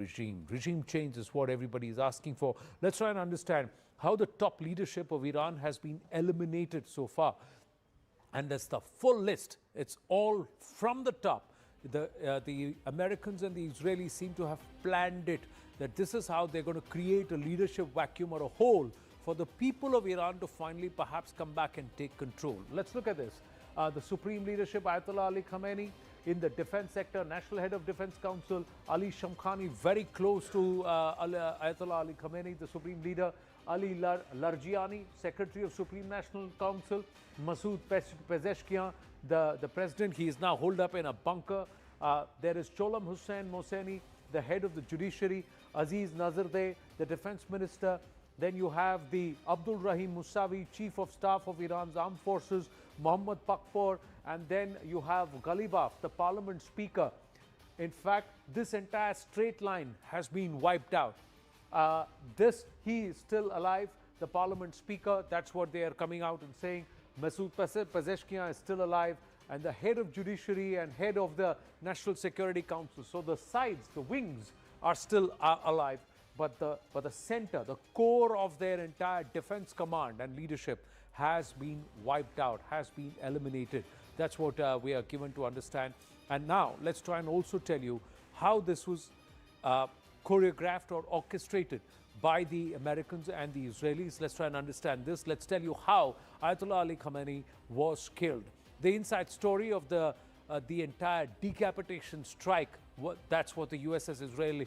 regime. Regime change is what everybody is asking for. Let's try and understand how the top leadership of Iran has been eliminated so far. And that's the full list. It's all from the top. The Americans and the Israelis seem to have planned it, that this is how they're going to create a leadership vacuum or a hole for the people of Iran to finally perhaps come back and take control. Let's look at this. The Supreme Leadership, Ayatollah Ali Khamenei. In the defense sector, National Head of Defense Council, Ali Shamkhani, very close to Ayatollah Ali Khamenei, the Supreme Leader. Ali Larjiani, Secretary of Supreme National Council. Masoud Pezeshkian, the president, he is now holed up in a bunker. There is Cholam Hussein Mohseni, the head of the judiciary. Aziz Nazardeh, the defense minister. Then you have the Abdul Rahim Musavi, Chief of Staff of Iran's Armed Forces, Mohammad Pakpor, and then you have Ghalibaf, the Parliament Speaker. In fact, this entire straight line has been wiped out. He is still alive, the Parliament Speaker. That's what they are coming out and saying. Masoud Pezeshkian is still alive, and the head of judiciary and head of the National Security Council. So the sides, the wings are still alive. But the center, the core of their entire defense command and leadership has been wiped out, has been eliminated. That's what we are given to understand. And now let's try and also tell you how this was choreographed or orchestrated by the Americans and the Israelis. Let's try and understand this. Let's tell you how Ayatollah Ali Khamenei was killed. The inside story of the entire decapitation strike, that's what the USS Israeli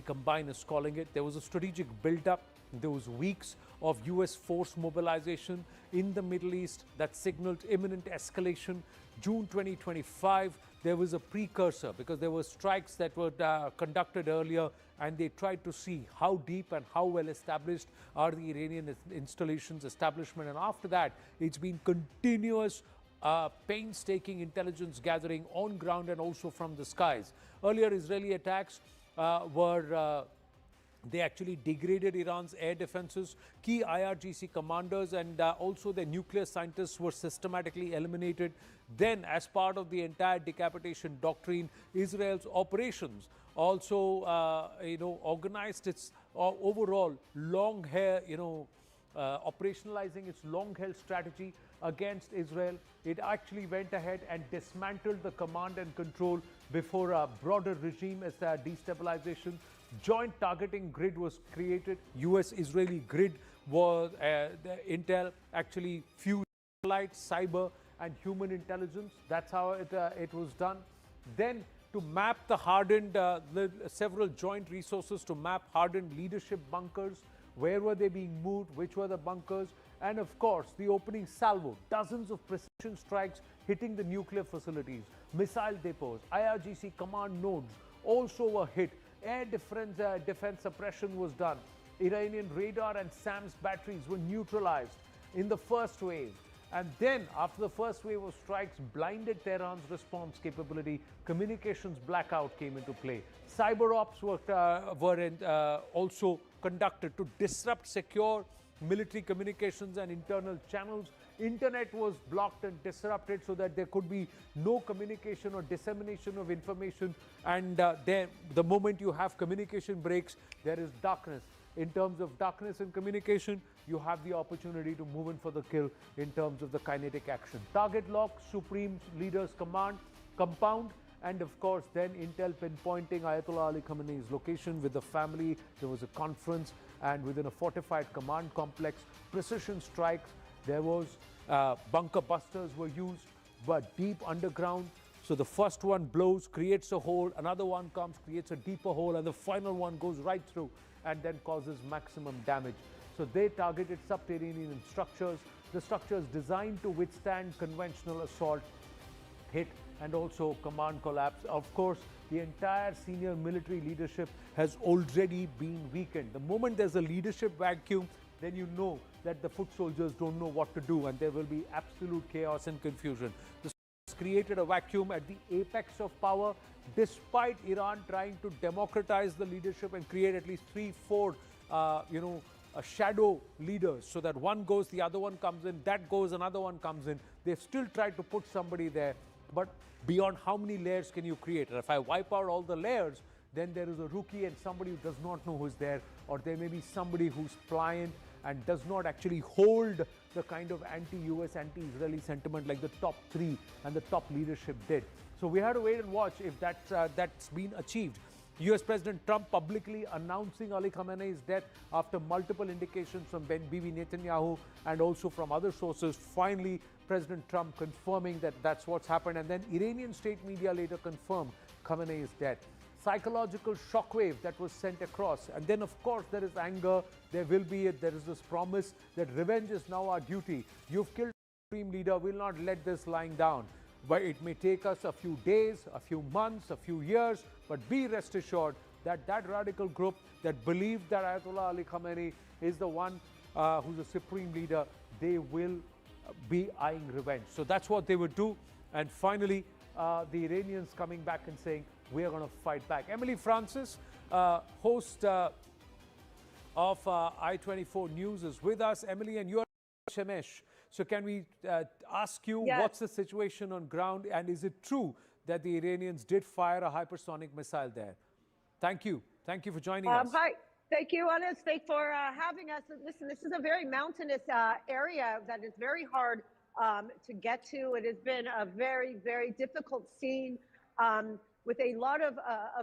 Combine is calling it. There was a strategic build-up. There was weeks of US force mobilization in the Middle East that signaled imminent escalation. June 2025, there was a precursor because there were strikes that were conducted earlier, and they tried to see how deep and how well established are the Iranian installations, establishment. And after that, it's been continuous painstaking intelligence gathering on ground and also from the skies. Earlier Israeli attacks they actually degraded Iran's air defenses. Key IRGC commanders and also their nuclear scientists were systematically eliminated. Then, as part of the entire decapitation doctrine, Israel's operations also, organized its overall long-hair, operationalizing its long-held strategy against Israel. It actually went ahead and dismantled the command and control before a broader regime as destabilization. Joint targeting grid was created. US-Israeli grid was the intel actually fused satellite, cyber, and human intelligence. That's how it was done. Then to map the hardened, several joint resources to map hardened leadership bunkers. Where were they being moved? Which were the bunkers? And of course, the opening salvo, dozens of precision strikes hitting the nuclear facilities, missile depots, IRGC command nodes also were hit. Air defense suppression was done. Iranian radar and SAMS batteries were neutralized in the first wave. And then, after the first wave of strikes blinded Tehran's response capability, communications blackout came into play. Cyber ops were also conducted to disrupt secure military communications and internal channels. Internet was blocked and disrupted so that there could be no communication or dissemination of information. And the moment you have communication breaks, there is darkness. In terms of darkness and communication, you have the opportunity to move in for the kill in terms of the kinetic action. Target lock, Supreme Leader's compound, and of course then intel pinpointing Ayatollah Ali Khamenei's location with the family. There was a conference, and within a fortified command complex, precision strikes. There was bunker busters were used, but deep underground. So the first one blows, creates a hole, another one comes, creates a deeper hole, and the final one goes right through and then causes maximum damage. So they targeted subterranean structures, the structures designed to withstand conventional assault, hit, and also command collapse. Of course, the entire senior military leadership has already been weakened. The moment there's a leadership vacuum, then you know that the foot soldiers don't know what to do, and there will be absolute chaos and confusion. This created a vacuum at the apex of power, despite Iran trying to democratize the leadership and create at least 3-4 shadow leaders, so that one goes, the other one comes in, that goes, another one comes in. They've still tried to put somebody there, but beyond how many layers can you create? And if I wipe out all the layers, then there is a rookie and somebody who does not know who's there, or there may be somebody who's pliant and does not actually hold the kind of anti-US, anti-Israeli sentiment like the top three and the top leadership did. So we have to wait and watch if that's been achieved. US President Trump publicly announcing Ali Khamenei's death after multiple indications from Bibi Netanyahu and also from other sources. Finally, President Trump confirming that that's what's happened, and then Iranian state media later confirmed Khamenei's death. Psychological shockwave that was sent across, and then of course there is anger. There is this promise that revenge is now our duty. You've killed the supreme leader, we'll not let this lying down. But it may take us a few days, a few months, a few years, but be rest assured that that radical group that believes that Ayatollah Ali Khamenei is the one who's the supreme leader, they will be eyeing revenge. So that's what they would do. And finally, the Iranians coming back and saying, we are going to fight back. Emily Francis, host of I-24 News, is with us. Emily, and you are Shemesh. So can we ask you, yes, what's the situation on ground, and is it true that the Iranians did fire a hypersonic missile there? Thank you. Thank you for joining us. Hi. Thank you, Anas. Thank you for having us. Listen, this is a very mountainous area that is very hard to get to. It has been a very, very difficult scene with a lot of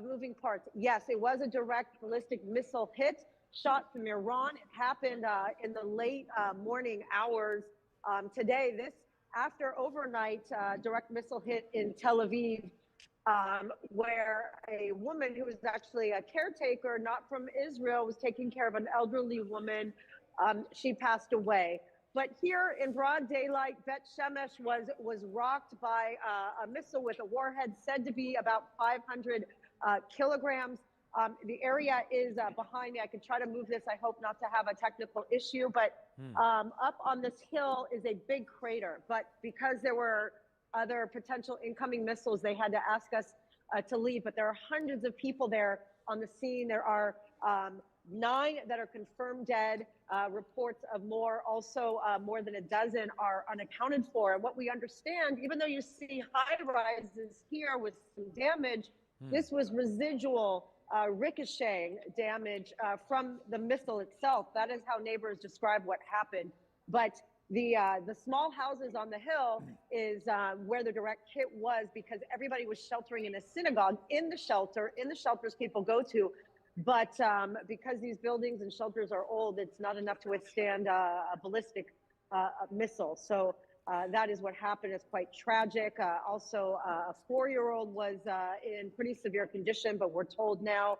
moving parts. Yes, it was a direct ballistic missile hit shot from Iran. It happened in the late morning hours today. This after overnight direct missile hit in Tel Aviv, where a woman who was actually a caretaker, not from Israel, was taking care of an elderly woman. She passed away. But here in broad daylight, Bet Shemesh was rocked by a missile with a warhead said to be about 500 kilograms. The area is behind me. I could try to move this. I hope not to have a technical issue, but up on this hill is a big crater. But because there were other potential incoming missiles, they had to ask us to leave. But there are hundreds of people there on the scene. There are 9 that are confirmed dead. Reports of more, also more than a dozen are unaccounted for. And what we understand, even though you see high rises here with some damage, this was residual ricocheting damage from the missile itself. That is how neighbors describe what happened. But the small houses on the hill is where the direct hit was, because everybody was sheltering in a synagogue in the shelters people go to. But because these buildings and shelters are old, it's not enough to withstand a ballistic missile. So that is what happened. It's quite tragic. Also, a 4-year-old was in pretty severe condition, but we're told now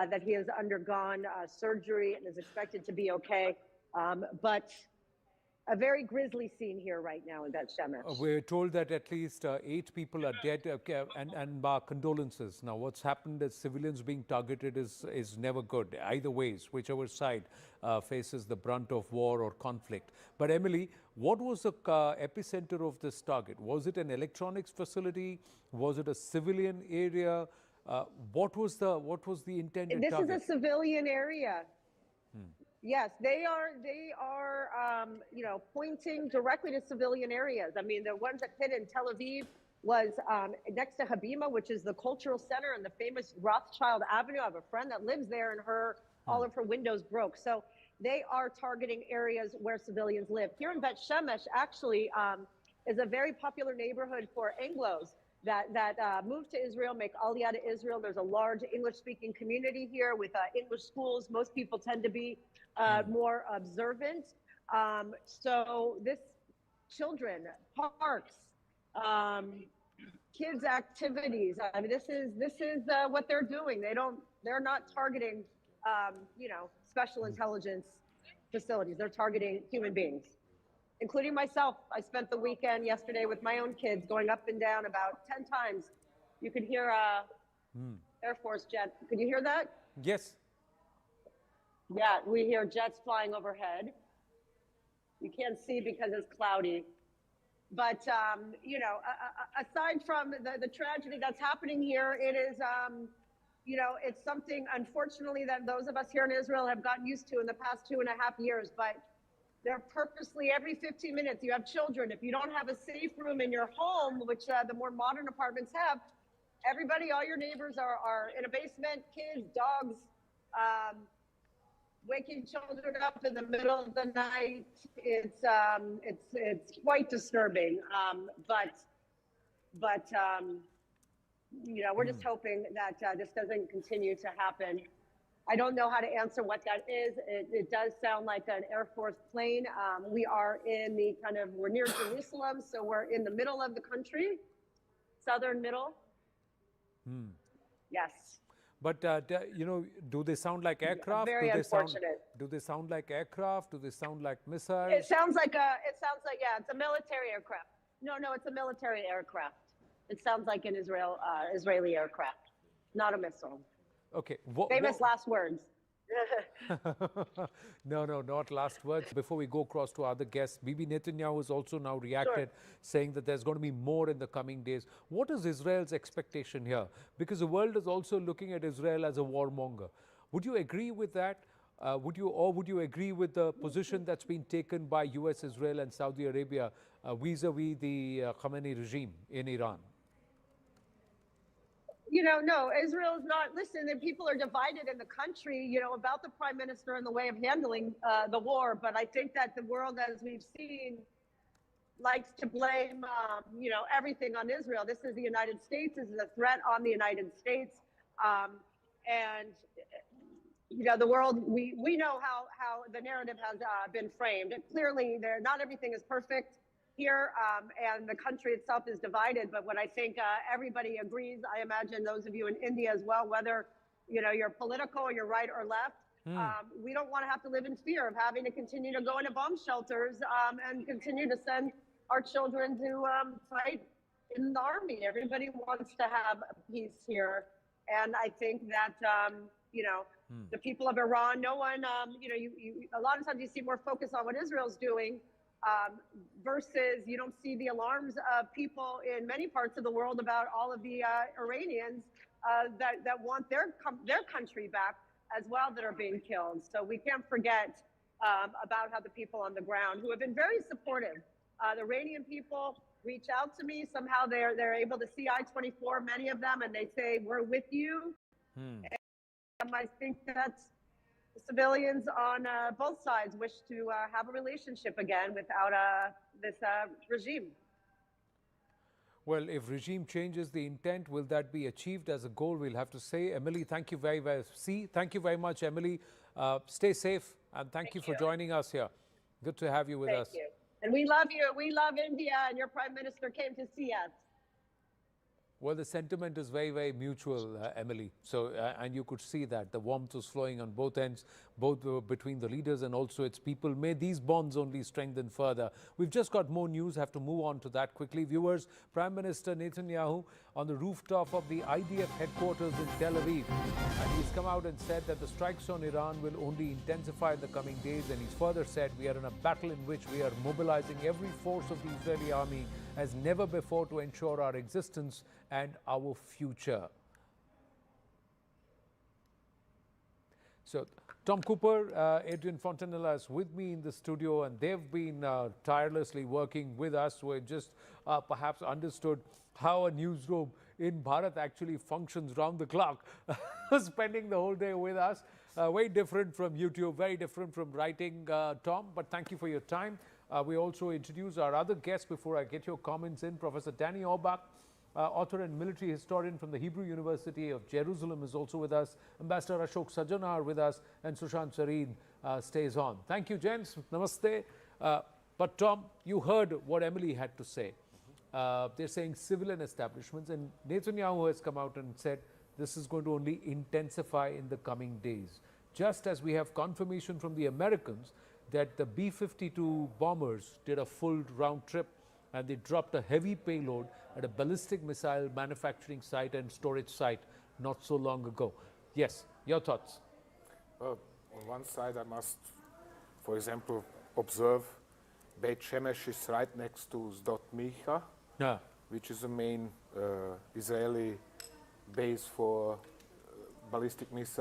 that he has undergone surgery and is expected to be okay. But a very grisly scene here right now in Bet Shemesh. We're told that at least 8 people are dead, and condolences. Now, what's happened as civilians being targeted is never good, either ways, whichever side faces the brunt of war or conflict. But Emily, what was the epicenter of this target? Was it an electronics facility? Was it a civilian area? What was the intended target? This is a civilian area. Yes, they are, pointing directly to civilian areas. I mean, the ones that hit in Tel Aviv was next to Habima, which is the cultural center and the famous Rothschild Avenue. I have a friend that lives there, and all of her windows broke. So they are targeting areas where civilians live. Here in Bet Shemesh, actually, is a very popular neighborhood for Anglos that move to Israel, make aliyah to Israel. There's a large English-speaking community here with English schools. Most people tend to be more observant. So this children, parks, kids activities. I mean, this is what they're doing. They're not targeting, special intelligence facilities. They're targeting human beings, including myself. I spent the weekend yesterday with my own kids going up and down about 10 times. You could hear Air Force jet. Could you hear that? Yes. Yeah, we hear jets flying overhead. You can't see because it's cloudy. But, aside from the tragedy that's happening here, it is, it's something, unfortunately, that those of us here in Israel have gotten used to in the past 2.5 years. But they're purposely, every 15 minutes, you have children. If you don't have a safe room in your home, which the more modern apartments have, everybody, all your neighbors are in a basement, kids, dogs, waking children up in the middle of the night. It's quite disturbing. But you know, we're just hoping that this doesn't continue to happen. I don't know how to answer what that is. It does sound like an Air Force plane. We are in the we're near Jerusalem, so we're in the middle of the country, southern middle. Yes. But you know, do they sound like aircraft? Very unfortunate. Do they sound like aircraft? Do they sound like missiles? It sounds like yeah, it's a military aircraft. No, it's a military aircraft. It sounds like an Israeli aircraft, not a missile. Okay. Famous last words. No, not last words. Before we go across to other guests, Bibi Netanyahu has also now reacted, saying that there's going to be more in the coming days. What is Israel's expectation here? Because the world is also looking at Israel as a warmonger. Would you agree with that? Would you agree with the position that's been taken by US, Israel, and Saudi Arabia vis-a-vis the Khamenei regime in Iran? You know, no, Israel is not. Listen, the people are divided in the country, you know, about the prime minister and the way of handling the war. But I think that the world, as we've seen, likes to blame, you know, everything on Israel. This is the United States. This is a threat on the United States. And, you know, the world, we know how the narrative has been framed. Clearly, not everything is perfect here, and the country itself is divided. But what I think everybody agrees, I imagine those of you in India as well, whether you know you're political, you're right or left, we don't want to have to live in fear of having to continue to go into bomb shelters and continue to send our children to fight in the army. Everybody wants to have peace here, and I think that you know the people of Iran, no one, you know, a lot of times you see more focus on what Israel's doing. Versus you don't see the alarms of people in many parts of the world about all of the Iranians that want their country back as well, that are being killed. So we can't forget about how the people on the ground, who have been very supportive, the Iranian people reach out to me. Somehow they're able to see I-24, many of them, and they say, we're with you. And I think that's civilians on both sides wish to have a relationship again without this regime. Well, if regime changes the intent, will that be achieved as a goal? We'll have to say. Emily, thank you very much, Emily. Stay safe, and thank you for joining us here. Good to have you with us. Thank you. And we love you. We love India, and your prime minister came to see us. Well, the sentiment is very, very mutual, Emily. So, and you could see that the warmth was flowing on both ends, both between the leaders and also its people. May these bonds only strengthen further. We've just got more news. Have to move on to that quickly. Viewers, Prime Minister Netanyahu on the rooftop of the IDF headquarters in Tel Aviv. And he's come out and said that the strikes on Iran will only intensify in the coming days. And he's further said, we are in a battle in which we are mobilizing every force of the Israeli army as never before to ensure our existence and our future. So, Tom Cooper, Adrian Fontanella is with me in the studio, and they've been tirelessly working with us. We just perhaps understood how a newsroom in Bharat actually functions round the clock, spending the whole day with us. Very different from YouTube, very different from writing, Tom, but thank you for your time. We also introduce our other guests before I get your comments in. Professor Danny Orbach, author and military historian from the Hebrew University of Jerusalem, is also with us. Ambassador Ashok Sajjana are with us, and Sushant Sareen stays on. Thank you, gents. Namaste. But Tom, you heard what Emily had to say. They're saying civilian establishments, and Netanyahu has come out and said this is going to only intensify in the coming days. Just as we have confirmation from the Americans that the B-52 bombers did a full round trip and they dropped a heavy payload at a ballistic missile manufacturing site and storage site not so long ago. Yes, your thoughts? Well, on one side, I must, for example, observe Beit Shemesh is right next to Sdot Micha, which is the main Israeli base for ballistic missiles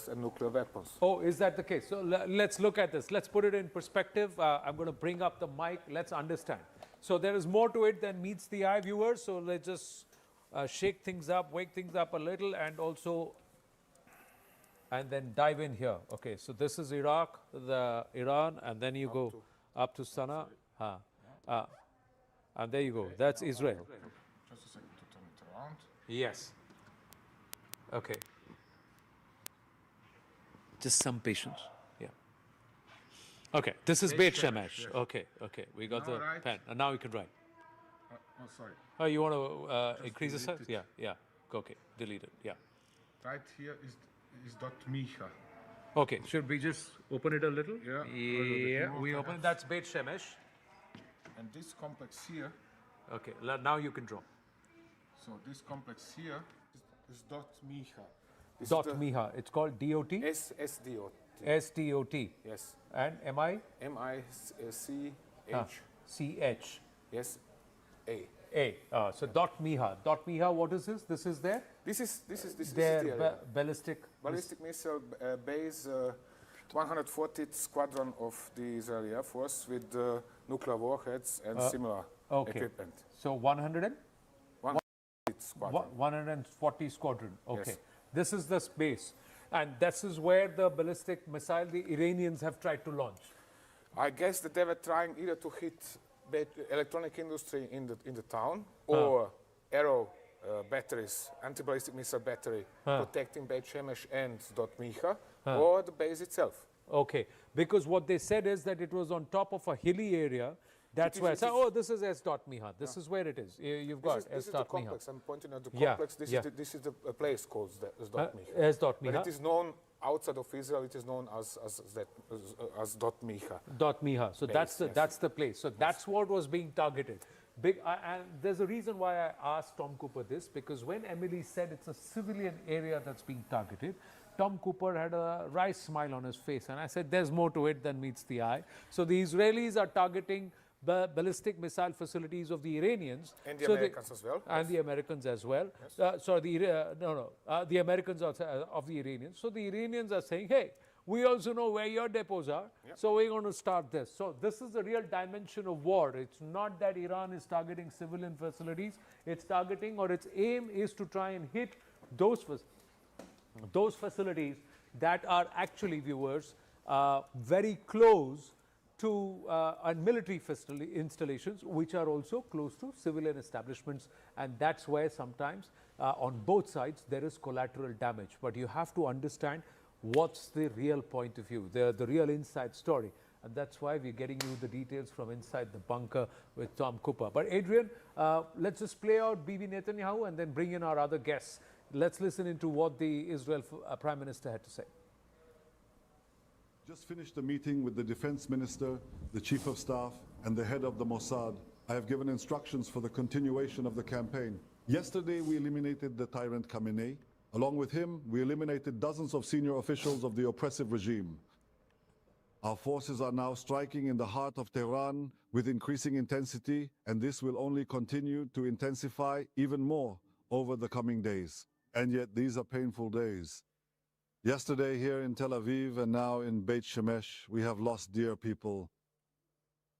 and nuclear weapons. Oh, is that the case? So let's look at this. Let's put it in perspective. I'm going to bring up the mic. Let's understand. So there is more to it than meets the eye, viewers. So let's just shake things up, wake things up a little, and also, and then dive in here. Okay, so this is Iraq, the Iran, and then you go up to Sana'a. And there you go. That's Israel. Just a second to turn it around. Yes. Okay. Just some patience. Yeah. Okay. This is Beit Shemesh. Yes. Okay. Okay. We got Now the write. pen. And now we can write. Oh, sorry. Oh, you want to increase the delete size? it. Yeah. Yeah. Okay. Delete it. Yeah. Right here is dot Micha. Okay. Should we just open it a little? Yeah, a little bit Yeah. more, We open it. perhaps. That's Beit Shemesh. And this complex here, Okay. Now you can draw. so this complex here is dot Micha. This Dot is the Miha. It's called DOT. SDOT. SDOT. Yes. And MI? MICH. CH. Yes. A. A. So dot Miha. Dot Miha, what is this? This is their This is the their area. ballistic. Ballistic missile base, 140th Squadron of the Israeli Air Force with nuclear warheads and similar equipment. So 100 and 140th Squadron. 140 squadron. Okay. Yes. This is the space. And this is where the ballistic missile the Iranians have tried to launch. I guess that they were trying either to hit electronic industry in the town or arrow batteries, anti-ballistic missile battery protecting Beit Shemesh and Dot Micha or the base itself. Okay. Because what they said is that it was on top of a hilly area. That's where. So, oh, this is S. Dot Miha. This is where it is. You've got This S. is the Dot Miha. complex. I'm pointing at the Yeah, complex. This yeah. is the place called S. Dot Micha. S. Dot But Miha. it is known outside of Israel. It is known as Dot Micha. Dot Miha. So Base, yes. that's the place. So that's what was being targeted. And there's a reason why I asked Tom Cooper this, because when Emily said it's a civilian area that's being targeted, Tom Cooper had a wry smile on his face, and I said there's more to it than meets the eye. So the Israelis are targeting the ballistic missile facilities of the Iranians. And the So Americans as well. And the Americans as well. The Americans of the Iranians. So the Iranians are saying, hey, we also know where your depots are, so we're going to start this. So this is the real dimension of war. It's not that Iran is targeting civilian facilities. It's targeting, or its aim is to try and hit those facilities that are actually, viewers, very close to military installations, which are also close to civilian establishments. And that's where sometimes on both sides there is collateral damage. But you have to understand what's the real point of view, the real inside story. And that's why we're getting you the details from inside the bunker with Tom Cooper. But Adrian, let's just play out Bibi Netanyahu and then bring in our other guests. Let's listen into what the Israel Prime Minister had to say. Just finished a meeting with the defense minister, the chief of staff, and the head of the Mossad. I have given instructions for the continuation of the campaign. Yesterday, we eliminated the tyrant Khamenei. Along with him, we eliminated dozens of senior officials of the oppressive regime. Our forces are now striking in the heart of Tehran with increasing intensity, and this will only continue to intensify even more over the coming days. And yet, these are painful days. Yesterday here in Tel Aviv and now in Beit Shemesh, we have lost dear people.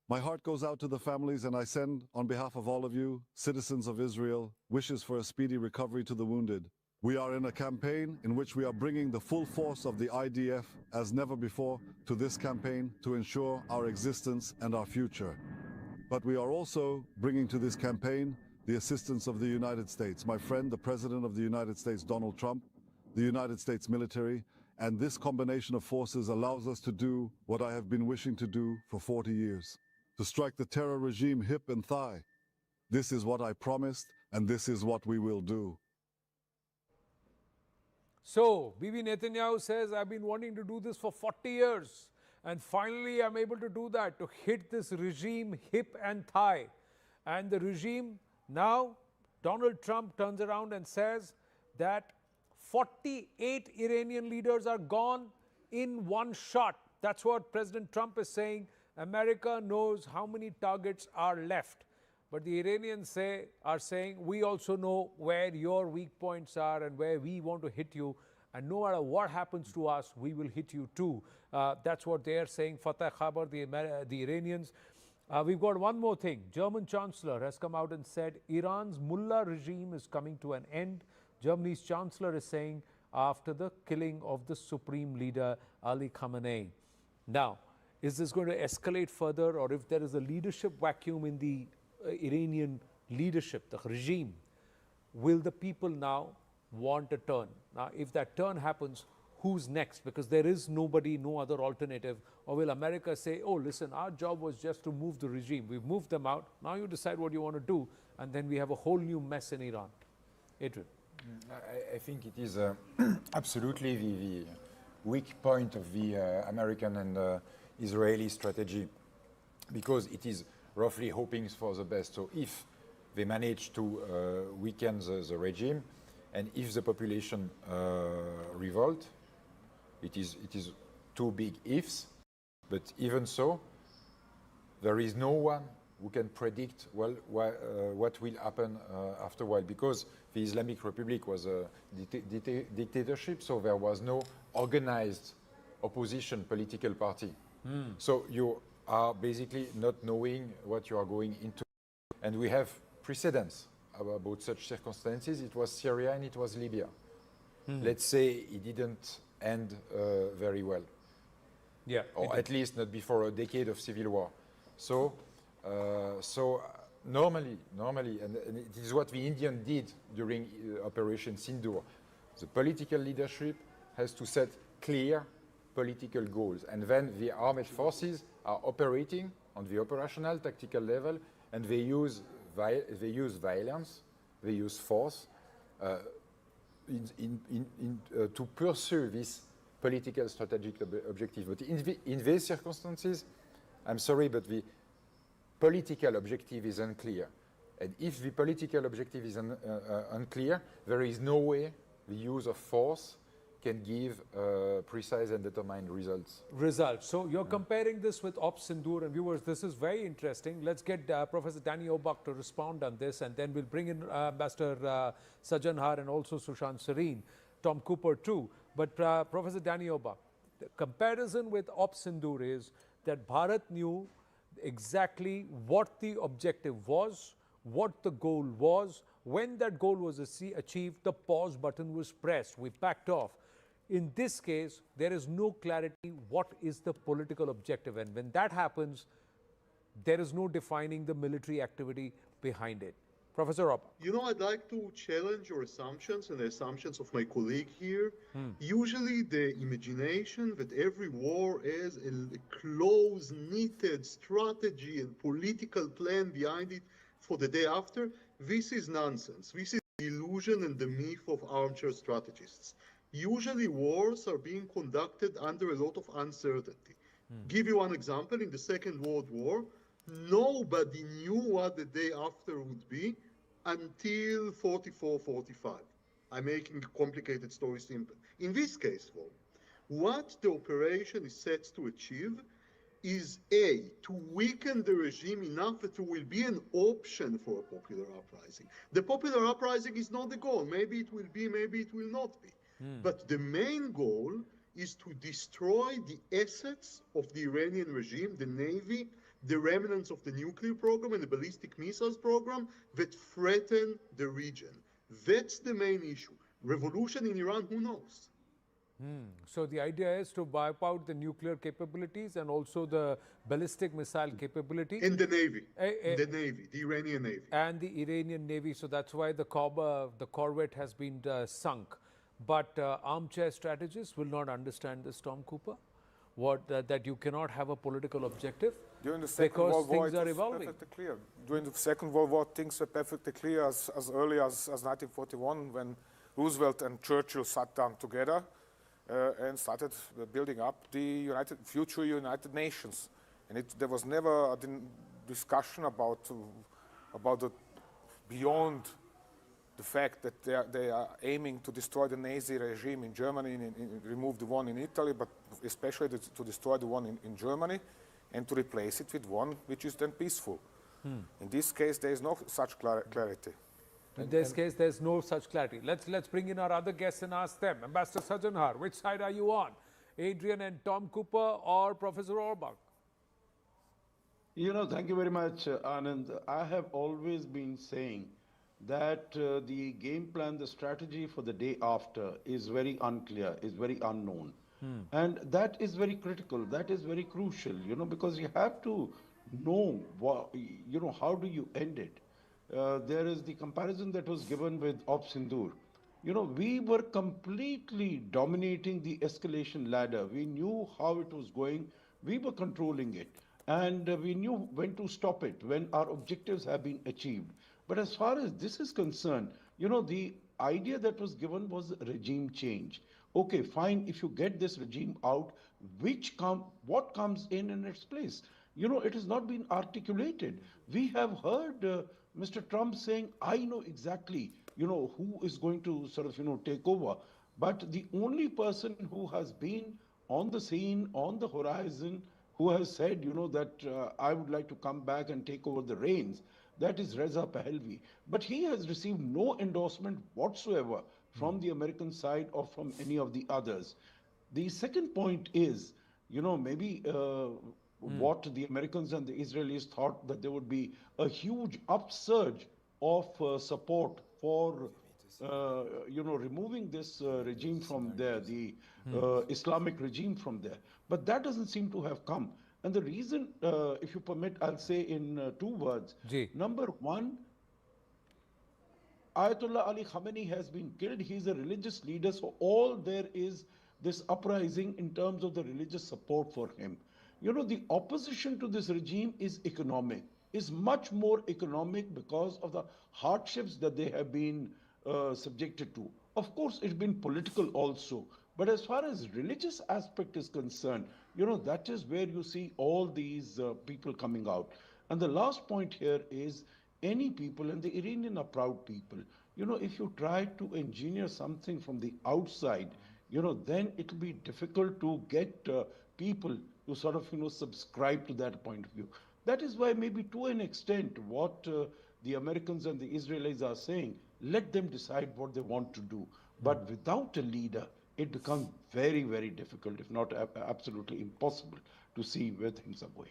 My heart goes out to the families, and I send, on behalf of all of you, citizens of Israel, wishes for a speedy recovery to the wounded. We are in a campaign in which we are bringing the full force of the IDF as never before to this campaign to ensure our existence and our future. But we are also bringing to this campaign the assistance of the United States. My friend, the President of the United States, Donald Trump, the United States military, and this combination of forces allows us to do what I have been wishing to do for 40 years, to strike the terror regime hip and thigh. This is what I promised, and this is what we will do. So, Bibi Netanyahu says, I've been wanting to do this for 40 years. And finally, I'm able to do that, to hit this regime hip and thigh. And the regime, now, Donald Trump turns around and says that 48 Iranian leaders are gone in one shot. That's what President Trump is saying. America knows how many targets are left. But the Iranians are saying, we also know where your weak points are and where we want to hit you. And no matter what happens to us, we will hit you too. That's what they are saying, Fatah Khabar, the Iranians. We've got one more thing. German Chancellor has come out and said Iran's mullah regime is coming to an end. Germany's Chancellor is saying after the killing of the Supreme Leader Ali Khamenei. Now, is this going to escalate further, or if there is a leadership vacuum in the Iranian leadership, the regime, will the people now want a turn? Now, if that turn happens, who's next? Because there is nobody, no other alternative. Or will America say, oh, listen, our job was just to move the regime. We've moved them out. Now you decide what you want to do. And then we have a whole new mess in Iran. Adrian. I think it is absolutely the weak point of the American and Israeli strategy, because it is roughly hoping for the best. So if they manage to weaken the regime, and if the population revolt, it is two big ifs. But even so, there is no one who can predict well what will happen after a while, because the Islamic Republic was a dictatorship, so there was no organized opposition political party. So you are basically not knowing what you are going into. And we have precedents about such circumstances. It was Syria and it was Libya. Let's say it didn't end very well. Yeah, or at least not before a decade of civil war. So normally, and it is what the Indians did during Operation Sindoor. The political leadership has to set clear political goals, and then the armed forces are operating on the operational, tactical level, and they use violence, they use force to pursue this political strategic objective. But in these circumstances, I'm sorry, but the political objective is unclear. And if the political objective is unclear, there is no way the use of force can give precise and determined results. So you're comparing this with Op Sindoor, and viewers, this is very interesting. Let's get Professor Danny Obak to respond on this, and then we'll bring in Ambassador Sajanhar and also Sushant Sareen, Tom Cooper too. But Professor Danny Obak, the comparison with Op Sindoor is that Bharat knew exactly what the objective was, what the goal was. When that goal was achieved, the pause button was pressed. We backed off. In this case, there is no clarity what is the political objective. And when that happens, there is no defining the military activity behind it. Professor Obak. You know, I'd like to challenge your assumptions and the assumptions of my colleague here. Usually the imagination that every war has a close, knitted strategy and political plan behind it for the day after, this is nonsense. This is the illusion and the myth of armchair strategists. Usually wars are being conducted under a lot of uncertainty. Give you one example. In the Second World War, nobody knew what the day after would be until 44, 45. I'm making a complicated story simple. In this case, though, what the operation is set to achieve is A, to weaken the regime enough that there will be an option for a popular uprising. The popular uprising is not the goal. Maybe it will be, maybe it will not be. But the main goal is to destroy the assets of the Iranian regime, the Navy, the remnants of the nuclear program and the ballistic missiles program that threaten the region. That's the main issue. Revolution in Iran, who knows? So the idea is to wipe out the nuclear capabilities and also the ballistic missile capability. In the Navy, the Iranian Navy. And the Iranian Navy. So that's why the corvette has been sunk. But armchair strategists will not understand this, Tom Cooper, that you cannot have a political objective During the Second World War, things are evolving. Perfectly clear. During the Second World War, things were perfectly clear as early as 1941, when Roosevelt and Churchill sat down together and started building up the future United Nations. And there was never a discussion about the beyond the fact that they are aiming to destroy the Nazi regime in Germany and remove the one in Italy, but especially to destroy the one in Germany and to replace it with one which is then peaceful. In this case, there is no such clarity. In this case, there's no such clarity. Let's bring in our other guests and ask them. Ambassador Sajanhar, which side are you on? Adrian and Tom Cooper or Professor Orbach? Thank you very much, Anand. I have always been saying that the game plan, the strategy for the day after is very unclear, is very unknown. And that is very critical, that is very crucial, because you have to know how do you end it. There is the comparison that was given with Op Sindoor. We were completely dominating the escalation ladder. We knew how it was going, we were controlling it, and we knew when to stop it when our objectives have been achieved. But as far as this is concerned, the idea that was given was regime change. Okay, fine, if you get this regime out, what comes in its place? It has not been articulated. We have heard Mr. Trump saying, I know exactly, who is going to sort of, take over. But the only person who has been on the scene, on the horizon, who has said, that I would like to come back and take over the reins, that is Reza Pahlavi. But he has received no endorsement whatsoever from the American side or from any of the others. The second point is, maybe what the Americans and the Israelis thought that there would be a huge upsurge of support for removing this regime from there, the Islamic regime from there. But that doesn't seem to have come. And the reason, if you permit, I'll say in two words. Ji. Number one, Ayatollah Ali Khamenei has been killed. He's a religious leader, so all there is this uprising in terms of the religious support for him. The opposition to this regime is economic, is much more economic because of the hardships that they have been subjected to. Of course, it's been political also. But as far as religious aspect is concerned, that is where you see all these people coming out. And the last point here is any people, and the Iranian are proud people, if you try to engineer something from the outside, then it will be difficult to get people to sort of, subscribe to that point of view. That is why maybe to an extent what the Americans and the Israelis are saying, let them decide what they want to do. But without a leader, it becomes very, very difficult, if not absolutely impossible, to see where things are going.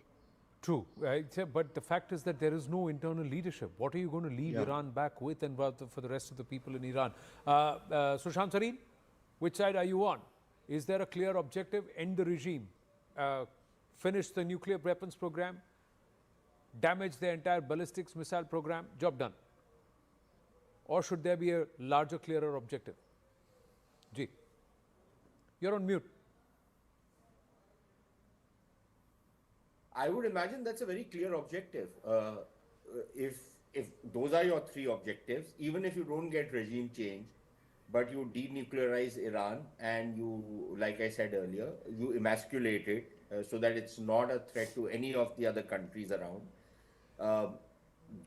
True, but the fact is that there is no internal leadership. What are you going to leave Iran back with and for the rest of the people in Iran? Sushant Sareen, which side are you on? Is there a clear objective? End the regime, finish the nuclear weapons program, damage the entire ballistics missile program, job done? Or should there be a larger, clearer objective? Ji, you're on mute. I would imagine that's a very clear objective. If those are your three objectives, even if you don't get regime change, but you denuclearize Iran and you, like I said earlier, you emasculate it so that it's not a threat to any of the other countries around,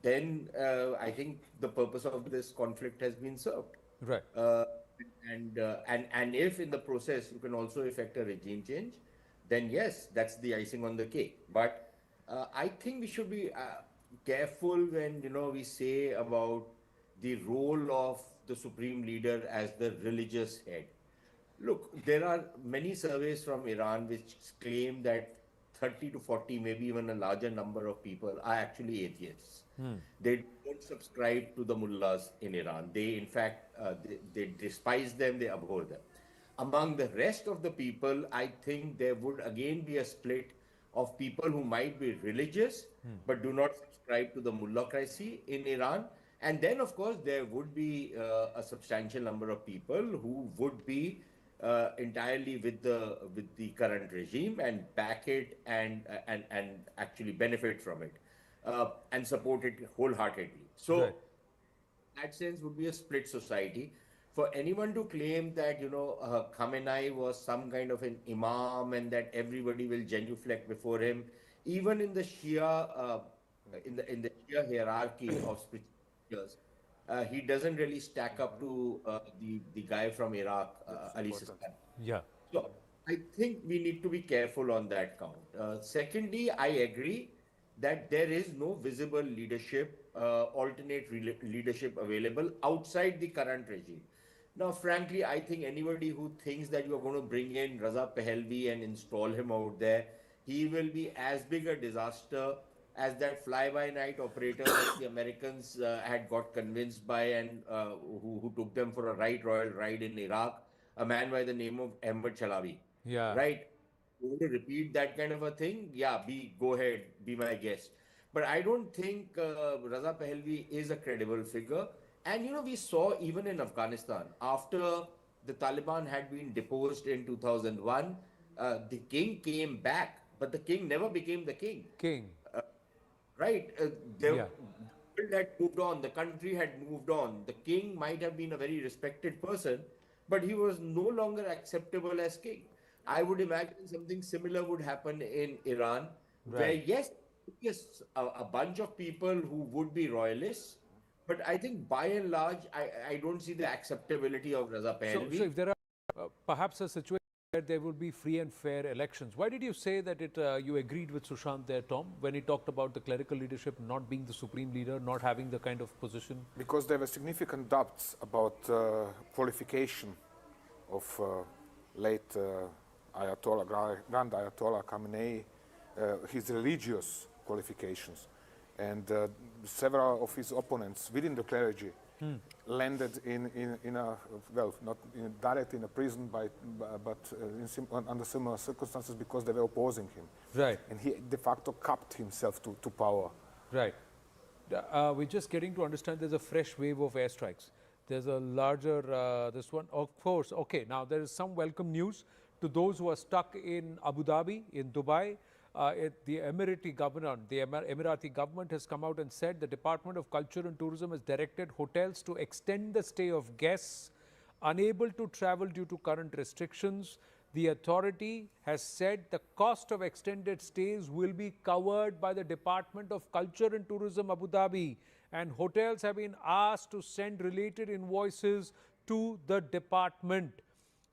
then I think the purpose of this conflict has been served. Right. And if in the process you can also effect a regime change, then yes, that's the icing on the cake. But I think we should be careful when we say about the role of the supreme leader as the religious head. Look, there are many surveys from Iran which claim that 30 to 40, maybe even a larger number of people are actually atheists. They don't subscribe to the mullahs in Iran. They, in fact, they despise them, they abhor them. Among the rest of the people, I think there would again be a split of people who might be religious but do not subscribe to the mullahcracy in Iran. And then, of course, there would be a substantial number of people who would be entirely with the current regime and back it and actually benefit from it and support it wholeheartedly. So, Right. that sense would be a split society. For anyone to claim that Khamenei was some kind of an imam and that everybody will genuflect before him, even in the Shia in the Shia hierarchy of spirituals, he doesn't really stack up to the guy from Iraq, Ali Sistani. Yeah. So I think we need to be careful on that count. Secondly, I agree that there is no visible leadership, alternate leadership available outside the current regime. Now, frankly, I think anybody who thinks that you're going to bring in Reza Pahlavi and install him out there, he will be as big a disaster as that fly-by-night operator that the Americans had got convinced by, and who took them for a royal ride in Iraq, a man by the name of Ahmed Chalabi. Yeah. Right? You want to repeat that kind of a thing? Yeah, go ahead, be my guest. But I don't think Raza Pahlavi is a credible figure. And we saw even in Afghanistan, after the Taliban had been deposed in 2001, the king came back, but the king never became the king. Right? The world had moved on, the country had moved on. The king might have been a very respected person, but he was no longer acceptable as king. I would imagine something similar would happen in Iran, where yes, a bunch of people who would be royalists, but I think by and large, I don't see the acceptability of Raza Pahlavi. So if there are perhaps a situation where there will be free and fair elections, why did you say that you agreed with Sushant there, Tom, when he talked about the clerical leadership not being the supreme leader, not having the kind of position? Because there were significant doubts about qualification of late Ayatollah, Grand Ayatollah Khamenei, his religious qualifications. And several of his opponents within the clergy landed in a, well, not directly in a prison, but under similar circumstances because they were opposing him. Right. And he de facto capped himself to power. Right. We're just getting to understand there's a fresh wave of airstrikes. There's a larger, this one, of course. Okay, now there is some welcome news to those who are stuck in Abu Dhabi, in Dubai. The Emirati government has come out and said the Department of Culture and Tourism has directed hotels to extend the stay of guests unable to travel due to current restrictions. The authority has said the cost of extended stays will be covered by the Department of Culture and Tourism Abu Dhabi, and hotels have been asked to send related invoices to the department.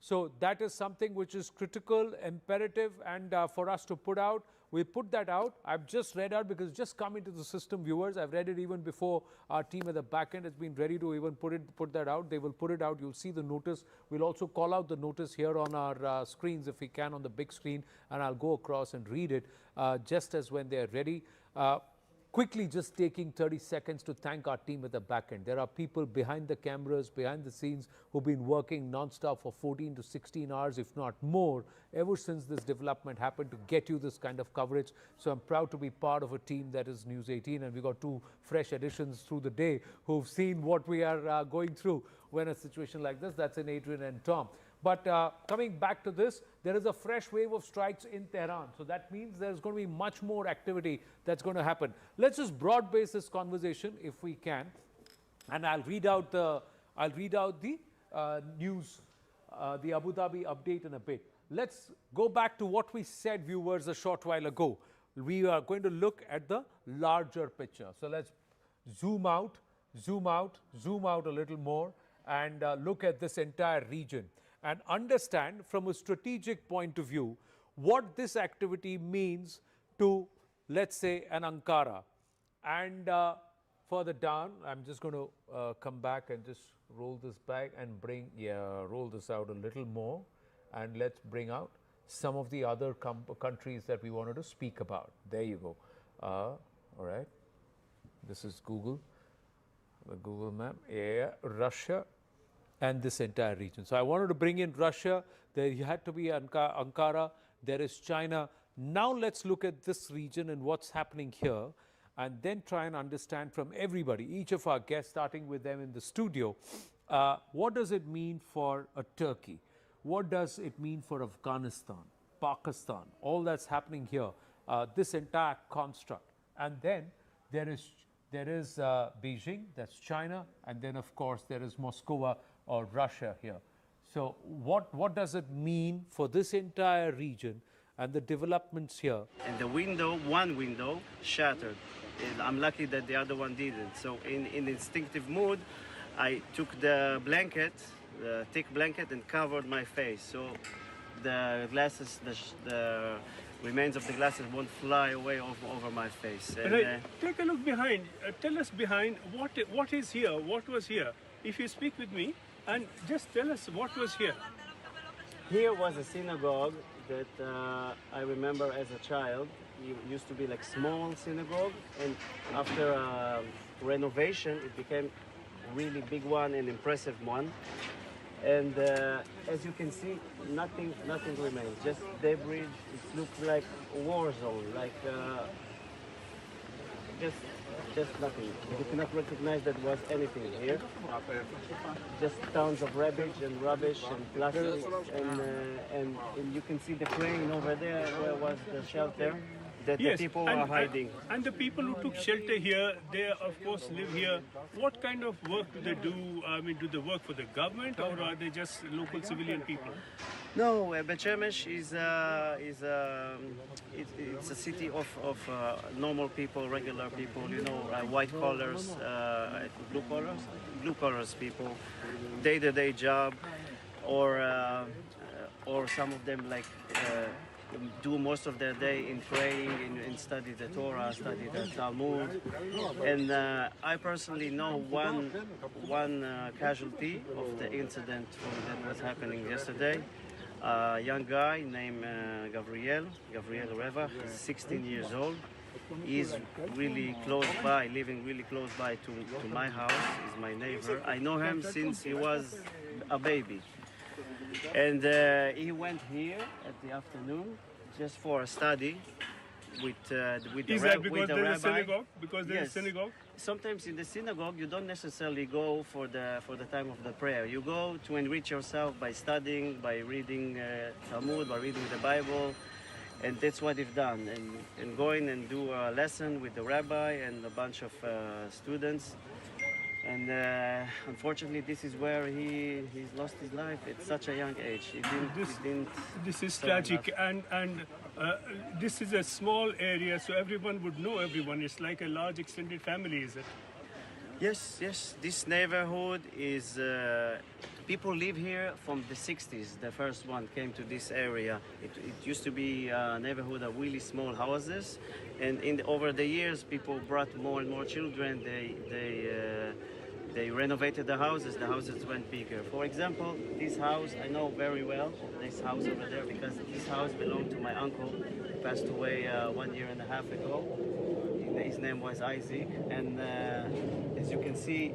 So that is something which is critical, imperative, and for us to put out. We put that out. I've just read out because it's just come into the system, viewers. I've read it even before our team at the back end has been ready to even put that out. They will put it out. You'll see the notice. We'll also call out the notice here on our screens if we can, on the big screen, and I'll go across and read it just as when they're ready. Quickly, just taking 30 seconds to thank our team at the back end. There are people behind the cameras, behind the scenes, who've been working non-stop for 14 to 16 hours, if not more, ever since this development happened to get you this kind of coverage. So I'm proud to be part of a team that is News 18, and we got two fresh additions through the day who've seen what we are going through when a situation like this. That's in Adrian and Tom. But coming back to this, there is a fresh wave of strikes in Tehran. So that means there's going to be much more activity that's going to happen. Let's just broad base this conversation if we can. And I'll read out the news, the Abu Dhabi update in a bit. Let's go back to what we said, viewers, a short while ago. We are going to look at the larger picture. So let's zoom out a little more and look at this entire region and understand from a strategic point of view what this activity means to, let's say, an Ankara. And further down, I'm just going to come back and just roll this back and roll this out a little more. And let's bring out some of the other countries that we wanted to speak about. There you go. All right. This is Google, the Google map. Yeah, Russia. And this entire region. So I wanted to bring in Russia. There had to be Ankara. There is China. Now let's look at this region and what's happening here, and then try and understand from everybody, each of our guests, starting with them in the studio, what does it mean for Turkey? What does it mean for Afghanistan, Pakistan, all that's happening here, this entire construct. And then there is Beijing, that's China, and then of course there is Moscow or Russia here. So what does it mean for this entire region and the developments here? And the window, one window, shattered. And I'm lucky that the other one didn't. So in instinctive mood, I took the blanket, the thick blanket, and covered my face. So the glasses, the remains of the glasses won't fly away over my face. And, take a look behind. Tell us behind what is here, what was here. If you speak with me, and just tell us what was here. Here was a synagogue that I remember as a child. It used to be like small synagogue, and after renovation, it became really big one and impressive one. And as you can see, nothing remains, just debris. It looks like a war zone, like just nothing. You cannot recognize that was anything here. Just tons of rubbish and plastic, and you can see the crane over there where was the shelter that the people are hiding. And the people who took shelter here, they of course live here. What kind of work do they do? I mean, do they work for the government or are they just local civilian people? No, Bet Shemesh is it's a city of normal people, regular people. You know, white collars, blue collars people, day-to-day job, or some of them like. Do most of their day in praying, in study the Torah, study the Talmud, and I personally know one casualty of the incident that was happening yesterday. A young guy named Gabriel Reva. He's 16 years old. He's really close by, living really close by to my house. He's my neighbor. I know him since he was a baby. And he went here at the afternoon just for a study with the Is that because there's a synagogue? Because there's a synagogue? Sometimes in the synagogue you don't necessarily go for the time of the prayer. You go to enrich yourself by studying, by reading Talmud, by reading the Bible, and that's what they've done. And going and do a lesson with the rabbi and a bunch of students. And unfortunately, this is where he's lost his life at such a young age. This is tragic, and this is a small area, so everyone would know everyone. It's like a large extended family, is it? Yes, yes. This neighborhood is people live here from the 60s. The first one came to this area. It used to be a neighborhood of really small houses, and over the years, people brought more and more children. They renovated the houses. The houses went bigger. For example, this house I know very well. This house over there, because this house belonged to my uncle. He passed away 1.5 years ago. His name was Isaac, and as you can see,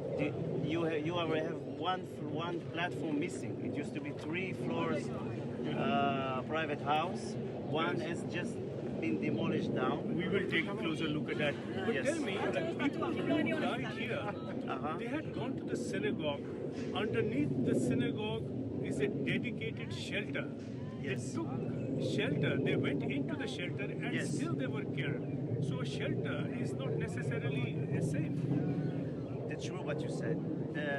you already have one platform missing. It used to be 3 floors private house. One has just been demolished down. We will take a closer look at that. But yes. Tell me, the people who died here, they had gone to the synagogue. Underneath the synagogue is a dedicated shelter. Yes. They took shelter. They went into the shelter and yes. still they were killed. So a shelter is not necessarily safe. That's true what you said.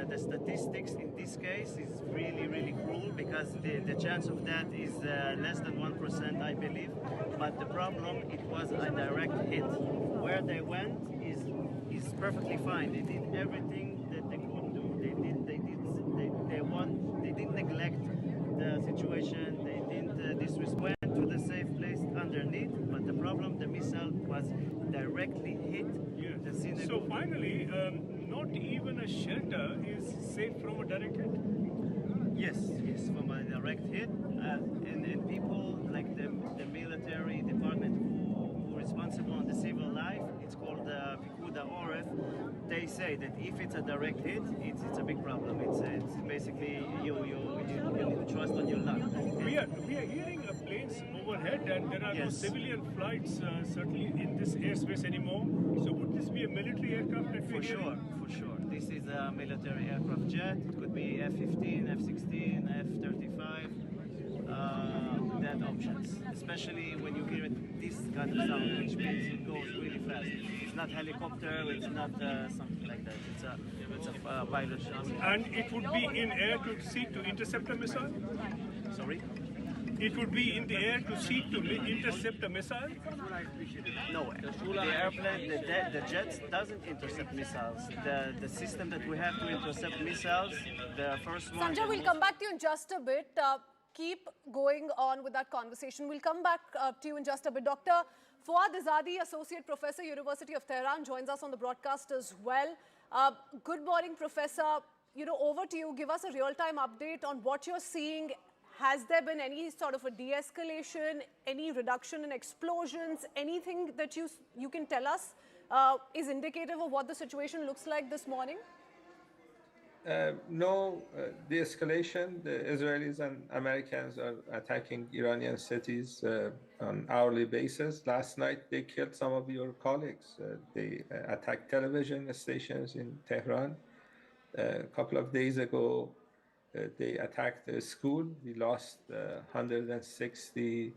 The statistics in this case is really, really cruel, because the chance of that is less than 1%, I believe. But the problem, it was a direct hit. Where they went is perfectly fine. They did everything that they could do. They didn't neglect the situation. They didn't disrespect to the safe place underneath. But the problem, the missile was directly hit the synagogue. So finally, not even a shelter is safe from a direct hit? Yes, from a direct hit. And people like the military department who are responsible on the civil life, it's called Pikuda Oref, they say that if it's a direct hit, it's a big problem. It's basically you need to trust on your luck. We are hearing planes overhead, and there are no civilian flights certainly in this airspace anymore. So would this be a military aircraft that we're hearing? For sure. This is a military aircraft jet. It could be F-15, F-16, F-35. That options, especially when you hear this kind of sound, which means it goes really fast. It's not helicopter, it's not something like that. It's a pilot shot. And it would be in air to seek to intercept a missile? Sorry? It would be in the air to seek to intercept a missile? No, the airplane, the jet doesn't intercept missiles. The system that we have to intercept missiles, the first one... Sanjay, we'll come back to you in just a bit. Keep going on with that conversation. We'll come back to you in just a bit. Dr. Fouad Azadi, Associate Professor, University of Tehran, joins us on the broadcast as well. Good morning, Professor. Over to you. Give us a real-time update on what you're seeing has there been any sort of a de-escalation, any reduction in explosions, anything that you can tell us is indicative of what the situation looks like this morning? No de-escalation. The Israelis and Americans are attacking Iranian cities on hourly basis. Last night, they killed some of your colleagues. They attacked television stations in Tehran. A couple of days ago, they attacked a school. We lost 160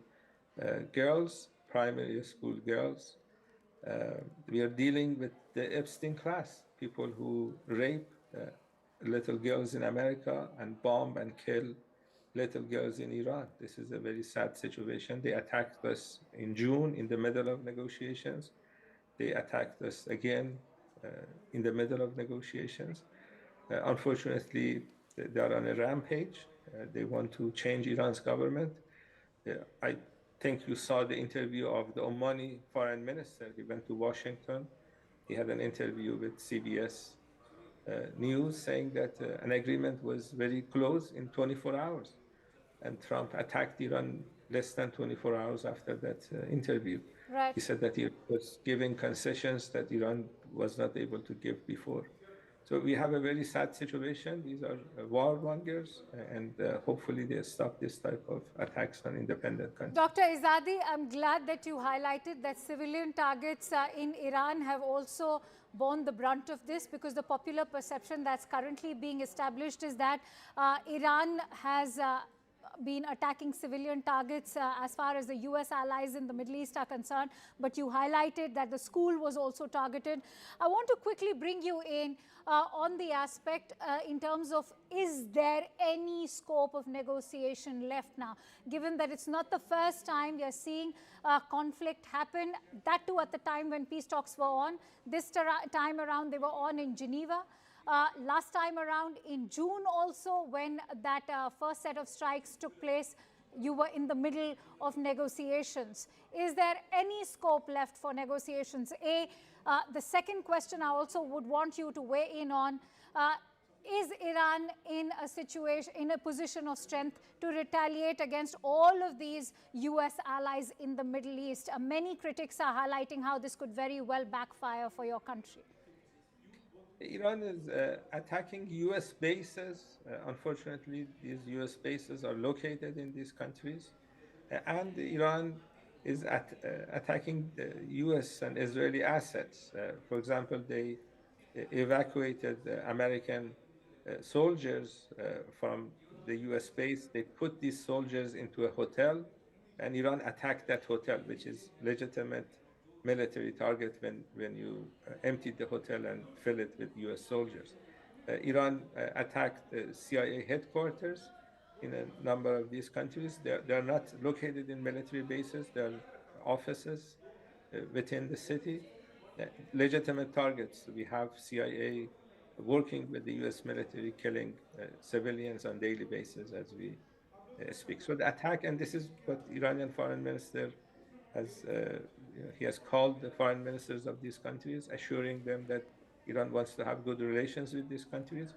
girls, primary school girls. We are dealing with the Epstein class, people who rape little girls in America and bomb and kill little girls in Iran. This is a very sad situation. They attacked us in June in the middle of negotiations. They attacked us again in the middle of negotiations. Unfortunately, they are on a rampage. They want to change Iran's government. I think you saw the interview of the Omani foreign minister. He went to Washington. He had an interview with CBS News saying that an agreement was very close in 24 hours. And Trump attacked Iran less than 24 hours after that interview. Right. He said that he was giving concessions that Iran was not able to give before. So we have a very sad situation. These are warmongers, and hopefully they stop this type of attacks on independent countries. Dr. Izadi, I'm glad that you highlighted that civilian targets in Iran have also borne the brunt of this, because the popular perception that's currently being established is that Iran has been attacking civilian targets as far as the US allies in the Middle East are concerned, but you highlighted that the school was also targeted. I want to quickly bring you in on the aspect in terms of, is there any scope of negotiation left now, given that it's not the first time we are seeing conflict happen, that too at the time when peace talks were on. This time around they were on in Geneva. Last time around in June also, when that first set of strikes took place, you were in the middle of negotiations. Is there any scope left for negotiations? The second question I also would want you to weigh in on, is Iran in a situation, in a position of strength to retaliate against all of these US allies in the Middle East? Many critics are highlighting how this could very well backfire for your country. Iran is attacking US bases. Unfortunately, these US bases are located in these countries. And Iran is attacking US and Israeli assets. For example, they evacuated American soldiers from the US base. They put these soldiers into a hotel, and Iran attacked that hotel, which is legitimate military target when you emptied the hotel and fill it with US soldiers. Iran attacked CIA headquarters in a number of these countries. They're not located in military bases, they're offices within the city. Legitimate targets. We have CIA working with the US military, killing civilians on daily basis as we speak. So the attack, and this is what Iranian foreign minister has, he has called the foreign ministers of these countries, assuring them that Iran wants to have good relations with these countries.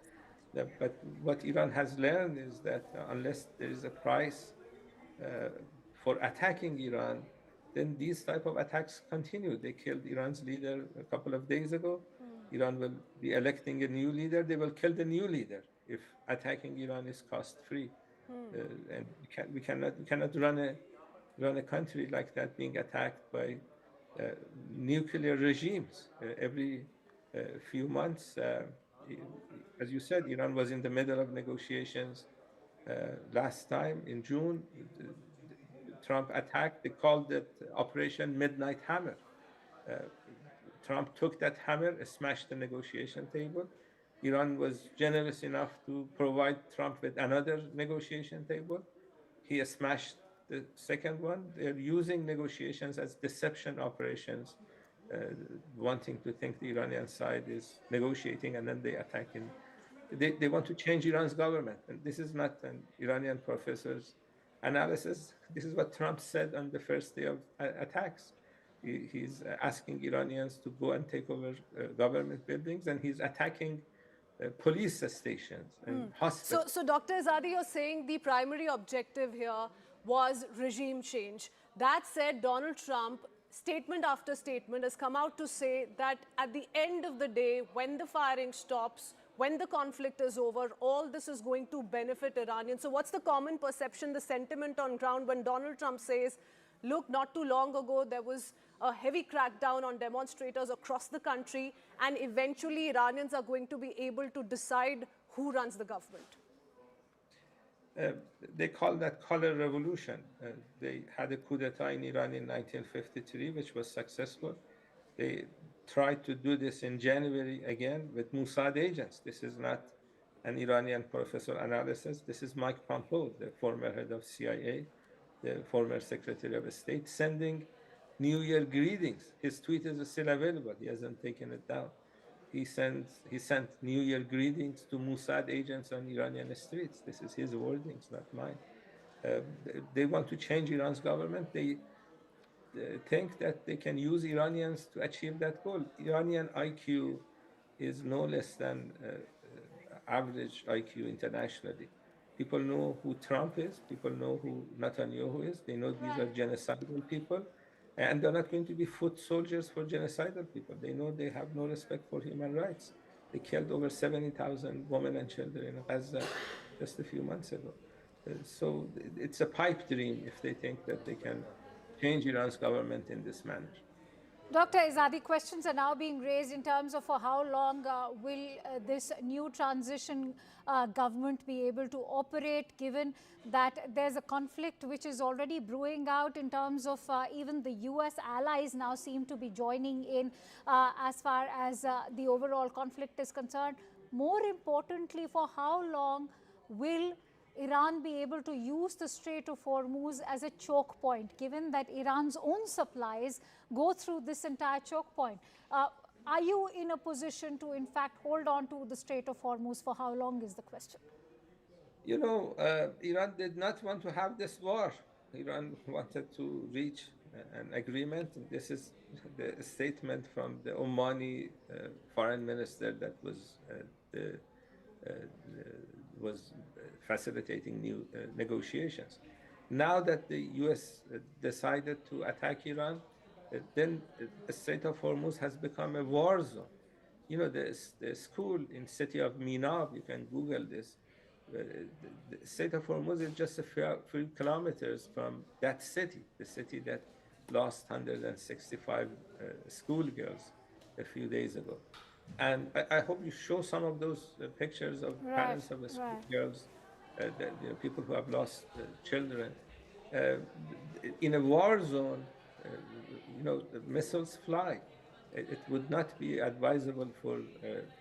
But what Iran has learned is that unless there is a price for attacking Iran, then these type of attacks continue. They killed Iran's leader a couple of days ago. Iran will be electing a new leader. They will kill the new leader if attacking Iran is cost-free. And we cannot run a country like that being attacked by nuclear regimes every few months. As you said, Iran was in the middle of negotiations last time in June. Trump attacked. They called it Operation Midnight Hammer. Trump took that hammer, smashed the negotiation table. Iran was generous enough to provide Trump with another negotiation table. He smashed the second one. They're using negotiations as deception operations, wanting to think the Iranian side is negotiating, and then they attack him. They want to change Iran's government. And this is not an Iranian professor's analysis. This is what Trump said on the first day of attacks. He's asking Iranians to go and take over government buildings, and he's attacking police stations and hospitals. So Dr. Azadi, you're saying the primary objective here was regime change. That said, Donald Trump, statement after statement, has come out to say that at the end of the day, when the firing stops, when the conflict is over, all this is going to benefit Iranians. So what's the common perception, the sentiment on ground when Donald Trump says, look, not too long ago, there was a heavy crackdown on demonstrators across the country, and eventually Iranians are going to be able to decide who runs the government? They call that color revolution. They had a coup d'etat in Iran in 1953, which was successful. They tried to do this in January again with Mossad agents. This is not an Iranian professor analysis. This is Mike Pompeo, the former head of CIA, the former Secretary of State, sending New Year greetings. His tweet is still available. He hasn't taken it down. He sent New Year greetings to Mossad agents on Iranian streets. This is his wordings, not mine. They want to change Iran's government. They think that they can use Iranians to achieve that goal. Iranian IQ is no less than average IQ internationally. People know who Trump is. People know who Netanyahu is. They know these are genocidal people. And they're not going to be foot soldiers for genocidal people. They know they have no respect for human rights. They killed over 70,000 women and children in Gaza just a few months ago. So it's a pipe dream if they think that they can change Iran's government in this manner. Dr. Azadi, questions are now being raised in terms of for how long will this new transition government be able to operate, given that there's a conflict which is already brewing out in terms of even the US allies now seem to be joining in as far as the overall conflict is concerned. More importantly, for how long will Iran be able to use the Strait of Hormuz as a choke point, given that Iran's own supplies go through this entire choke point? Are you in a position to, in fact, hold on to the Strait of Hormuz for how long is the question? You know, Iran did not want to have this war. Iran wanted to reach an agreement. This is the statement from the Omani foreign minister that was facilitating new negotiations. Now that the US decided to attack Iran, then the Strait of Hormuz has become a war zone. You know, the school in city of Minab, you can Google this, the Strait of Hormuz is just a few kilometers from that city, the city that lost 165 schoolgirls a few days ago. And I hope you show some of those pictures of parents of the schoolgirls, people who have lost children. In a war zone, you know, the missiles fly. It would not be advisable for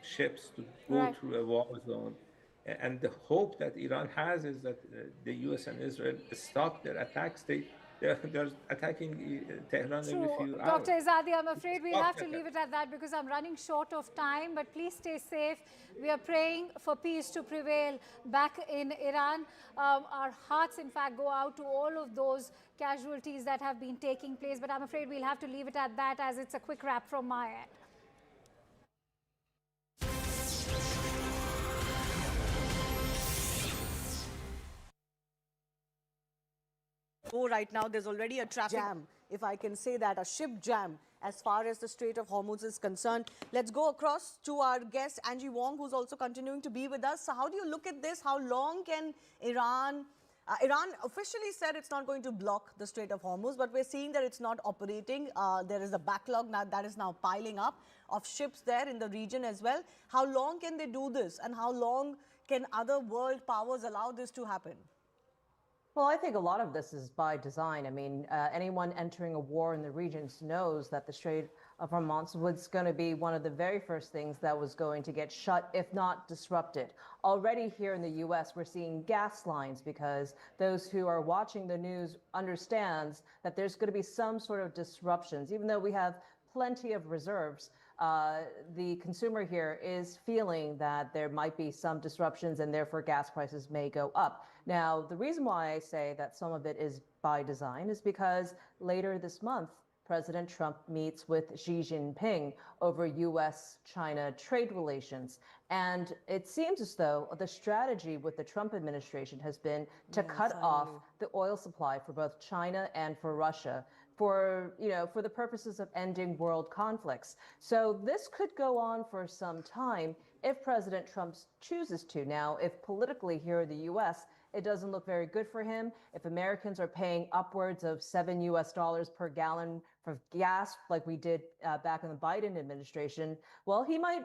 ships to go through a war zone. And the hope that Iran has is that the US and Israel stop their attacks. They're attacking Tehran every few hours. Dr. Azadi, I'm afraid we'll have to leave it at that because I'm running short of time. But please stay safe. We are praying for peace to prevail back in Iran. Our hearts, in fact, go out to all of those casualties that have been taking place. But I'm afraid we'll have to leave it at that as it's a quick wrap from my end. Right now, there's already a traffic jam, if I can say that, a ship jam as far as the Strait of Hormuz is concerned. Let's go across to our guest, Angie Wong, who's also continuing to be with us. So how do you look at this? How long can Iran... Iran officially said it's not going to block the Strait of Hormuz, but we're seeing that it's not operating. There is a backlog now that is now piling up of ships there in the region as well. How long can they do this? And how long can other world powers allow this to happen? Well, I think a lot of this is by design. I mean, anyone entering a war in the regions knows that the Strait of Hormuz was going to be one of the very first things that was going to get shut, if not disrupted. Already here in the U.S., we're seeing gas lines because those who are watching the news understands that there's going to be some sort of disruptions. Even though we have plenty of reserves, the consumer here is feeling that there might be some disruptions and therefore gas prices may go up. Now, the reason why I say that some of it is by design is because later this month, President Trump meets with Xi Jinping over U.S.-China trade relations. And it seems as though the strategy with the Trump administration has been to cut off the oil supply for both China and for Russia for the purposes of ending world conflicts. So this could go on for some time if President Trump chooses to. Now, if politically here in the U.S., it doesn't look very good for him, if Americans are paying upwards of $7 per gallon for gas like we did back in the Biden administration, well, he might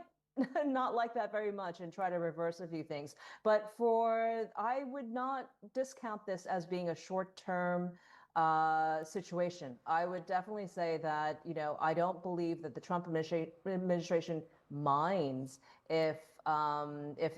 not like that very much and try to reverse a few things. But I would not discount this as being a short-term situation. I would definitely say that, I don't believe that the Trump administration minds if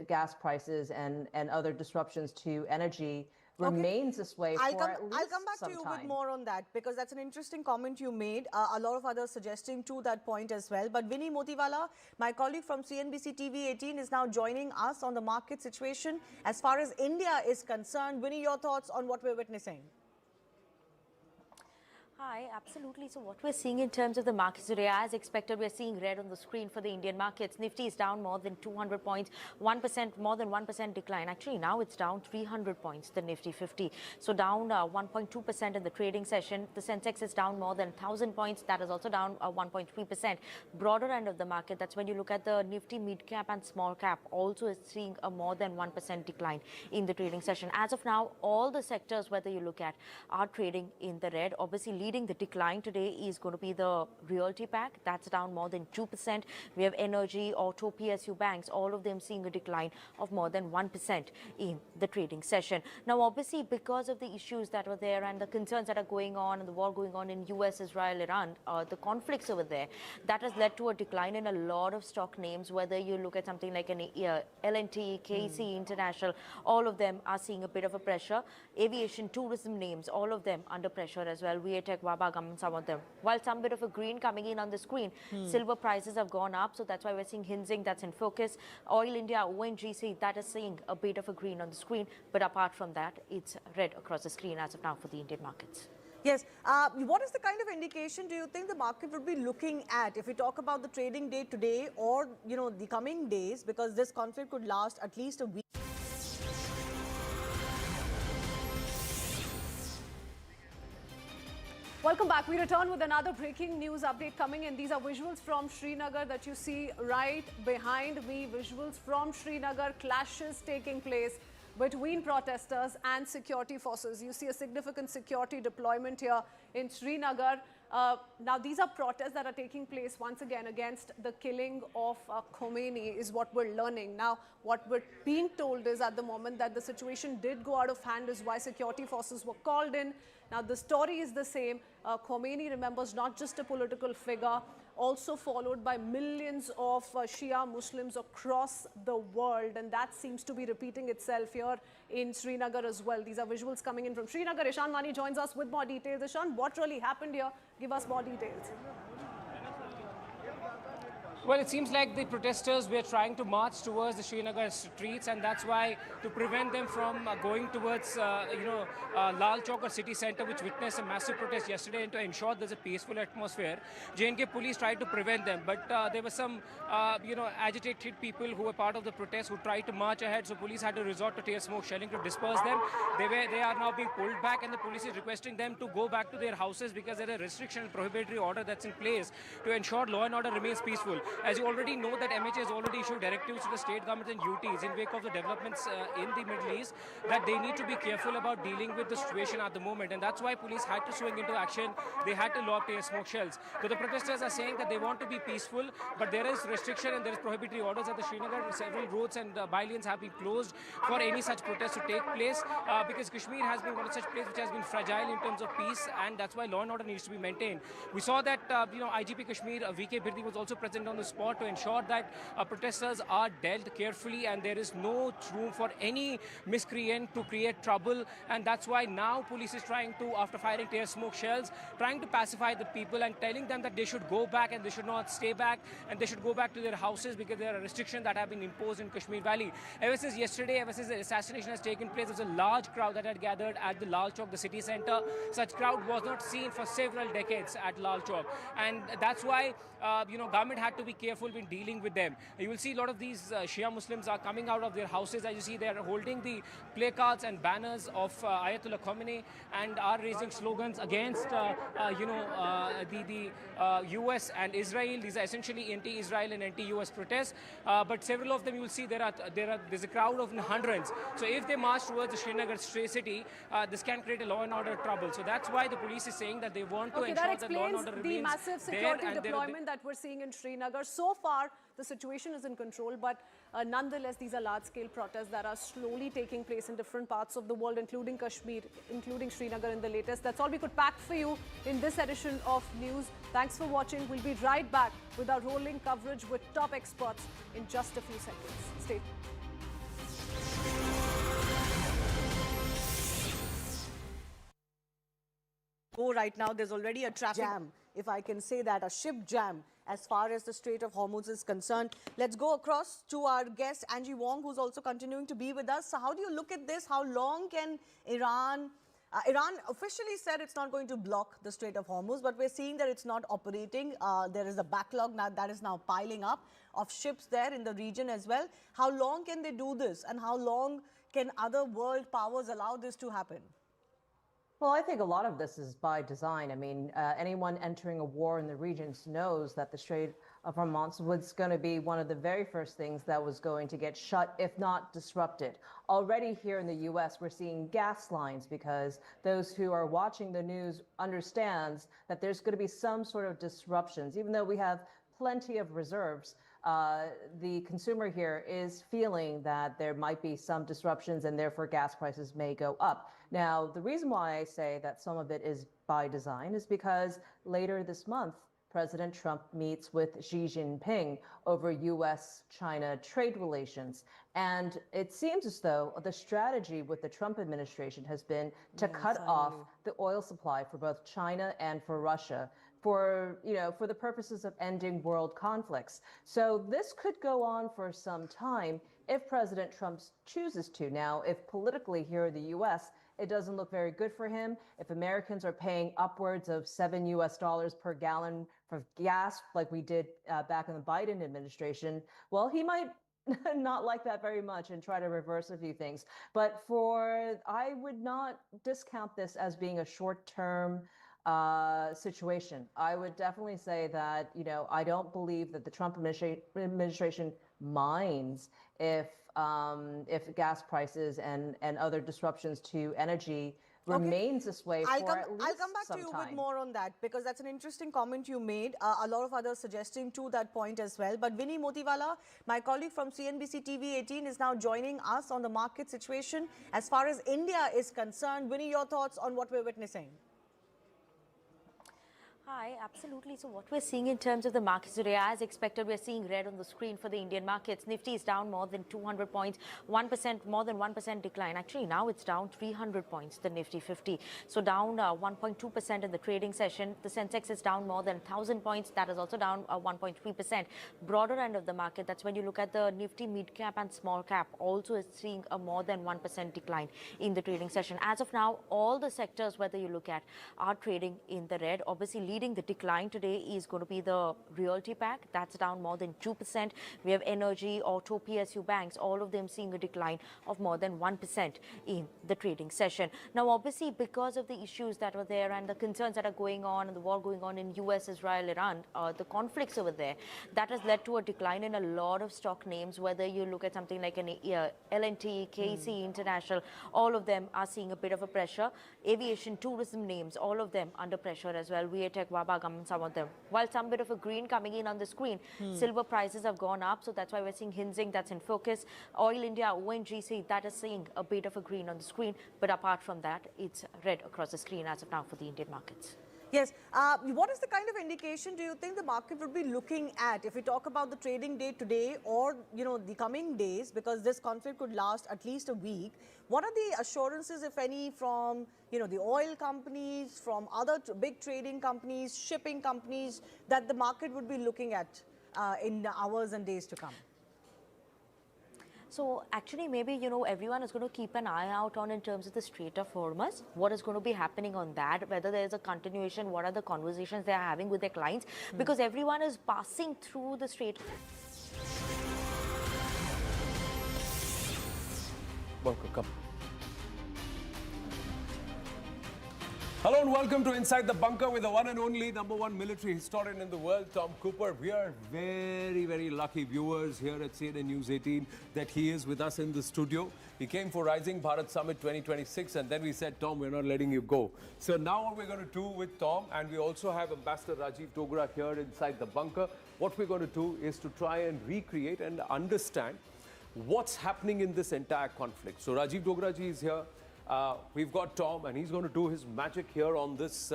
gas prices and other disruptions to energy remains this way for at least I'll come back some to you time. with more on that, because that's an interesting comment you made. A lot of others suggesting to that point as well. But Vinny Motiwala, my colleague from CNBC TV 18, is now joining us on the market situation as far as India is concerned. Vinny, your thoughts on what we're witnessing? Hi, absolutely. So what we're seeing in terms of the markets today, as expected, we're seeing red on the screen for the Indian markets. Nifty is down more than 200 points, 1%, more than 1% decline. Actually, now it's down 300 points, the Nifty 50. So down 1.2% in the trading session. The Sensex is down more than 1,000 points. That is also down 1.3%. Broader end of the market, that's when you look at the Nifty mid cap and small cap, also is seeing a more than 1% decline in the trading session. As of now, all the sectors, whether you look at, are trading in the red. Obviously, leading the decline today is going to be the realty pack. That's down more than 2%. We have energy, auto, PSU banks, all of them seeing a decline of more than 1% in the trading session. Now, obviously, because of the issues that were there and the concerns that are going on and the war going on in US, Israel, Iran, the conflicts over there, that has led to a decline in a lot of stock names, whether you look at something like an L&T, KC, International, all of them are seeing a bit of a pressure. Aviation, tourism names, all of them under pressure as well. Viatech, Wabagam, some of them. While some bit of a green coming in on the screen, silver prices have gone up, so that's why we're seeing Hinzing, that's in focus. Oil India, ONGC, that is seeing a bit of a green on the screen, but apart from that, it's red across the screen as of now for the Indian markets. Yes. What is the kind of indication do you think the market would be looking at if we talk about the trading day today or, the coming days, because this conflict could last at least a week? Welcome back. We return with another breaking news update coming in. These are visuals from Srinagar that you see right behind me. Visuals from Srinagar, clashes taking place between protesters and security forces. You see a significant security deployment here in Srinagar. Now, these are protests that are taking place once again against the killing of Khomeini is what we're learning. Now, what we're being told is at the moment that the situation did go out of hand is why security forces were called in. Now, the story is the same. Khomeini, remembers, not just a political figure, also followed by millions of Shia Muslims across the world. And that seems to be repeating itself here in Srinagar as well. These are visuals coming in from Srinagar. Ishan Mani joins us with more details. Ishan, what really happened here? Give us more details. Well, it seems like the protesters were trying to march towards the Srinagar streets, and that's why, to prevent them from going towards, Lal Chowk or city centre, which witnessed a massive protest yesterday, and to ensure there's a peaceful atmosphere, J&K police tried to prevent them. But there were some, agitated people who were part of the protest who tried to march ahead, so police had to resort to tear smoke shelling to disperse them. They are now being pulled back, and the police is requesting them to go back to their houses because there's a restriction and prohibitory order that's in place to ensure law and order remains peaceful. As you already know, that MHA has already issued directives to the state government and UTs in wake of the developments in the Middle East that they need to be careful about dealing with the situation at the moment, and that's why police had to swing into action. They had to lob tear smoke shells. So the protesters are saying that they want to be peaceful, but there is restriction and there is prohibitory orders at the Srinagar. Several roads and by-lanes have been closed for any such protest to take place because Kashmir has been one of such places which has been fragile in terms of peace, and that's why law and order needs to be maintained. We saw that IGP Kashmir, VK Birdi, was also present on the the spot to ensure that protesters are dealt carefully and there is no room for any miscreant to create trouble. And that's why now police is trying to, after firing tear smoke shells, trying to pacify the people and telling them that they should go back and they should not stay back and they should go back to their houses because there are restrictions that have been imposed in Kashmir Valley. Ever since yesterday, ever since the assassination has taken place, there was a large crowd that had gathered at the Lal Chowk, the city center. Such crowd was not seen for several decades at Lal Chowk. And that's why, government had to be careful when dealing with them. You will see a lot of these Shia Muslims are coming out of their houses. As you see, they are holding the placards and banners of Ayatollah Khomeini and are raising slogans against, the US and Israel. These are essentially anti-Israel and anti-US protests. But several of them, you will see there's a crowd of hundreds. So if they march towards the Srinagar city, this can create a law and order trouble. So that's why the police is saying that they want to ensure that law and order remains the massive security there. deployment that we're seeing in Srinagar. So far, the situation is in control, but nonetheless, these are large-scale protests that are slowly taking place in different parts of the world, including Kashmir, including Srinagar in the latest. That's all we could pack for you in this edition of News. Thanks for watching. We'll be right back with our rolling coverage with top experts in just a few seconds. Stay tuned. Go right now, there's already a traffic jam, if I can say that, a ship jam as far as the Strait of Hormuz is concerned. Let's go across to our guest, Angie Wong, who's also continuing to be with us. So how do you look at this? How long can Iran officially said it's not going to block the Strait of Hormuz, but we're seeing that it's not operating. There is a backlog now that is now piling up of ships there in the region as well. How long can they do this? And how long can other world powers allow this to happen? Well, I think a lot of this is by design. I mean, anyone entering a war in the regions knows that the Strait of Hormuz was going to be one of the very first things that was going to get shut, if not disrupted. Already here in the U.S., we're seeing gas lines because those who are watching the news understands that there's going to be some sort of disruptions. Even though we have plenty of reserves, the consumer here is feeling that there might be some disruptions and therefore gas prices may go up. Now, the reason why I say that some of it is by design is because later this month, President Trump meets with Xi Jinping over U.S.-China trade relations. And it seems as though the strategy with the Trump administration has been to cut off the oil supply for both China and for Russia for the purposes of ending world conflicts. So this could go on for some time if President Trump chooses to. Now, if politically here in the U.S., it doesn't look very good for him. If Americans are paying upwards of $7 per gallon for gas, like we did back in the Biden administration, well, he might not like that very much and try to reverse a few things. But I would not discount this as being a short-term situation. I would definitely say that, I don't believe that the Trump administration minds if gas prices and other disruptions to energy remains this way for at least I'll come back some to you time. with more on that, because that's an interesting comment you made. A lot of others suggesting to that point as well. But Vinny Motiwala, my colleague from CNBC TV 18, is now joining us on the market situation as far as India is concerned. Vinny, your thoughts on what we're witnessing? Hi, absolutely. So what we're seeing in terms of the markets today, as expected, we're seeing red on the screen for the Indian markets. Nifty is down more than 200 points, 1%, more than 1% decline. Actually, now it's down 300 points, the Nifty 50. So down 1.2% in the trading session. The Sensex is down more than 1,000 points. That is also down 1.3%. Broader end of the market, that's when you look at the Nifty mid cap and small cap, also is seeing a more than 1% decline in the trading session. As of now, all the sectors, whether you look at, are trading in the red. Obviously, leading the decline today is going to be the realty pack. That's down more than 2%. We have energy, auto, PSU banks, all of them seeing a decline of more than 1% in the trading session. Now, obviously, because of the issues that were there and the concerns that are going on and the war going on in US, Israel, Iran, the conflicts over there, that has led to a decline in a lot of stock names, whether you look at something like an L&T, KC, International, all of them are seeing a bit of a pressure. Aviation, tourism names, all of them under pressure as well. Viatech, Wabagam, some of them. While some bit of a green coming in on the screen, silver prices have gone up, so that's why we're seeing Hinzing, that's in focus. Oil India, ONGC, that is seeing a bit of a green on the screen, but apart from that, it's red across the screen as of now for the Indian markets. Yes. What is the kind of indication do you think the market would be looking at if we talk about the trading day today or, the coming days, because this conflict could last at least a week? What are the assurances, if any, from, the oil companies, from other big trading companies, shipping companies, that the market would be looking at in the hours and days to come? So actually, maybe, everyone is going to keep an eye out on in terms of the Strait of Hormuz, what is going to be happening on that, whether there is a continuation, what are the conversations they are having with their clients, because everyone is passing through the Strait. Welcome. Hello and welcome to Inside the Bunker with the one and only #1 military historian in the world, Tom Cooper. We are very, very lucky viewers here at CNN News 18 that he is with us in the studio. He came for Rising Bharat Summit 2026 and then we said, Tom, we're not letting you go. So now what we're going to do with Tom, and we also have Ambassador Rajiv Dogra here inside the bunker, what we're going to do is to try and recreate and understand what's happening in this entire conflict. So Rajiv Dogra ji is here. We've got Tom, and he's going to do his magic here on this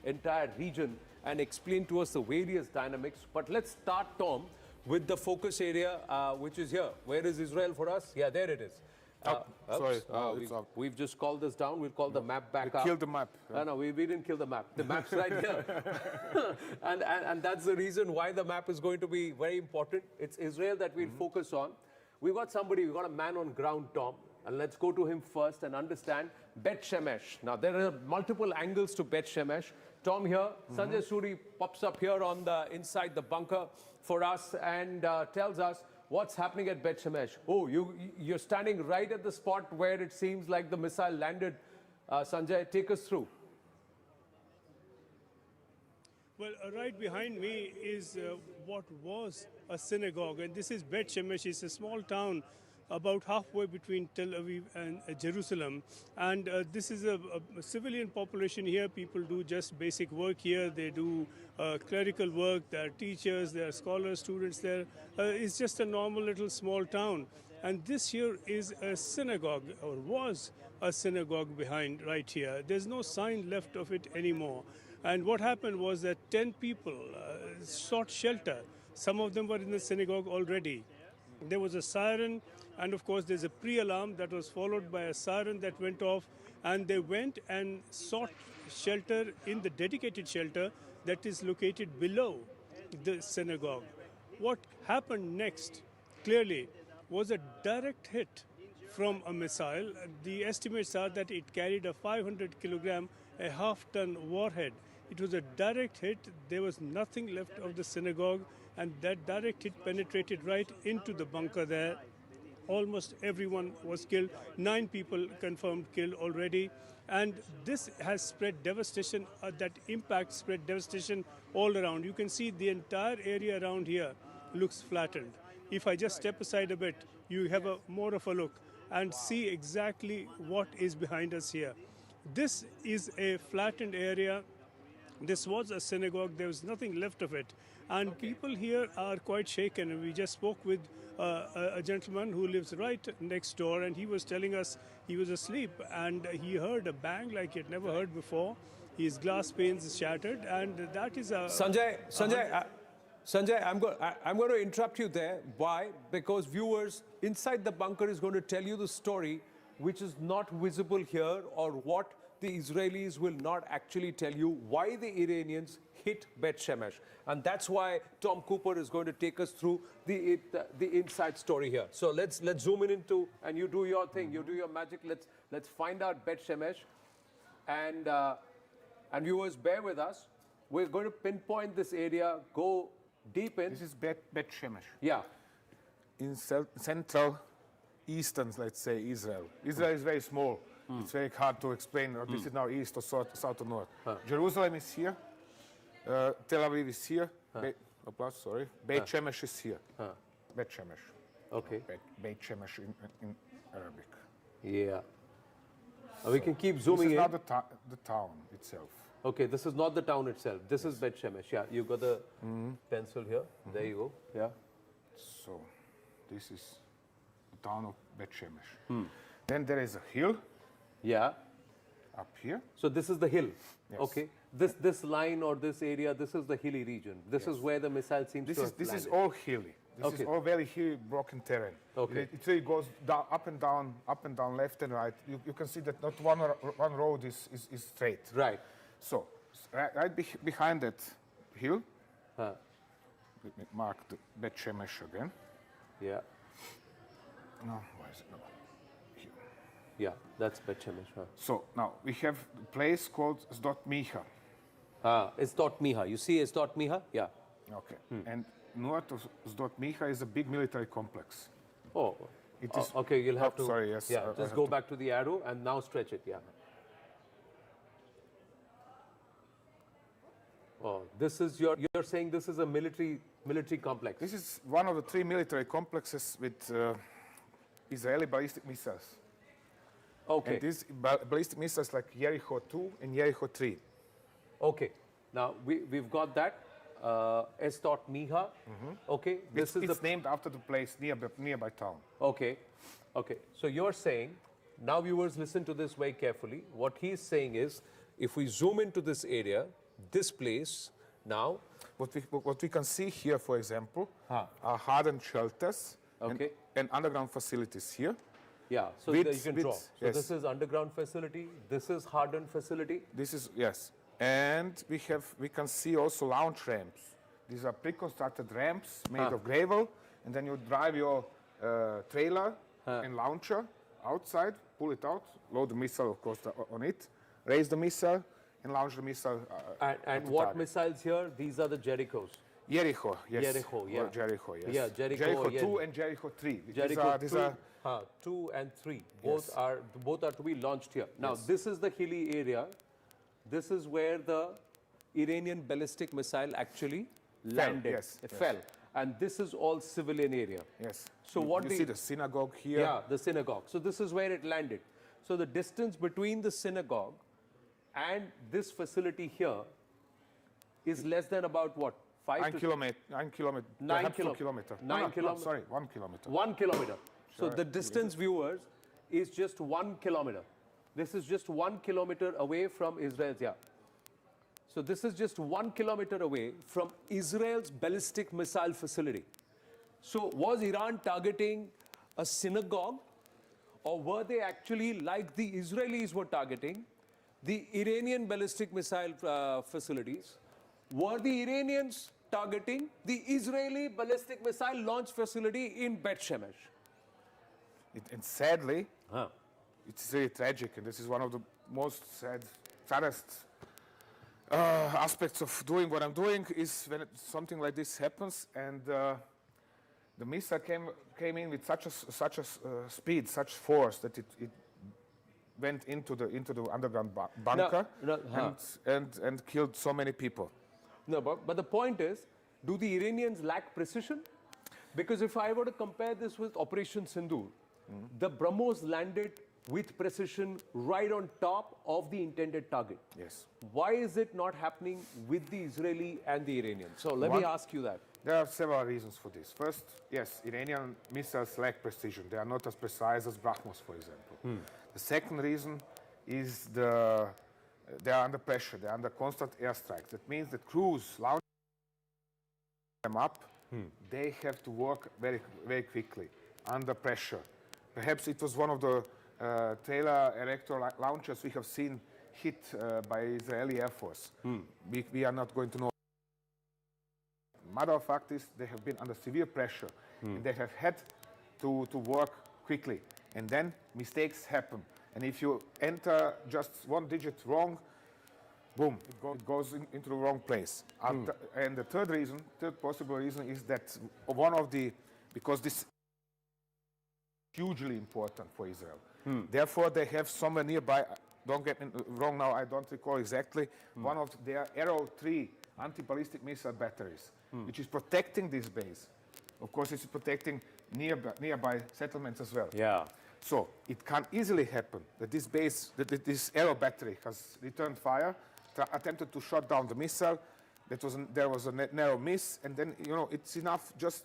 entire region and explain to us the various dynamics. But let's start, Tom, with the focus area, which is here. Where is Israel for us? Yeah, there it is. Sorry, we've just called this down. We'll call the map back up. Killed the map. No, we didn't kill the map. The map's right here. and that's the reason why the map is going to be very important. It's Israel that we'll focus on. We've got a man on ground, Tom. And let's go to him first and understand Bet Shemesh. Now, there are multiple angles to Bet Shemesh. Tom here, Sanjay Suri pops up here on the inside the bunker for us and tells us what's happening at Bet Shemesh. Oh, you're standing right at the spot where it seems like the missile landed. Sanjay, take us through. Well, right behind me is what was a synagogue, and this is Bet Shemesh. It's a small town about halfway between Tel Aviv and Jerusalem. And this is a civilian population here. People do just basic work here. They do clerical work. There are teachers, there are scholars, students there. It's just a normal little small town. And this here is a synagogue, or was a synagogue behind right here. There's no sign left of it anymore. And what happened was that 10 people sought shelter. Some of them were in the synagogue already. There was a siren, and of course there's a pre-alarm that was followed by a siren that went off, and they went and sought shelter in the dedicated shelter that is located below the synagogue. What happened next, clearly, was a direct hit from a missile. The estimates are that it carried a 500 kilogram, a half-ton warhead. It was a direct hit. There was nothing left of the synagogue, and that direct hit penetrated right into the bunker there. Almost everyone was killed. 9 people confirmed killed already. And this has spread devastation, that impact spread devastation all around. You can see the entire area around here looks flattened. If I just step aside a bit, you have more of a look and see exactly what is behind us here. This is a flattened area. This was a synagogue. There was nothing left of it. And people here are quite shaken. We just spoke with a gentleman who lives right next door, and he was telling us he was asleep and he heard a bang like he had never heard before. His glass panes shattered, and that is a... Sanjay, I'm going to interrupt you there. Why? Because viewers, Inside the Bunker is going to tell you the story which is not visible here, or what the Israelis will not actually tell you, why the Iranians hit Bet Shemesh. And that's why Tom Cooper is going to take us through the inside story here. So let's zoom into, and you do your thing, you do your magic. Let's find out Bet Shemesh. And viewers, bear with us. We're going to pinpoint this area, go deep in. This is Bet Shemesh. Yeah. In central eastern, let's say, Israel. Israel is very small. It's very hard to explain. This is now east or south or north. Jerusalem is here. Tel Aviv is here. Bet Shemesh is here. Bet Shemesh. Okay. Bet Shemesh in Arabic. Yeah. We can keep zooming in. This is not the town itself. Okay, this is not the town itself. This is Bet Shemesh. Yeah, you've got the pencil here. There you go. Yeah. So, this is the town of Bet Shemesh. Then there is a hill. Yeah. up here. So this is the hill. Yes. Okay. This line or this area, this is the hilly region. This is where the missile seems to have This is landed. all hilly. This is all very hilly, broken terrain. Okay. It really goes down, up and down, left and right. You can see that not one road is straight. Right. So, right behind that hill, let me mark the Bet Shemesh again. Yeah. No, where is it? No. Here. Yeah, that's Bet Shemesh. Huh? So, now we have a place called Sdot Miha. Sdot Miha. You see Sdot Miha? Yeah. Okay. And north of Sdot Miha is a big military complex. Oh. It is, okay, you'll have to. Sorry, yes. Yeah, just go back to the arrow and now stretch it. Yeah. Oh, this is you're saying this is a military complex. This is one of the 3 military complexes with Israeli ballistic missiles. Okay. And these ballistic missiles like Jericho 2 and Jericho 3. Okay. Now we've got that. Sdot Miha. Okay. It's named after the place nearby town. Okay. Okay. So you're saying, now viewers listen to this very carefully. What he's saying is, if we zoom into this area, this place now. What we can see here, for example, are hardened shelters and underground facilities here. Yeah, so you can draw. So this is underground facility. This is hardened facility. This is, yes. And we can see also launch ramps. These are pre-constructed ramps made of gravel, and then you drive your trailer and launcher outside, pull it out, load the missile, of course, on it, raise the missile, and launch the missile. And what missiles here? These are the Jerichos. Jericho, yes. Jericho, yeah. Or Jericho, yes. Yeah, Jericho 2 and Jericho 3. Jericho these are 2 and 3. Both are to be launched here. Now, this is the hilly area. This is where the Iranian ballistic missile actually landed. It fell. And this is all civilian area. Yes. So what you see the synagogue here? Yeah, the synagogue. So this is where it landed. So the distance between the synagogue and this facility here is less than about what? 9 kilometers. 9 kilometers. 9 kilometers. 9 kilometers. Sorry, 1 kilometer. 1 kilometer. So the distance, viewers, is just 1 kilometer. This is just 1 kilometer away from Israel's. Yeah. So this is just 1 kilometer away from Israel's ballistic missile facility. So was Iran targeting a synagogue, or were they actually, like the Israelis were targeting, the Iranian ballistic missile facilities? Were the Iranians targeting the Israeli ballistic missile launch facility in Bet Shemesh? And sadly, it's really tragic, and this is one of the most saddest aspects of doing what I'm doing is when something like this happens, and the missile came in with such a speed, such force that it went into the underground bunker and killed so many people. No, but the point is, do the Iranians lack precision? Because if I were to compare this with Operation Sindoor, the BrahMos landed with precision right on top of the intended target. Yes. Why is it not happening with the Israeli and the Iranians? So let me ask you that. There are several reasons for this. First, yes, Iranian missiles lack precision. They are not as precise as BrahMos, for example. The second reason is they are under pressure. They are under constant airstrikes. That means that crews launch them up. They have to work very, very quickly under pressure. Perhaps it was one of the trailer erector launchers we have seen hit by Israeli Air Force. We are not going to know. Matter of fact is they have been under severe pressure and they have had to work quickly. And then mistakes happen. And if you enter just one digit wrong, boom, it goes into the wrong place. And the third possible reason is that because this is hugely important for Israel. Therefore, they have somewhere nearby, don't get me wrong now, I don't recall exactly, one of their Arrow 3 anti-ballistic missile batteries, which is protecting this base. Of course, it's protecting nearby settlements as well. Yeah. So it can easily happen that this base, that this Arrow battery has returned fire, attempted to shut down the missile. There was a narrow miss, and then it's enough just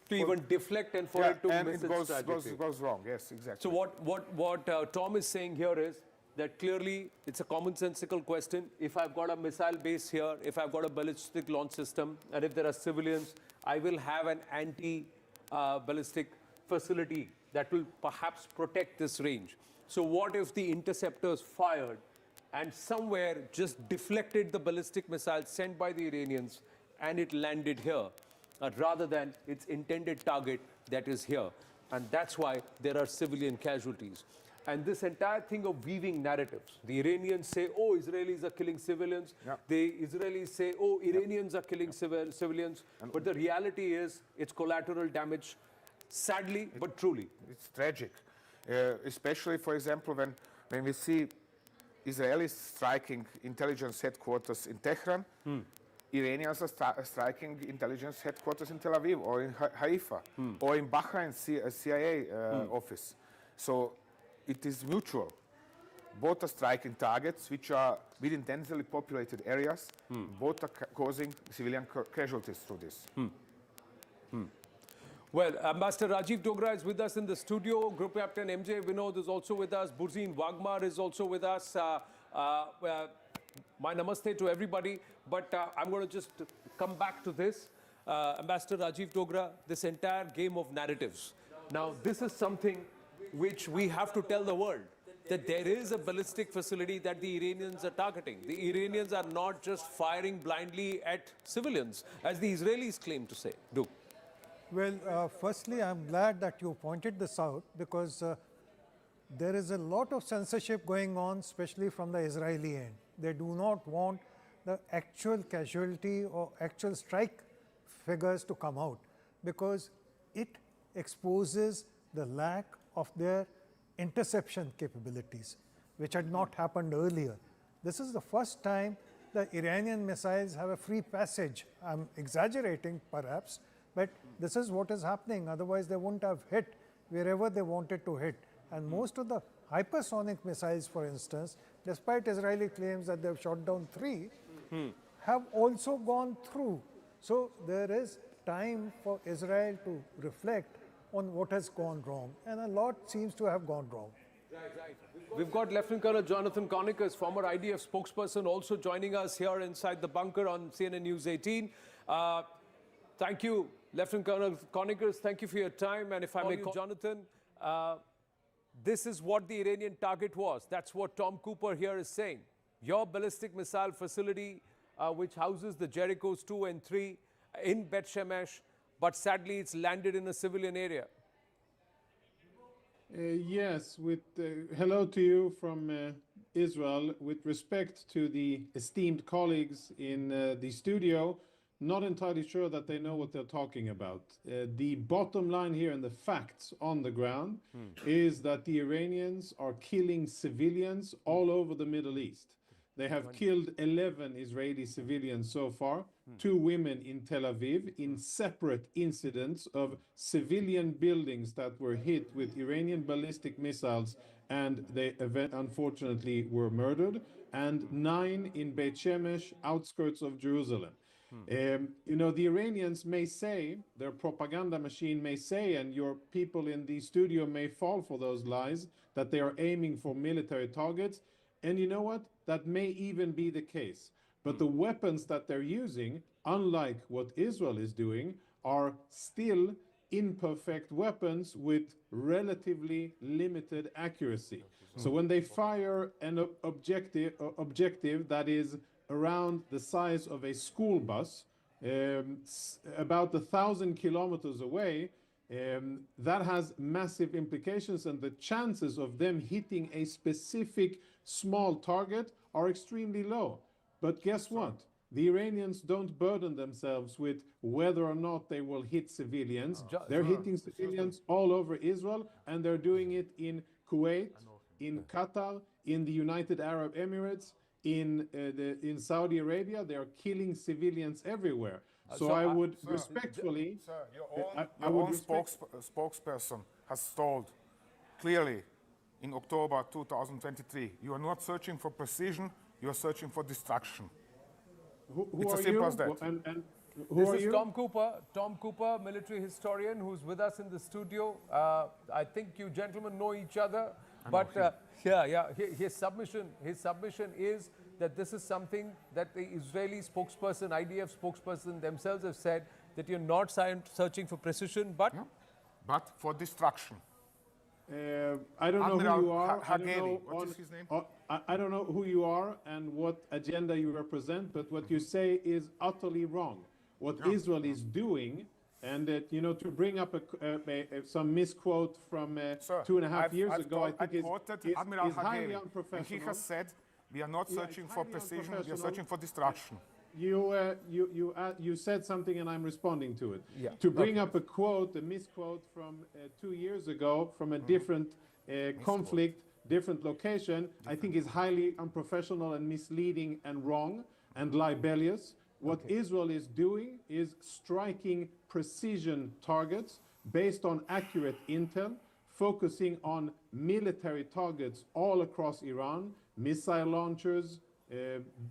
to even deflect and for it to miss its goes trajectory. goes wrong. Yes, exactly. So what Tom is saying here is that clearly it's a commonsensical question. If I've got a missile base here, if I've got a ballistic launch system, and if there are civilians, I will have an anti-ballistic facility that will perhaps protect this range. So what if the interceptors fired and somewhere just deflected the ballistic missile sent by the Iranians and it landed here, rather than its intended target that is here? And that's why there are civilian casualties. And this entire thing of weaving narratives. The Iranians say, oh, Israelis are killing civilians. Yep. The Israelis say, oh, Iranians are killing civilians. But the reality is, it's collateral damage, sadly, but truly. It's tragic. Especially, for example, when we see Israelis striking intelligence headquarters in Tehran, Iranians are striking intelligence headquarters in Tel Aviv or in Haifa or in Bahrain CIA office. So it is mutual. Both are striking targets which are within densely populated areas. Both are causing civilian casualties through this. Well, Ambassador Rajiv Dogra is with us in the studio. Group Captain MJ Vinod is also with us. Burzin Wagmar is also with us. My namaste to everybody. But I'm going to just come back to this. Ambassador Rajiv Dogra, this entire game of narratives. Now, this is something which we have to tell the world, that there is a ballistic facility that the Iranians are targeting. The Iranians are not just firing blindly at civilians, as the Israelis claim to say. Do. Well, firstly, I'm glad that you pointed this out, because there is a lot of censorship going on, especially from the Israeli end. They do not want the actual casualty or actual strike figures to come out, because it exposes the lack of their interception capabilities, which had not happened earlier. This is the first time the Iranian missiles have a free passage. I'm exaggerating, perhaps, but this is what is happening. Otherwise, they wouldn't have hit wherever they wanted to hit. And most of the hypersonic missiles, for instance, despite Israeli claims that they've shot down 3, have also gone through. So there is time for Israel to reflect on what has gone wrong. And a lot seems to have gone wrong. We've got Lieutenant Colonel Jonathan Conicus, former IDF spokesperson, also joining us here inside the bunker on CNN News 18. Thank you, Lieutenant Colonel Conicus. Thank you for your time. And if I may call you Jonathan, this is what the Iranian target was. That's what Tom Cooper here is saying. Your ballistic missile facility, which houses the Jerichos 2 and 3 in Bet Shemesh, but sadly it's landed in a civilian area. Yes, hello to you from Israel. With respect to the esteemed colleagues in the studio, not entirely sure that they know what they're talking about. The bottom line here and the facts on the ground is that the Iranians are killing civilians all over the Middle East. They have killed 11 Israeli civilians so far, 2 women in Tel Aviv, in separate incidents of civilian buildings that were hit with Iranian ballistic missiles, and they unfortunately were murdered, and 9 in Beit Shemesh, outskirts of Jerusalem. You know, the Iranians may say, their propaganda machine may say, and your people in the studio may fall for those lies, that they are aiming for military targets. And you know what? That may even be the case. But the weapons that they're using, unlike what Israel is doing, are still imperfect weapons with relatively limited accuracy. So when they fire an objective that is around the size of a school bus, about 1,000 kilometers away, that has massive implications, and the chances of them hitting a specific small target are extremely low. But guess what? The Iranians don't burden themselves with whether or not they will hit civilians. They're hitting civilians all over Israel, and they're doing it in Kuwait, in Qatar, in the United Arab Emirates, in Saudi Arabia. They are killing civilians everywhere. So I would respectfully... Sir, your own spokesperson has told clearly in October 2023, you are not searching for precision, you are searching for destruction. It's as simple as that. This is Tom Cooper, military historian, who's with us in the studio. I think you gentlemen know each other, but Yeah. His submission is that this is something that the Israeli spokesperson, IDF spokesperson themselves have said, that you're not searching for precision, but for destruction. I don't know Admiral who you are. Hageli, what is his name? I don't know who you are and what agenda you represent, but what you say is utterly wrong. What Israel is doing, and that, you know, to bring up some misquote from 2.5 years ago, I think is Admiral highly Hageli, unprofessional. and he has said, we are not searching for precision, we are searching for destruction. You said something and I'm responding to it. To bring up a misquote from 2 years ago from a different conflict, different location, I think is highly unprofessional and misleading and wrong and libelous. What Israel is doing is striking precision targets based on accurate intel, focusing on military targets all across Iran, missile launchers,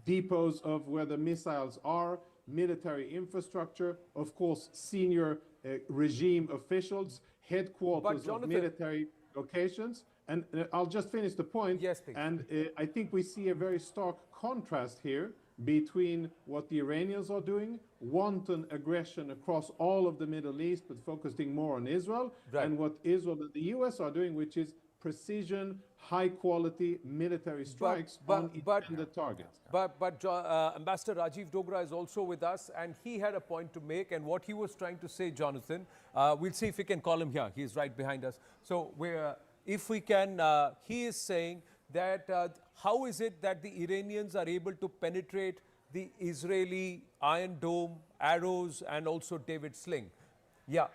depots of where the missiles are, military infrastructure, of course, senior regime officials, headquarters of military locations. And I'll just finish the point. Yes, please. And I think we see a very stark contrast here between what the Iranians are doing, wanton aggression across all of the Middle East, but focusing more on Israel, and what Israel and the US are doing, which is precision, high-quality military strikes on intended targets. But Ambassador Rajiv Dogra is also with us, and he had a point to make, and what he was trying to say, Jonathan, we'll see if we can call him here. He's right behind us. So if we can, he is saying that how is it that the Iranians are able to penetrate the Israeli Iron Dome, arrows, and also David Sling? Yeah.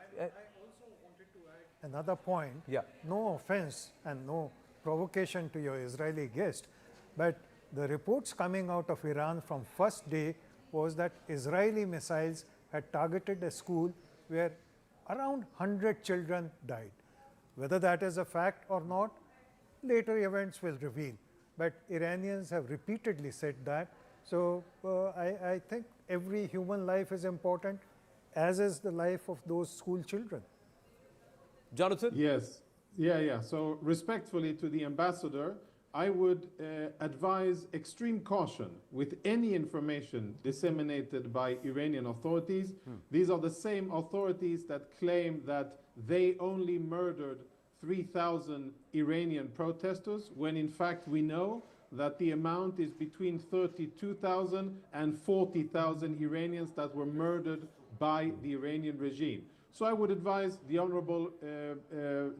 Another point, no offense and no provocation to your Israeli guest, but the reports coming out of Iran from first day was that Israeli missiles had targeted a school where around 100 children died. Whether that is a fact or not, later events will reveal. But Iranians have repeatedly said that. So I think every human life is important, as is the life of those school children. Jonathan? Yes. Yeah. So respectfully to the ambassador, I would advise extreme caution with any information disseminated by Iranian authorities. These are the same authorities that claim that they only murdered 3,000 Iranian protesters, when in fact we know that the amount is between 32,000 and 40,000 Iranians that were murdered by the Iranian regime. So I would advise the honorable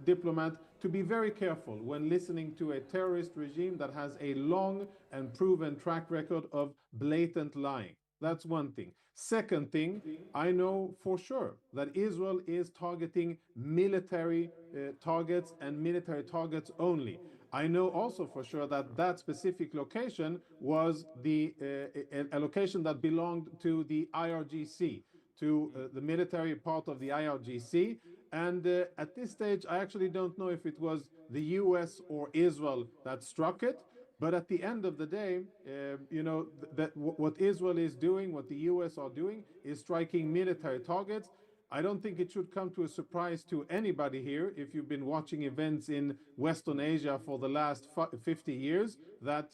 diplomat to be very careful when listening to a terrorist regime that has a long and proven track record of blatant lying. That's one thing. Second thing, I know for sure that Israel is targeting military targets and military targets only. I know also for sure that that specific location was a location that belonged to the IRGC, to the military part of the IRGC. And at this stage, I actually don't know if it was the US or Israel that struck it. But at the end of the day, you know, what Israel is doing, what the US are doing, is striking military targets. I don't think it should come to a surprise to anybody here, if you've been watching events in Western Asia for the last 50 years, that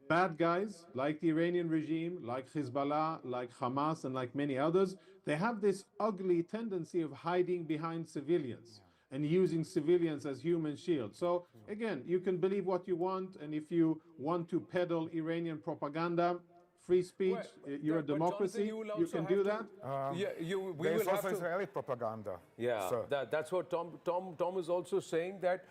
bad guys like the Iranian regime, like Hezbollah, like Hamas, and like many others, they have this ugly tendency of hiding behind civilians and using civilians as human shields. So again, you can believe what you want, and if you want to peddle Iranian propaganda, free speech, you're a democracy, Jonathan, you can do that. There is also Israeli propaganda. Yeah, that's what Tom is also saying, that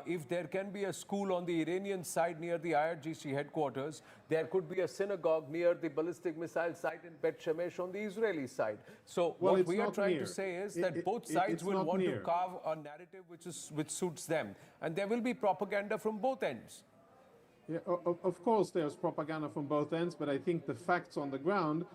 if there can be a school on the Iranian side near the IRGC headquarters, there could be a synagogue near the ballistic missile site in Bet Shemesh on the Israeli side. So what we are trying to say is that both sides will want to carve a narrative which suits them. And there will be propaganda from both ends. Yeah, of course, there's propaganda from both ends, but I think the facts on the ground,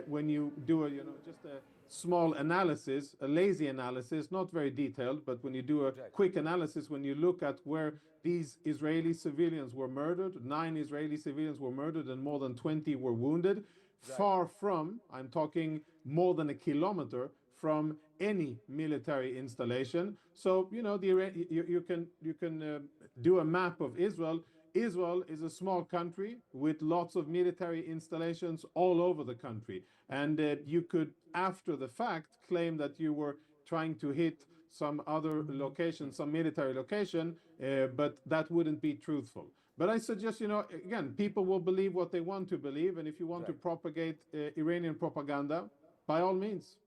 when you do just a small analysis, a lazy analysis, not very detailed, but when you do a quick analysis, when you look at where these Israeli civilians were murdered, 9 Israeli civilians were murdered and more than 20 were wounded, far from, I'm talking more than a kilometer, from any military installation. So, you know, you can do a map of Israel. Israel is a small country with lots of military installations all over the country. And you could, after the fact, claim that you were trying to hit some other location, some military location, but that wouldn't be truthful. But I suggest, you know, again, people will believe what they want to believe. And if you want to propagate Iranian propaganda, by all means.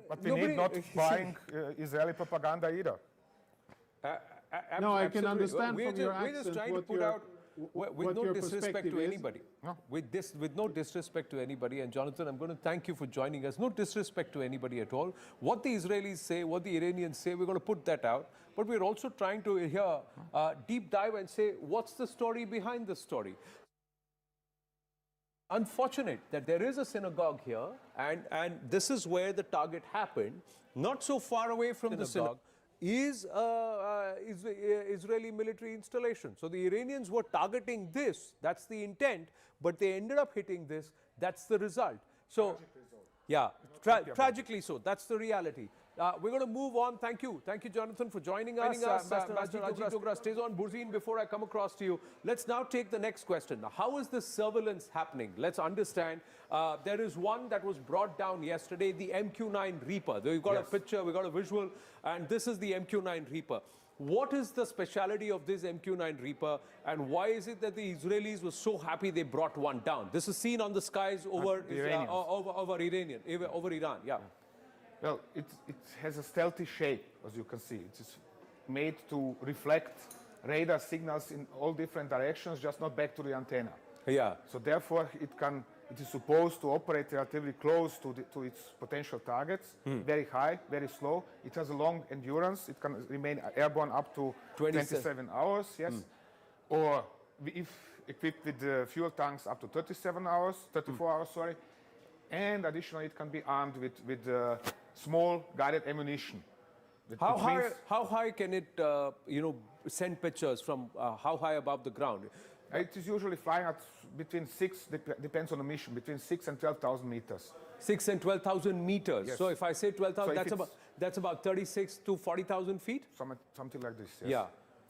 But we need not buying Israeli propaganda either. No, I can understand from your accent we're just trying to what put your, out, with no disrespect to anybody. No. With no disrespect to anybody, and Jonathan, I'm going to thank you for joining us. No disrespect to anybody at all. What the Israelis say, what the Iranians say, we're going to put that out. But we're also trying to here deep dive and say, what's the story behind the story? Unfortunate that there is a synagogue here, and this is where the target happened. Not so far away from the synagogue is Israeli military installation. So the Iranians were targeting this, that's the intent, but they ended up hitting this, that's the result. So, yeah, tragically so, that's the reality. We're going to move on. Thank you, Jonathan, for joining us. Master Ajit Dogra stays on. Burzine, before I come across to you, let's now take the next question. Now, how is this surveillance happening? Let's understand. There is one that was brought down yesterday, the MQ-9 Reaper. We've got a picture, we've got a visual, and this is the MQ-9 Reaper. What is the speciality of this MQ-9 Reaper, and why is it that the Israelis were so happy they brought one down? This is seen on the skies over Iran. Yeah. Well, it has a stealthy shape, as you can see. It is made to reflect radar signals in all different directions, just not back to the antenna. Yeah. So therefore, it is supposed to operate relatively close to its potential targets, very high, very slow. It has a long endurance. It can remain airborne up to 27 hours, yes. Or if equipped with fuel tanks, up to 34 hours, sorry. And additionally, it can be armed with small guided ammunition. How high can it, send pictures from how high above the ground? It is usually flying at between depends on the mission, between 6,000 and 12,000 meters. 6,000 and 12,000 meters. Yes. So if I say 12,000, so that's about 36 to 40,000 feet? Something like this, yes. Yeah.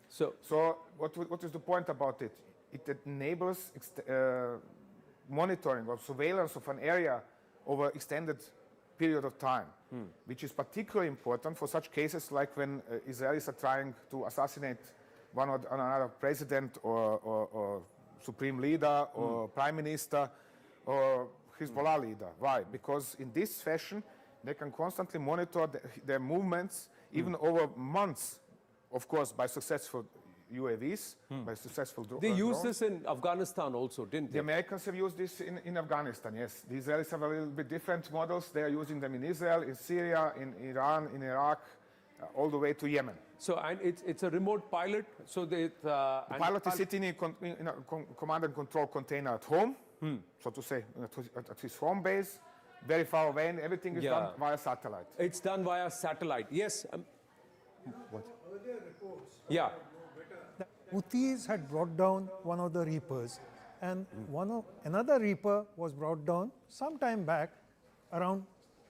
So what is the point about it? It enables monitoring or surveillance of an area over extended period of time, which is particularly important for such cases like when Israelis are trying to assassinate one or another president or supreme leader or prime minister or Hezbollah leader. Why? Because in this fashion, they can constantly monitor their movements, even over months, of course, by successful UAVs, by successful drones. They used this in Afghanistan also, didn't they? The Americans have used this in Afghanistan, yes. The Israelis have a little bit different models. They are using them in Israel, in Syria, in Iran, in Iraq, all the way to Yemen. So, and it's a remote pilot, so the pilot is sitting in a command and control container at home, so to say, at his home base, very far away, and everything is done via satellite. It's done via satellite, yes. What? Yeah. Houthis had brought down one of the Reapers, and another Reaper was brought down some time back around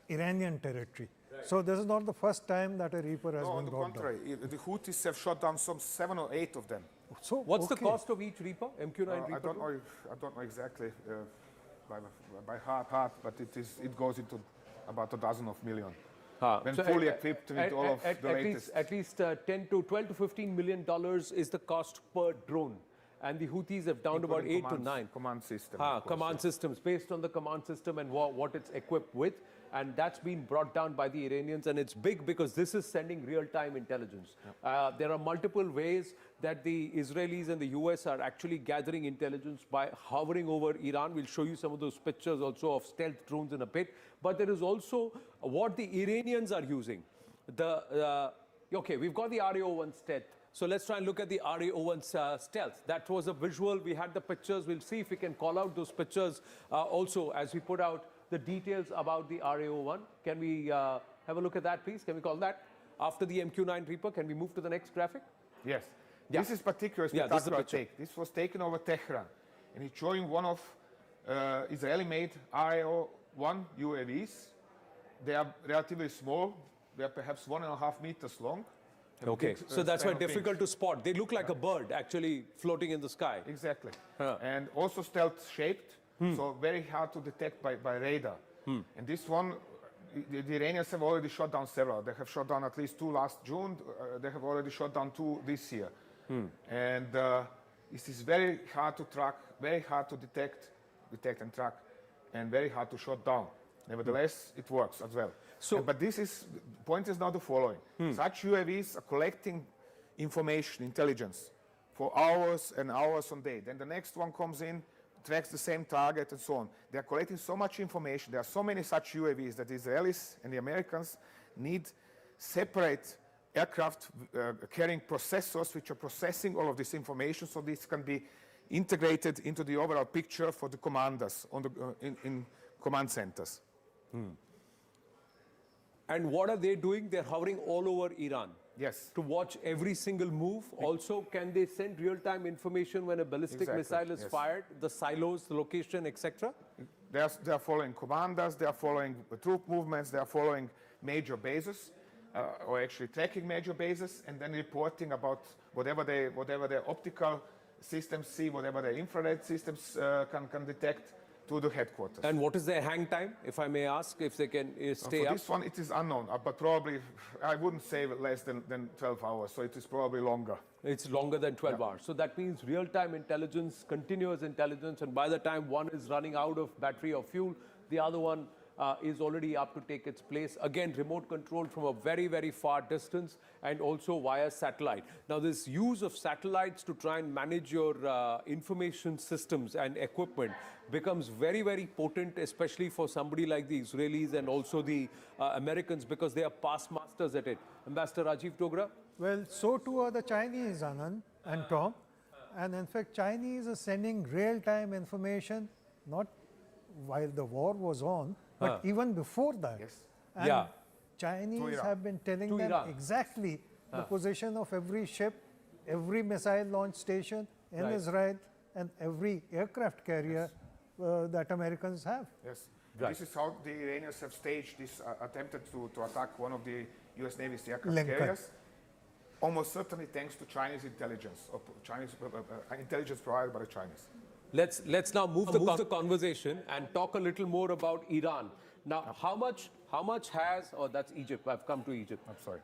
Iranian territory. Right. So this is not the first time that a Reaper has been brought down. On the contrary, the Houthis have shot down some 7 or 8 of them. So what's the cost of each Reaper, MQ-9 Reaper? I don't know exactly by heart, but it goes into about a dozen of million. When so fully equipped with all of the latest. At least $12 to $15 million is the cost per drone. And the Houthis have down about 8 to 9. Command system. Command systems, based on the command system and what it's equipped with. And that's been brought down by the Iranians. And it's big because this is sending real-time intelligence. Yep. There are multiple ways that the Israelis and the US are actually gathering intelligence by hovering over Iran. We'll show you some of those pictures also of stealth drones in a bit. But there is also what the Iranians are using. Okay, we've got the RA-01 stealth. So let's try and look at the RA-01 stealth. That was a visual. We had the pictures. We'll see if we can call out those pictures also as we put out the details about the RA-01. Can we have a look at that, please? Can we call that? After the MQ-9 Reaper, can we move to the next graphic? Yes. Yeah. This is particularly spectacular take. This was taken over Tehran. And it's showing one of Israeli-made RA-01 UAVs They are relatively small. They are perhaps 1.5 meters long. Okay, big, so that's why span of difficult wings. to spot. They look like a bird actually floating in the sky. Exactly. And also stealth shaped, so very hard to detect by radar. And this one, the Iranians have already shot down several. They have shot down at least 2 last June. They have already shot down 2 this year. And this is very hard to track, very hard to detect and track, and very hard to shot down. Nevertheless, it works as well. So, but the point is now the following. Such UAVs are collecting information, intelligence, for hours and hours on day. Then the next one comes in, tracks the same target and so on. They are collecting so much information. There are so many such UAVs that the Israelis and the Americans need separate aircraft carrying processors which are processing all of this information, so this can be integrated into the overall picture for the commanders on the, in command centers. And what are they doing? They're hovering all over Iran. Yes. To watch every single move. Also, can they send real-time information when a ballistic missile is fired? The silos, the location, etc.? They are following commanders, they are following troop movements, they are following major bases, or actually tracking major bases, and then reporting about whatever their optical systems see, whatever their infrared systems can detect, to the headquarters. And what is their hang time, if I may ask, if they can stay for up? this one, it is unknown, but probably, I wouldn't say less than 12 hours, so it is probably longer. It's longer than 12 hours. So that means real-time intelligence, continuous intelligence, and by the time one is running out of battery or fuel, the other one is already up to take its place. Again, remote control from a very, very far distance, and also via satellite. Now, this use of satellites to try and manage your information systems and equipment becomes very, very potent, especially for somebody like the Israelis and also the Americans, because they are past masters at it. Ambassador Rajiv Dogra? Well, so too are the Chinese, Anand and Tom. And in fact, Chinese are sending real-time information, not while the war was on, but even before that. Yes. And Chinese have been telling them exactly the position of every ship, every missile launch station in Israel, and every aircraft carrier that Americans have. Yes. This is how the Iranians have staged this, attempted to attack one of the US Navy's aircraft carriers. Almost certainly thanks to Chinese intelligence, or Chinese intelligence provided by the Chinese. Let's now move the conversation and talk a little more about Iran. Now, how much has, oh, that's Egypt. I've come to Egypt. I'm sorry.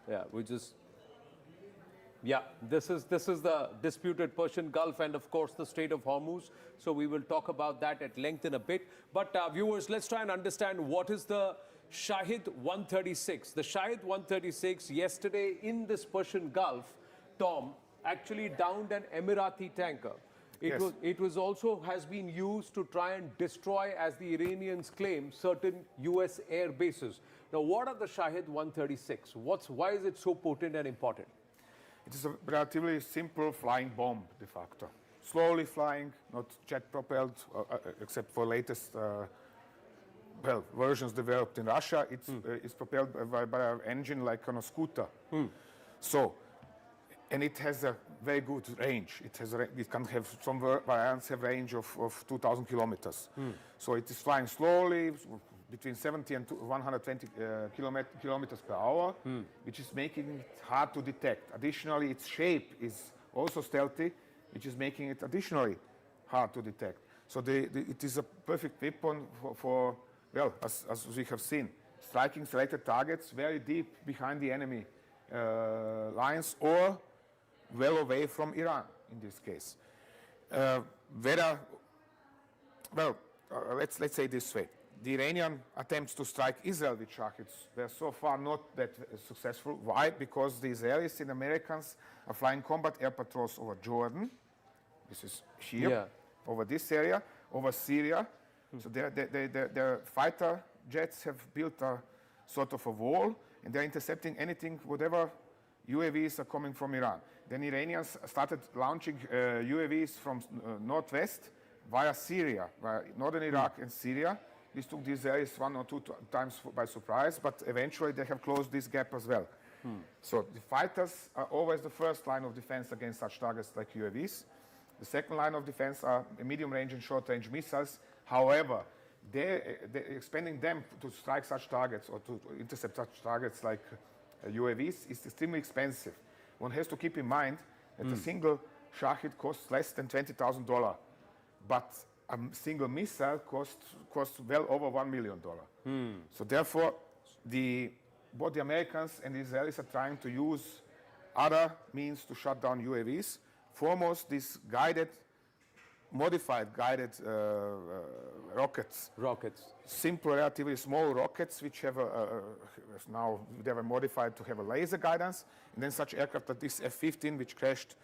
Yeah, this is the disputed Persian Gulf and of course the Strait of Hormuz. So we will talk about that at length in a bit. But viewers, let's try and understand what is the Shahid 136. The Shahid 136 yesterday in this Persian Gulf, Tom, actually downed an Emirati tanker. It was also has been used to try and destroy, as the Iranians claim, certain US air bases. Now, what are the Shahid 136? Why is it so potent and important? It is a relatively simple flying bomb, de facto. Slowly flying, not jet propelled, except for latest versions developed in Russia. It's propelled by an engine like on a scooter. So, and it has a very good range. It can have, some variants have range of 2,000 kilometers. So it is flying slowly, between 70 and 120 kilometers per hour, which is making it hard to detect. Additionally, its shape is also stealthy, which is making it additionally hard to detect. So it is a perfect weapon for as we have seen, striking selected targets very deep behind the enemy lines or well away from Iran in this case. Let's say this way. The Iranian attempts to strike Israel with Shahids were so far not that successful. Why? Because the Israelis and Americans are flying combat air patrols over Jordan. This is here, over this area, over Syria. So their fighter jets have built a sort of a wall, and they're intercepting anything, whatever UAVs are coming from Iran. Then Iranians started launching UAVs from northwest via Syria, via northern Iraq and Syria. This took the Israelis 1 or 2 times by surprise, but eventually they have closed this gap as well. So the fighters are always the first line of defense against such targets like UAVs. The second line of defense are medium-range and short-range missiles. However, they're expanding them to strike such targets or to intercept such targets like UAVs is extremely expensive. One has to keep in mind that a single Shahid costs less than $20,000, but a single missile costs well over $1 million. So therefore, both the Americans and the Israelis are trying to use other means to shut down UAVs. Foremost, these modified guided rockets. Simple, relatively small rockets, which have now they were modified to have a laser guidance. And then such aircraft like this F-15, which crashed,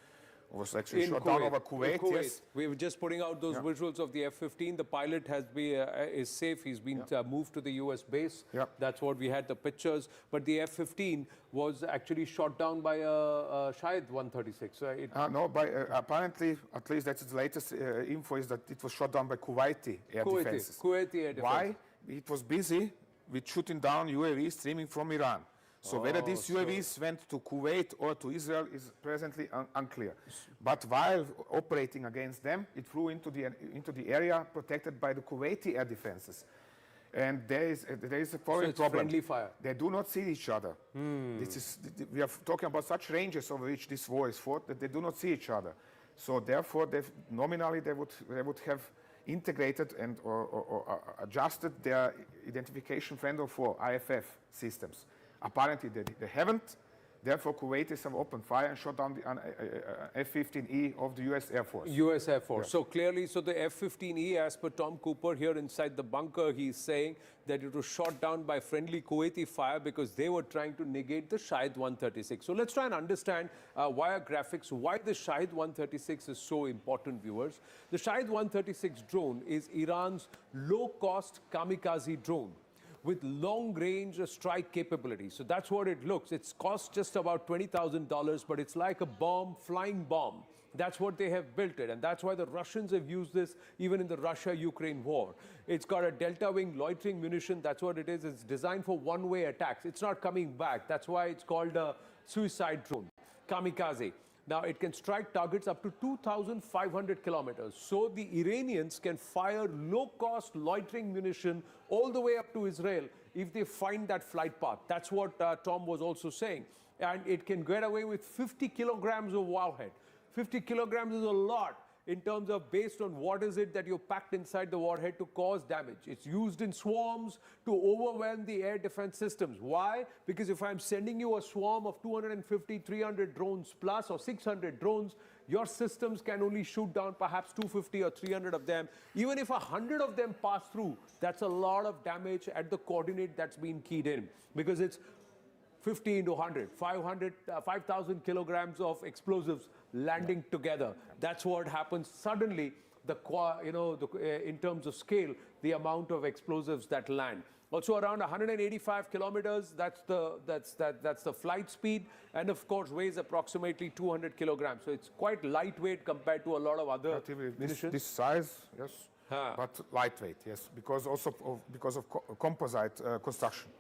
was actually shot down over Kuwait. Yes. We were just putting out those visuals of the F-15. The pilot is safe. He's been moved to the U.S. base. That's what we had, the pictures. But the F-15 was actually shot down by a Shahid 136. No, apparently, at least that's the latest info, is that it was shot down by Kuwaiti air defenses. Kuwaiti air defense. Why? It was busy with shooting down UAVs streaming from Iran. So whether these UAVs went to Kuwait or to Israel is presently unclear. But while operating against them, it flew into the area protected by the Kuwaiti air defenses. And there is a following problem. Friendly fire. They do not see each other. We are talking about such ranges over which this war is fought that they do not see each other. So therefore, nominally they would have integrated and or adjusted their identification framework for IFF systems. Apparently they haven't. Therefore, Kuwaitis have opened fire and shot down the F-15E of the U.S. Air Force. U.S. Air Force. Yeah. So clearly, the F-15E, as per Tom Cooper here inside the bunker, he's saying that it was shot down by friendly Kuwaiti fire because they were trying to negate the Shahid 136. So let's try and understand via graphics why the Shahid 136 is so important, viewers. The Shahid 136 drone is Iran's low-cost kamikaze drone with long-range strike capability. So that's what it looks. It's cost just about $20,000, but it's like a bomb, flying bomb. That's what they have built it, and that's why the Russians have used this even in the Russia-Ukraine war. It's got a delta-wing loitering munition. That's what it is. It's designed for one-way attacks. It's not coming back. That's why it's called a suicide drone, kamikaze. Now, it can strike targets up to 2,500 kilometers. So the Iranians can fire low-cost loitering munition all the way up to Israel if they find that flight path. That's what Tom was also saying. And it can get away with 50 kilograms of warhead. 50 kilograms is a lot in terms of based on what is it that you packed inside the warhead to cause damage. It's used in swarms to overwhelm the air defense systems. Why? Because if I'm sending you a swarm of 250, 300 drones plus or 600 drones, your systems can only shoot down perhaps 250 or 300 of them. Even if 100 of them pass through, that's a lot of damage at the coordinate that's been keyed in, because it's 50 into 100, 5,000 kilograms of explosives landing together. That's what happens suddenly. In terms of scale, the amount of explosives that land. Also, around 185 kilometers. That's the flight speed, and of course weighs approximately 200 kilograms. So it's quite lightweight compared to a lot of other munitions. This size, yes, but lightweight, yes, because of composite construction.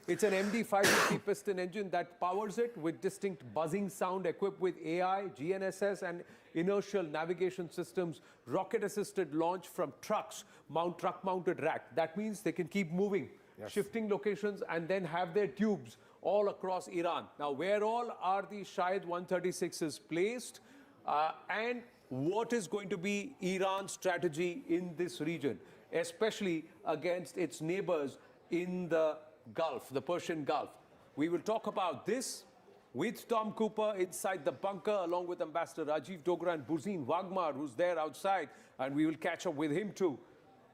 It's an MD-550 piston engine that powers it with distinct buzzing sound equipped with AI, GNSS and inertial navigation systems, rocket-assisted launch from truck-mounted rack. That means they can keep moving, shifting locations, and then have their tubes all across Iran. Now, where all are these Shahid 136s placed? And what is going to be Iran's strategy in this region, especially against its neighbors in the Gulf, the Persian Gulf? We will talk about this with Tom Cooper inside the bunker, along with Ambassador Rajiv Dogra and Burzin Wagmar, who's there outside, and we will catch up with him too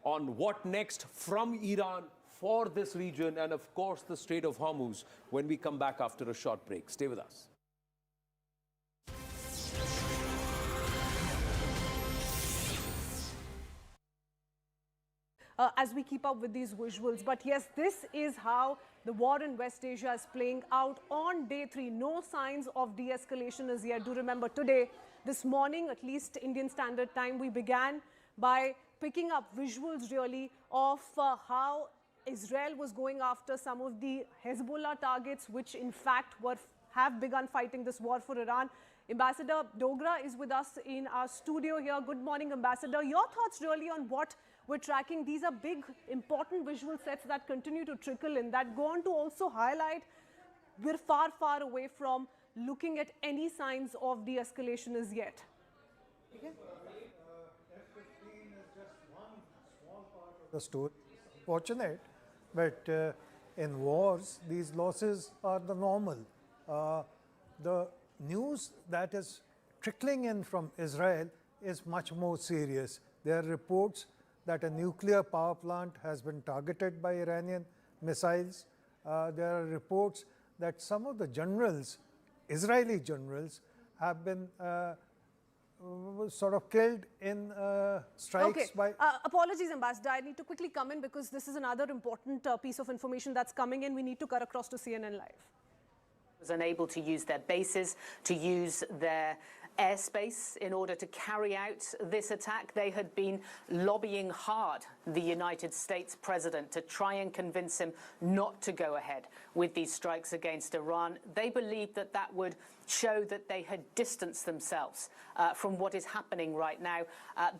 on what next from Iran for this region and, of course, the Strait of Hormuz when we come back after a short break. Stay with us. As we keep up with these visuals. But yes, this is how the war in West Asia is playing out on day 3. No signs of de-escalation as yet. Do remember today, this morning, at least Indian Standard Time, we began by picking up visuals really of how Israel was going after some of the Hezbollah targets, which in fact have begun fighting this war for Iran. Ambassador Dogra is with us in our studio here. Good morning, Ambassador. Your thoughts really on what we're tracking. These are big, important visual sets that continue to trickle in, that go on to also highlight we're far, far away from looking at any signs of de-escalation as yet. Okay. F-15 is just one small part of the story. Fortunate, but in wars, these losses are the normal. The news that is trickling in from Israel is much more serious. There are reports that a nuclear power plant has been targeted by Iranian missiles. There are reports that some of the generals, Israeli generals, have been sort of killed in strikes by... Apologies, Ambassador. I need to quickly come in because this is another important piece of information that's coming in. We need to cut across to CNN Live. Was unable to use their bases, to use their airspace in order to carry out this attack. They had been lobbying hard the United States president to try and convince him not to go ahead with these strikes against Iran. They believed that that would show that they had distanced themselves from what is happening right now,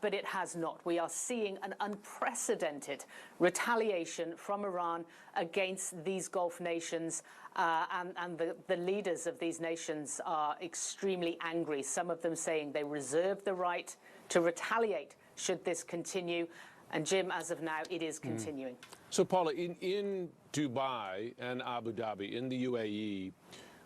but it has not. We are seeing an unprecedented retaliation from Iran against these Gulf nations, and the leaders of these nations are extremely angry, some of them saying they reserve the right to retaliate should this continue. And Jim, as of now, it is continuing. So, Paula, in Dubai and Abu Dhabi, in the UAE,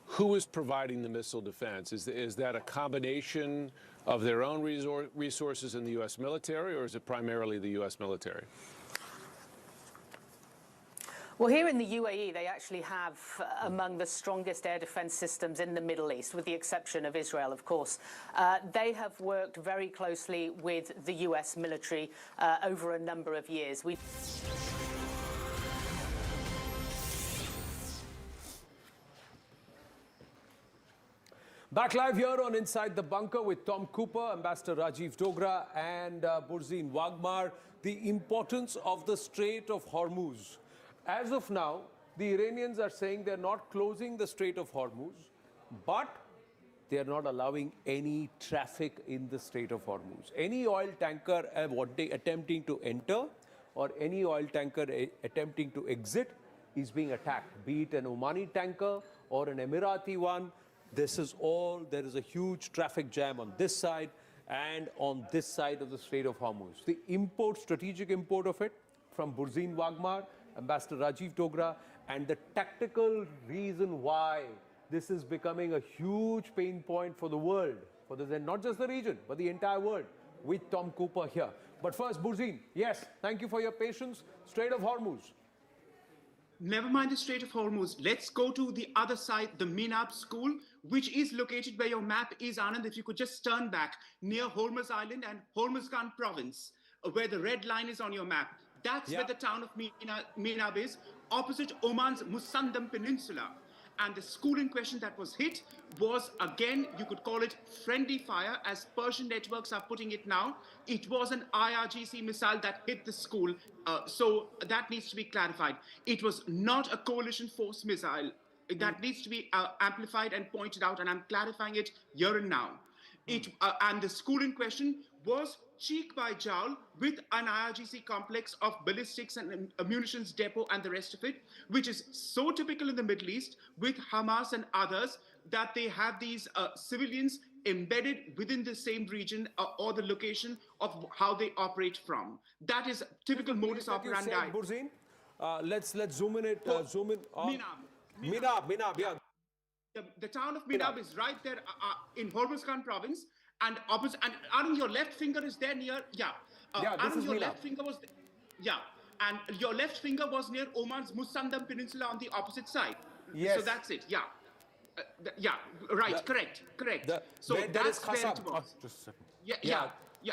who is providing the missile defense? Is that a combination of their own resources in the U.S. military, or is it primarily the U.S. military? Well, here in the UAE, they actually have among the strongest air defense systems in the Middle East, with the exception of Israel, of course. They have worked very closely with the US military over a number of years. Back live here on Inside the Bunker with Tom Cooper, Ambassador Rajiv Dogra and Burzin Wagmar. The importance of the Strait of Hormuz. As of now, the Iranians are saying they're not closing the Strait of Hormuz, but they're not allowing any traffic in the Strait of Hormuz. Any oil tanker attempting to enter or any oil tanker attempting to exit is being attacked, be it an Omani tanker or an Emirati one. This is all, there is a huge traffic jam on this side and on this side of the Strait of Hormuz. The import, strategic import of it from Burzin Wagmar, Ambassador Rajiv Dogra, and the tactical reason why this is becoming a huge pain point for the world, and not just the region, but the entire world, with Tom Cooper here. But first, Burzin, yes, thank you for your patience. Strait of Hormuz. Never mind the Strait of Hormuz. Let's go to the other side, the Minab School, which is located where your map is, Anand. If you could just turn back near Hormuz Island and Hormuzgan province, where the red line is on your map. That's where the town of Minab is, opposite Oman's Musandam Peninsula. And the school in question that was hit was, again, you could call it friendly fire, as Persian networks are putting it now. It was an IRGC missile that hit the school, so that needs to be clarified. It was not a coalition force missile. That needs to be amplified and pointed out, and I'm clarifying it here and now. And the school in question was cheek by jowl with an IRGC complex of ballistics and munitions depot and the rest of it, which is so typical in the Middle East with Hamas and others, that they have these civilians embedded within the same region or the location of how they operate from. That is typical modus operandi. Burzin, let's zoom in it. Zoom in on Minab, yeah. The town of Minab is right there in Hormuzgan province. And opposite, and Arun, your left finger is there near, Arun, your left finger was, and your left finger was near Oman's Musandam Peninsula on the opposite side. Yes. So that's it, right, correct. So that's where it was. Just a second.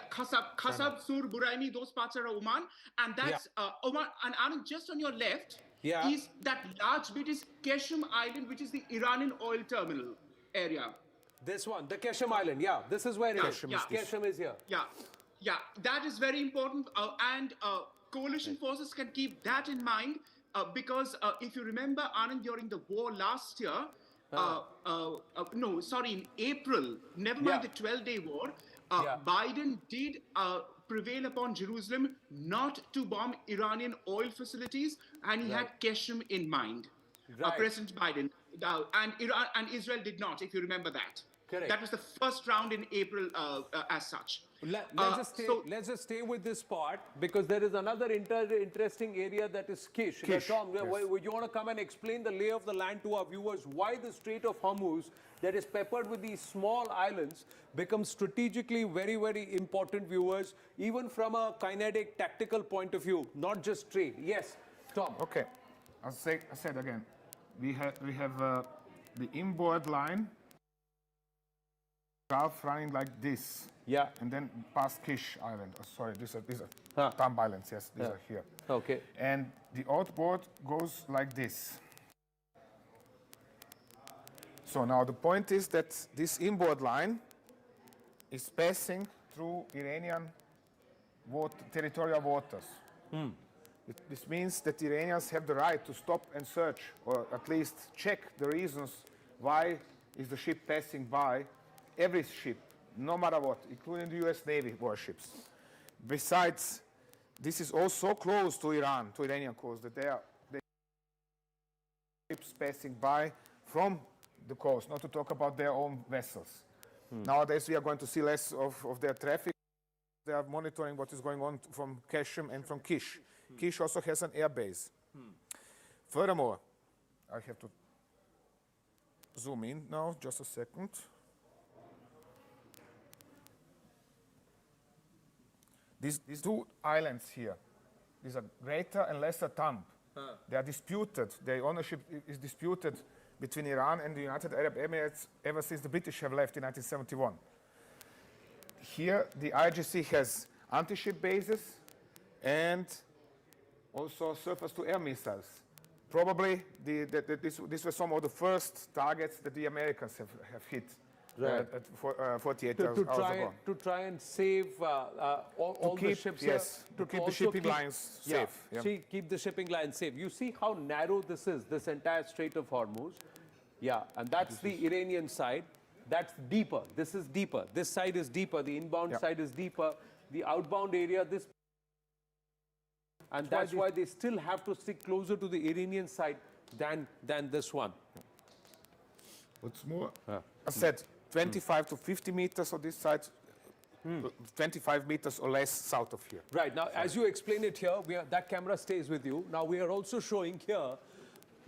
Khasab, Sur, Buraimi, those parts are Oman, and that's Oman. And Arun, just on your left is that large bit is Keshem Island, which is the Iranian oil terminal area. This one, the Keshem Island, this is where it is. Keshem is here. That is very important, and coalition forces can keep that in mind, because if you remember, Anand, during the war last year, in April, never mind the 12-day war, Biden did prevail upon Jerusalem not to bomb Iranian oil facilities, and he had Keshem in mind. President Biden. And Israel did not, if you remember that. Correct. That was the first round in April as such. Let's just stay with this part, because there is another interesting area that is Kish. Tom, yes. would you want to come and explain the lay of the land to our viewers? Why the Strait of Hormuz, that is peppered with these small islands, becomes strategically very, very important, viewers, even from a kinetic, tactical point of view, not just trade. Yes, Tom. Okay, I said again, we have the inboard line, Gulf running like this. Yeah. And then past Kish Island. Oh, sorry, these are Thumb Islands, yes, these are here. Okay. And the outboard goes like this. So now the point is that this inboard line is passing through Iranian territorial waters. This means that Iranians have the right to stop and search, or at least check the reasons why is the ship passing by. Every ship, no matter what, including the US Navy warships. Besides, this is also close to Iran, to Iranian coast, that they ships passing by from the coast, not to talk about their own vessels. Nowadays, we are going to see less of their traffic. They are monitoring what is going on from Keshem and from Kish. Kish also has an air base. Furthermore, I have to zoom in now, just a second. These two islands here, these are Greater and Lesser Thumb. They are disputed. Their ownership is disputed between Iran and the United Arab Emirates ever since the British have left in 1971. Here, the IGC has anti-ship bases and also surface-to-air missiles. Probably these were some of the first targets that the Americans have hit. Right. 48 hours ago. To try and save all the ships here. Yes, to keep the shipping lines safe. Yeah. Keep the shipping lines safe. You see how narrow this is, this entire Strait of Hormuz. Yeah, and that's the Iranian side. That's deeper. This is deeper. This side is deeper. The inbound side is deeper. The outbound area, and that's why they still have to stick closer to the Iranian side than this one. What's more, I said 25 to 50 meters on this side, 25 meters or less south of here. Right. Now, as you explain it here, that camera stays with you. Now, we are also showing here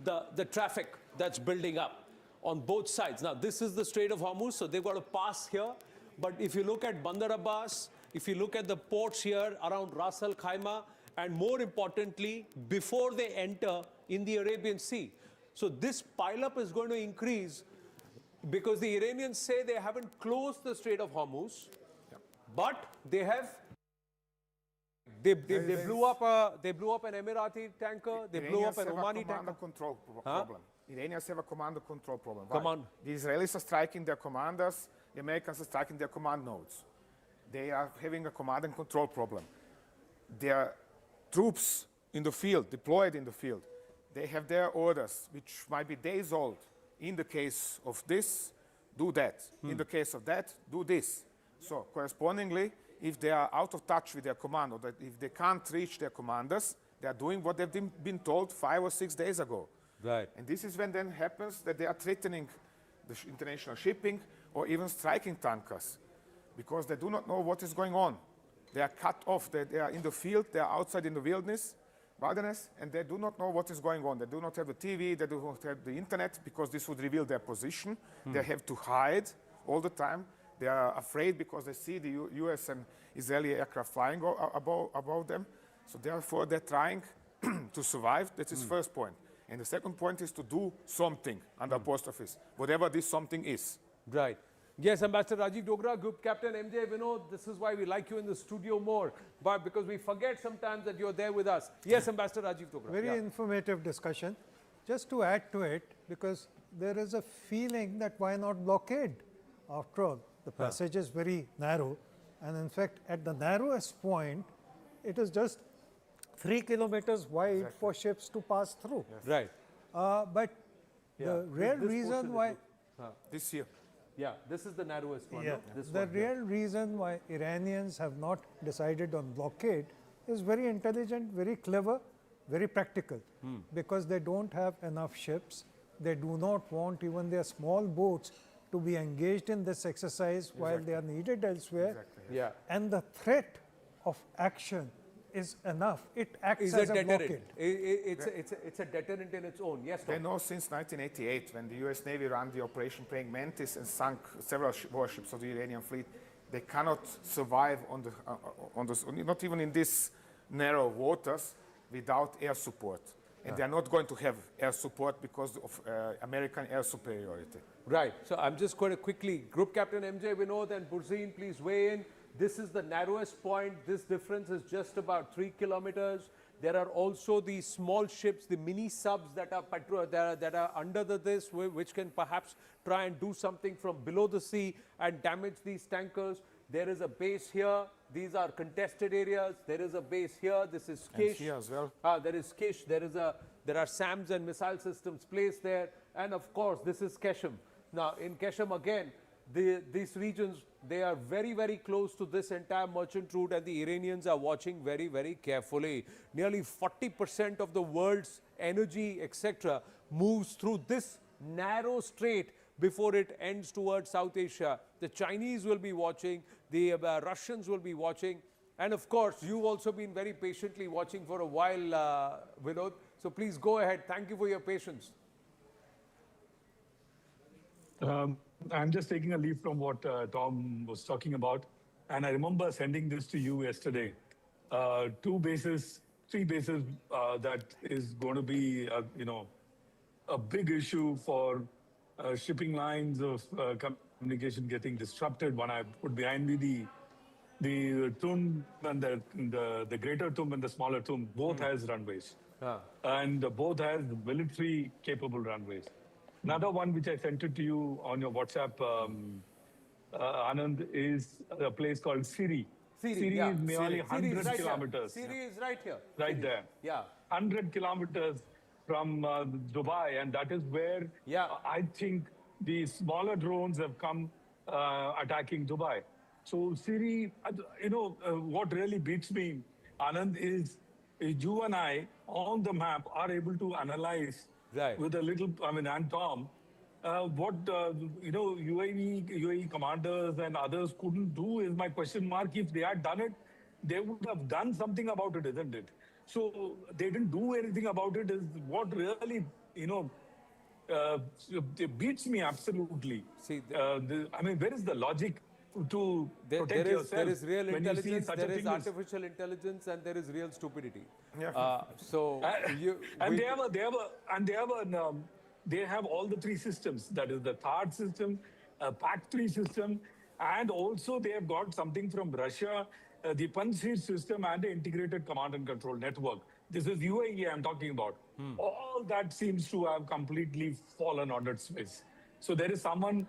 the traffic that's building up on both sides. Now, this is the Strait of Hormuz, so they've got to pass here. But if you look at Bandar Abbas, if you look at the ports here around Ras Al Khaimah, and more importantly, before they enter in the Arabian Sea. So this pileup is going to increase because the Iranians say they haven't closed the Strait of Hormuz, but they have. They blew up an Emirati tanker. They blew up an Omani tanker. Control problem. Iranians have a command and control problem. The Israelis are striking their commanders. The Americans are striking their command nodes. They are having a command and control problem. Their troops in the field, deployed in the field, they have their orders, which might be days old. In the case of this, do that. In the case of that, do this. So correspondingly, if they are out of touch with their command, or that if they can't reach their commanders, they are doing what they've been told 5 or 6 days ago. Right. And this is when then happens that they are threatening the international shipping or even striking tankers, because they do not know what is going on. They are cut off. They are in the field. They are outside in the wilderness, and they do not know what is going on. They do not have the TV. They do not have the internet, because this would reveal their position. They have to hide all the time. They are afraid because they see the US and Israeli aircraft flying above them. So therefore, they're trying to survive. That is first point. And the second point is to do something under apostrophes, whatever this something is. Right. Yes, Ambassador Rajiv Dogra, Group Captain MJ Vinod, this is why we like you in the studio more, but because we forget sometimes that you're there with us. Yes, Ambassador Rajiv Dogra. Very informative discussion. Just to add to it, because there is a feeling that why not blockade? After all, the passage is very narrow, and in fact, at the narrowest point, it is just 3 kilometers wide for ships to pass through. Right. But the real reason why... This here. Yeah, this is the narrowest one. Yeah, No? This the one, real reason why Iranians have not decided on blockade is very intelligent, very clever, very practical, because they don't have enough ships. They do not want even their small boats to be engaged in this exercise while they are needed elsewhere. Exactly, yes. And the threat of action is enough. It acts Is as a a deterrent. blockade. It's a deterrent in its own. Yes, They Tom? know since 1988, when the US Navy ran the Operation Praying Mantis and sunk several warships of the Iranian fleet, they cannot survive not even in these narrow waters without air support. And they are not going to have air support because of American air superiority. Right. So I'm just going to quickly, Group Captain MJ Vinod and Burzine, please weigh in. This is the narrowest point. This difference is just about 3 kilometers. There are also the small ships, the mini subs that are under this, which can perhaps try and do something from below the sea and damage these tankers. There is a base here. These are contested areas. There is a base here. This is Kish. And here as well. There is Kish. There are SAMs and missile systems placed there. And of course, this is Keshem. Now, in Keshem again, these regions, they are very, very close to this entire merchant route, and the Iranians are watching very, very carefully. Nearly 40% of the world's energy, etc., moves through this narrow strait before it ends towards South Asia. The Chinese will be watching, the Russians will be watching, and of course, you've also been very patiently watching for a while, Vinod. So please go ahead. Thank you for your patience. I'm just taking a leaf from what Tom was talking about. And I remember sending this to you yesterday. 3 bases that is going to be, a big issue for shipping lines of communication getting disrupted. One I put behind me, the Tum and the greater Tum and the smaller Tum, both has runways. And both has military capable runways. Another one which I sent it to you on your WhatsApp, Anand, is a place called Siri. Siri yeah. is nearly 100 right kilometers. Here. Siri is right here. Right Siri. there. Yeah. 100 kilometers from Dubai, and that is where I think the smaller drones have come attacking Dubai. So Siri, what really beats me, Anand, is you and I on the map are able to analyze with a little, and Tom, what UAE commanders and others couldn't do is my question mark. If they had done it, they would have done something about it, isn't it? So they didn't do anything about it is what really, it beats me absolutely. See, where is the logic to protect yourself? There is real when you see intelligence, such there a is thing artificial intelligence, and there is real stupidity. Yeah. They have all the 3 systems. That is the THAAD system, PAC-3 system, and also they have got something from Russia, the Panjshir system, and the integrated command and control network. This is UAE I'm talking about. All that seems to have completely fallen on its face. So there is someone's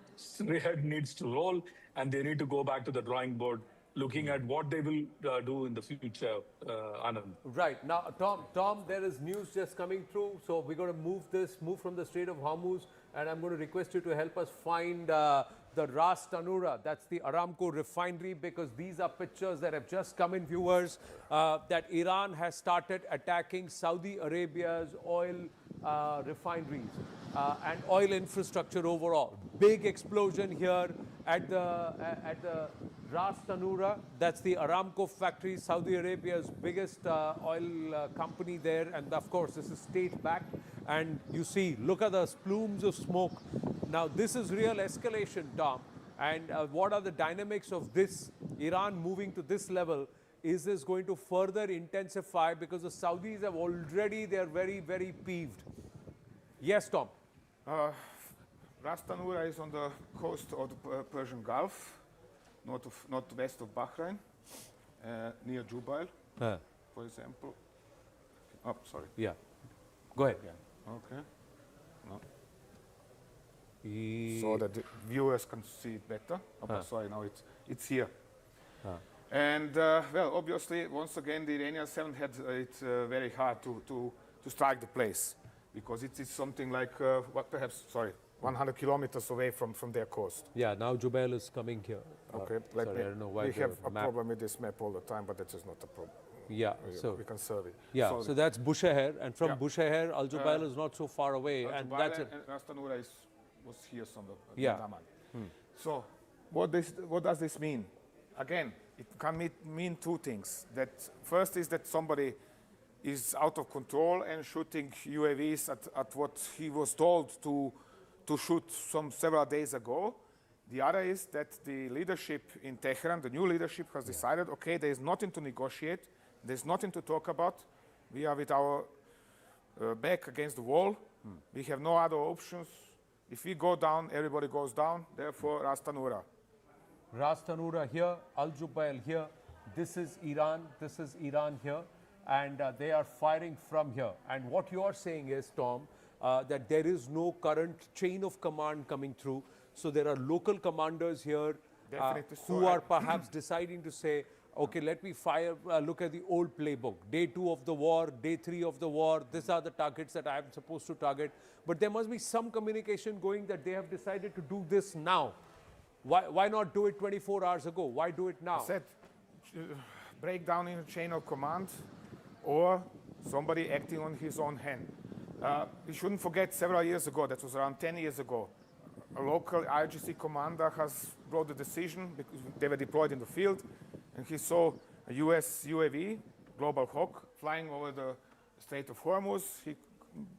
head needs to roll, and they need to go back to the drawing board, looking at what they will do in the future, Anand. Right. Now, Tom, there is news just coming through. So we're going to move from the Strait of Hormuz, and I'm going to request you to help us find the Ras Tanura. That's the Aramco refinery, because these are pictures that have just come in, viewers, that Iran has started attacking Saudi Arabia's oil refineries and oil infrastructure overall. Big explosion here at the Ras Tanura. That's the Aramco factory, Saudi Arabia's biggest oil company there. And of course, this is state-backed. And you see, look at the plumes of smoke. Now, this is real escalation, Tom. And what are the dynamics of this, Iran moving to this level? Is this going to further intensify? Because the Saudis have already, they're very, very peeved. Yes, Tom. Ras Tanura is on the coast of the Persian Gulf, northwest of Bahrain, near Jubail, for example. Oh, sorry. Yeah. Go ahead. Again. Okay. No. So that the viewers can see it better. Oh, sorry, now it's here. And, well, obviously, once again, the Iranians haven't had it very hard to strike the place, because it is something like, 100 kilometers away from their coast. Yeah, now Jubail is coming here. Okay, sorry, I don't know why we have a map. problem with this map all the time, but that is not a problem. Yeah, so we can serve it. Yeah, so that's Bushehr, and from Bushehr, Al Jubail is not so far away, Al and Jubail that's it. And Ras Tanura was here somewhere. Yeah. So, what does this mean? Again, it can mean two things. That first is that somebody is out of control and shooting UAVs at what he was told to shoot several days ago. The other is that the leadership in Tehran, the new leadership, has decided, okay, there is nothing to negotiate, there's nothing to talk about. We are with our back against the wall. We have no other options. If we go down, everybody goes down. Therefore, Ras Tanura. Ras Tanura here, Al Jubail here. This is Iran here, and they are firing from here. And what you are saying is, Tom, that there is no current chain of command coming through. So there are local commanders here who are perhaps deciding to say, okay, let me look at the old playbook. Day 2 of the war, day 3 of the war, these are the targets that I am supposed to target. But there must be some communication going that they have decided to do this now. Why not do it 24 hours ago? Why do it now? I said, break down in a chain of command, or somebody acting on his own hand. We shouldn't forget several years ago, that was around 10 years ago, a local IRGC commander has brought the decision, because they were deployed in the field, and he saw a US UAV, Global Hawk, flying over the Strait of Hormuz.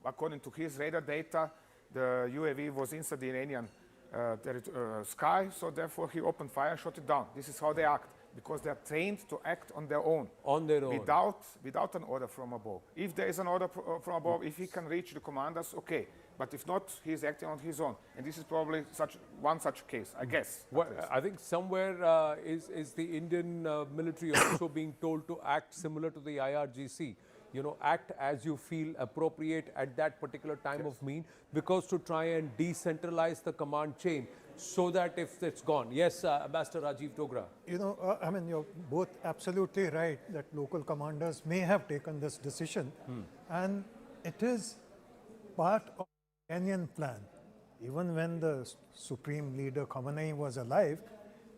According to his radar data, the UAV was inside the Iranian sky, so therefore he opened fire, shot it down. This is how they act, because they are trained to act on their own. On their own. Without an order from above. If there is an order from above, if he can reach the commanders, okay. But if not, he is acting on his own. And this is probably one such case, I guess. Well, I think somewhere is the Indian military also being told to act similar to the IRGC. You know, act as you feel appropriate at that particular time of need, because to try and decentralize the command chain so that if it's gone. Yes, Ambassador Rajiv Dogra. You know, I mean, you're both absolutely right that local commanders may have taken this decision, and it is part of the Iranian plan. Even when the Supreme Leader Khamenei was alive,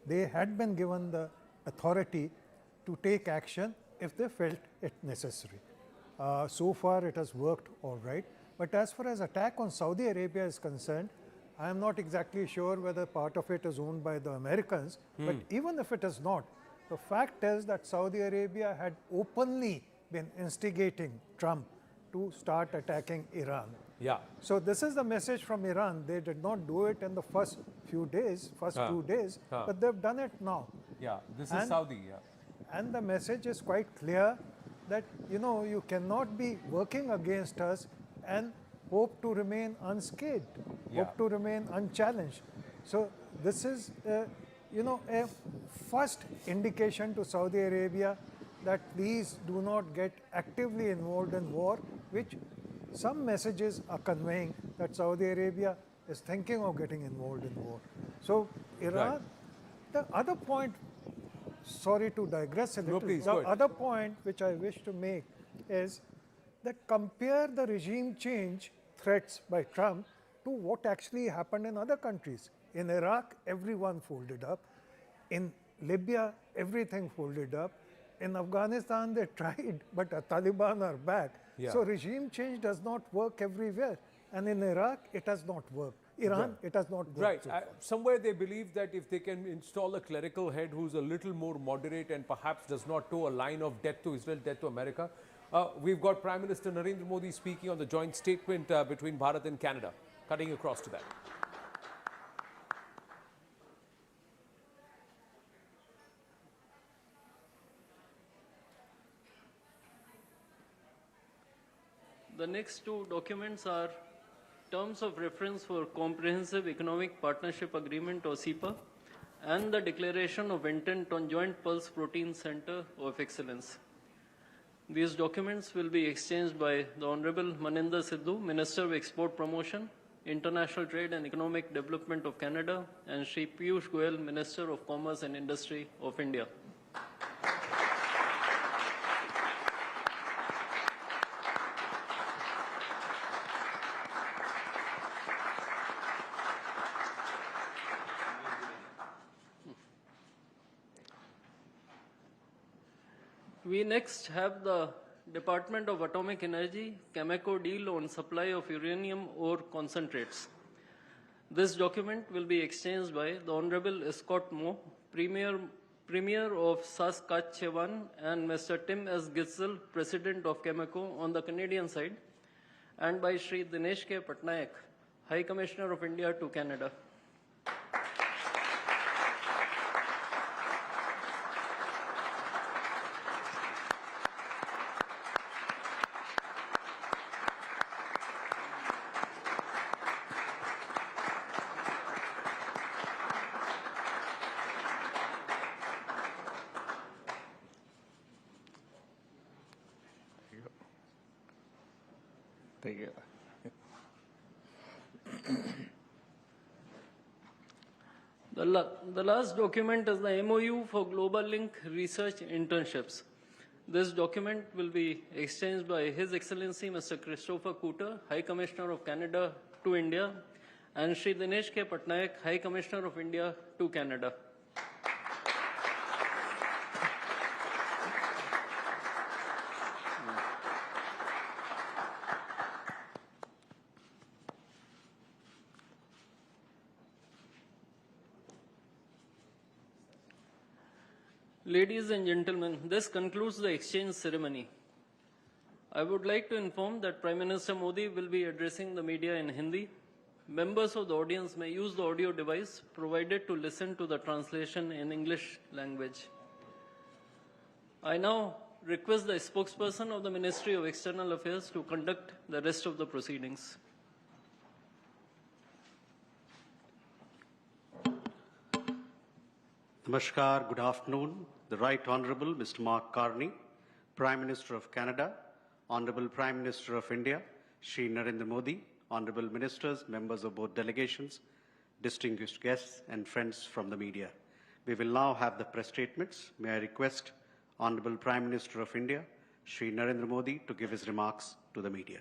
they had been given the authority to take action if they felt it necessary. So far, it has worked all right. But as far as attack on Saudi Arabia is concerned, I am not exactly sure whether part of it is owned by the Americans. But even if it is not, the fact is that Saudi Arabia had openly been instigating Trump to start attacking Iran. Yeah. So this is the message from Iran. They did not do it in the first few days, 2 days, but they've done it now. Yeah, this is Saudi. Yeah. And the message is quite clear that, you know, you cannot be working against us and hope to remain unscathed, hope to remain unchallenged. So this is, you know, a first indication to Saudi Arabia that please do not get actively involved in war, which some messages are conveying that Saudi Arabia is thinking of getting involved in war. So Iran, the other point, sorry to digress a little, the other point which I wish to make is that compare the regime change threats by Trump to what actually happened in other countries. In Iraq, everyone folded up. In Libya, everything folded up. In Afghanistan, they tried, but the Taliban are back. Yeah. So regime change does not work everywhere. And in Iraq, it has not worked. Iran, it has not worked. Right. So somewhere they believe that if they can install a clerical head who's a little more moderate and perhaps does not toe a line of death to Israel, death to America. We've got Prime Minister Narendra Modi speaking on the joint statement between Bharat and Canada. Cutting across to that. The next two documents are Terms of Reference for Comprehensive Economic Partnership Agreement, or CEPA, and the Declaration of Intent on Joint Pulse Protein Center of Excellence. These documents will be exchanged by the Honorable Maninder Sidhu, Minister of Export Promotion, International Trade and Economic Development of Canada, and Shri Piyush Goyal, Minister of Commerce and Industry of India. We next have the Department of Atomic Energy, Cameco deal on supply of uranium ore concentrates. This document will be exchanged by the Honorable Scott Moe, Premier of Saskatchewan, and Mr. Tim S. Gitzel, President of Cameco on the Canadian side, and by Shri Dinesh K. Patnaik, High Commissioner of India to Canada. Thank you. The last document is the MOU for Global Link Research Internships. This document will be exchanged by His Excellency Mr. Christopher Cooter, High Commissioner of Canada to India, and Shri Dinesh K. Patnaik, High Commissioner of India to Canada. Ladies and gentlemen, this concludes the exchange ceremony. I would like to inform that Prime Minister Modi will be addressing the media in Hindi. Members of the audience may use the audio device provided to listen to the translation in English language. I now request the spokesperson of the Ministry of External Affairs to conduct the rest of the proceedings. Namaskar, good afternoon. The Right Honourable Mr. Mark Carney, Prime Minister of Canada, Honourable Prime Minister of India, Shri Narendra Modi, Honourable Ministers, members of both delegations, distinguished guests and friends from the media. We will now have the press statements. May I request Honourable Prime Minister of India, Shri Narendra Modi, to give his remarks to the media.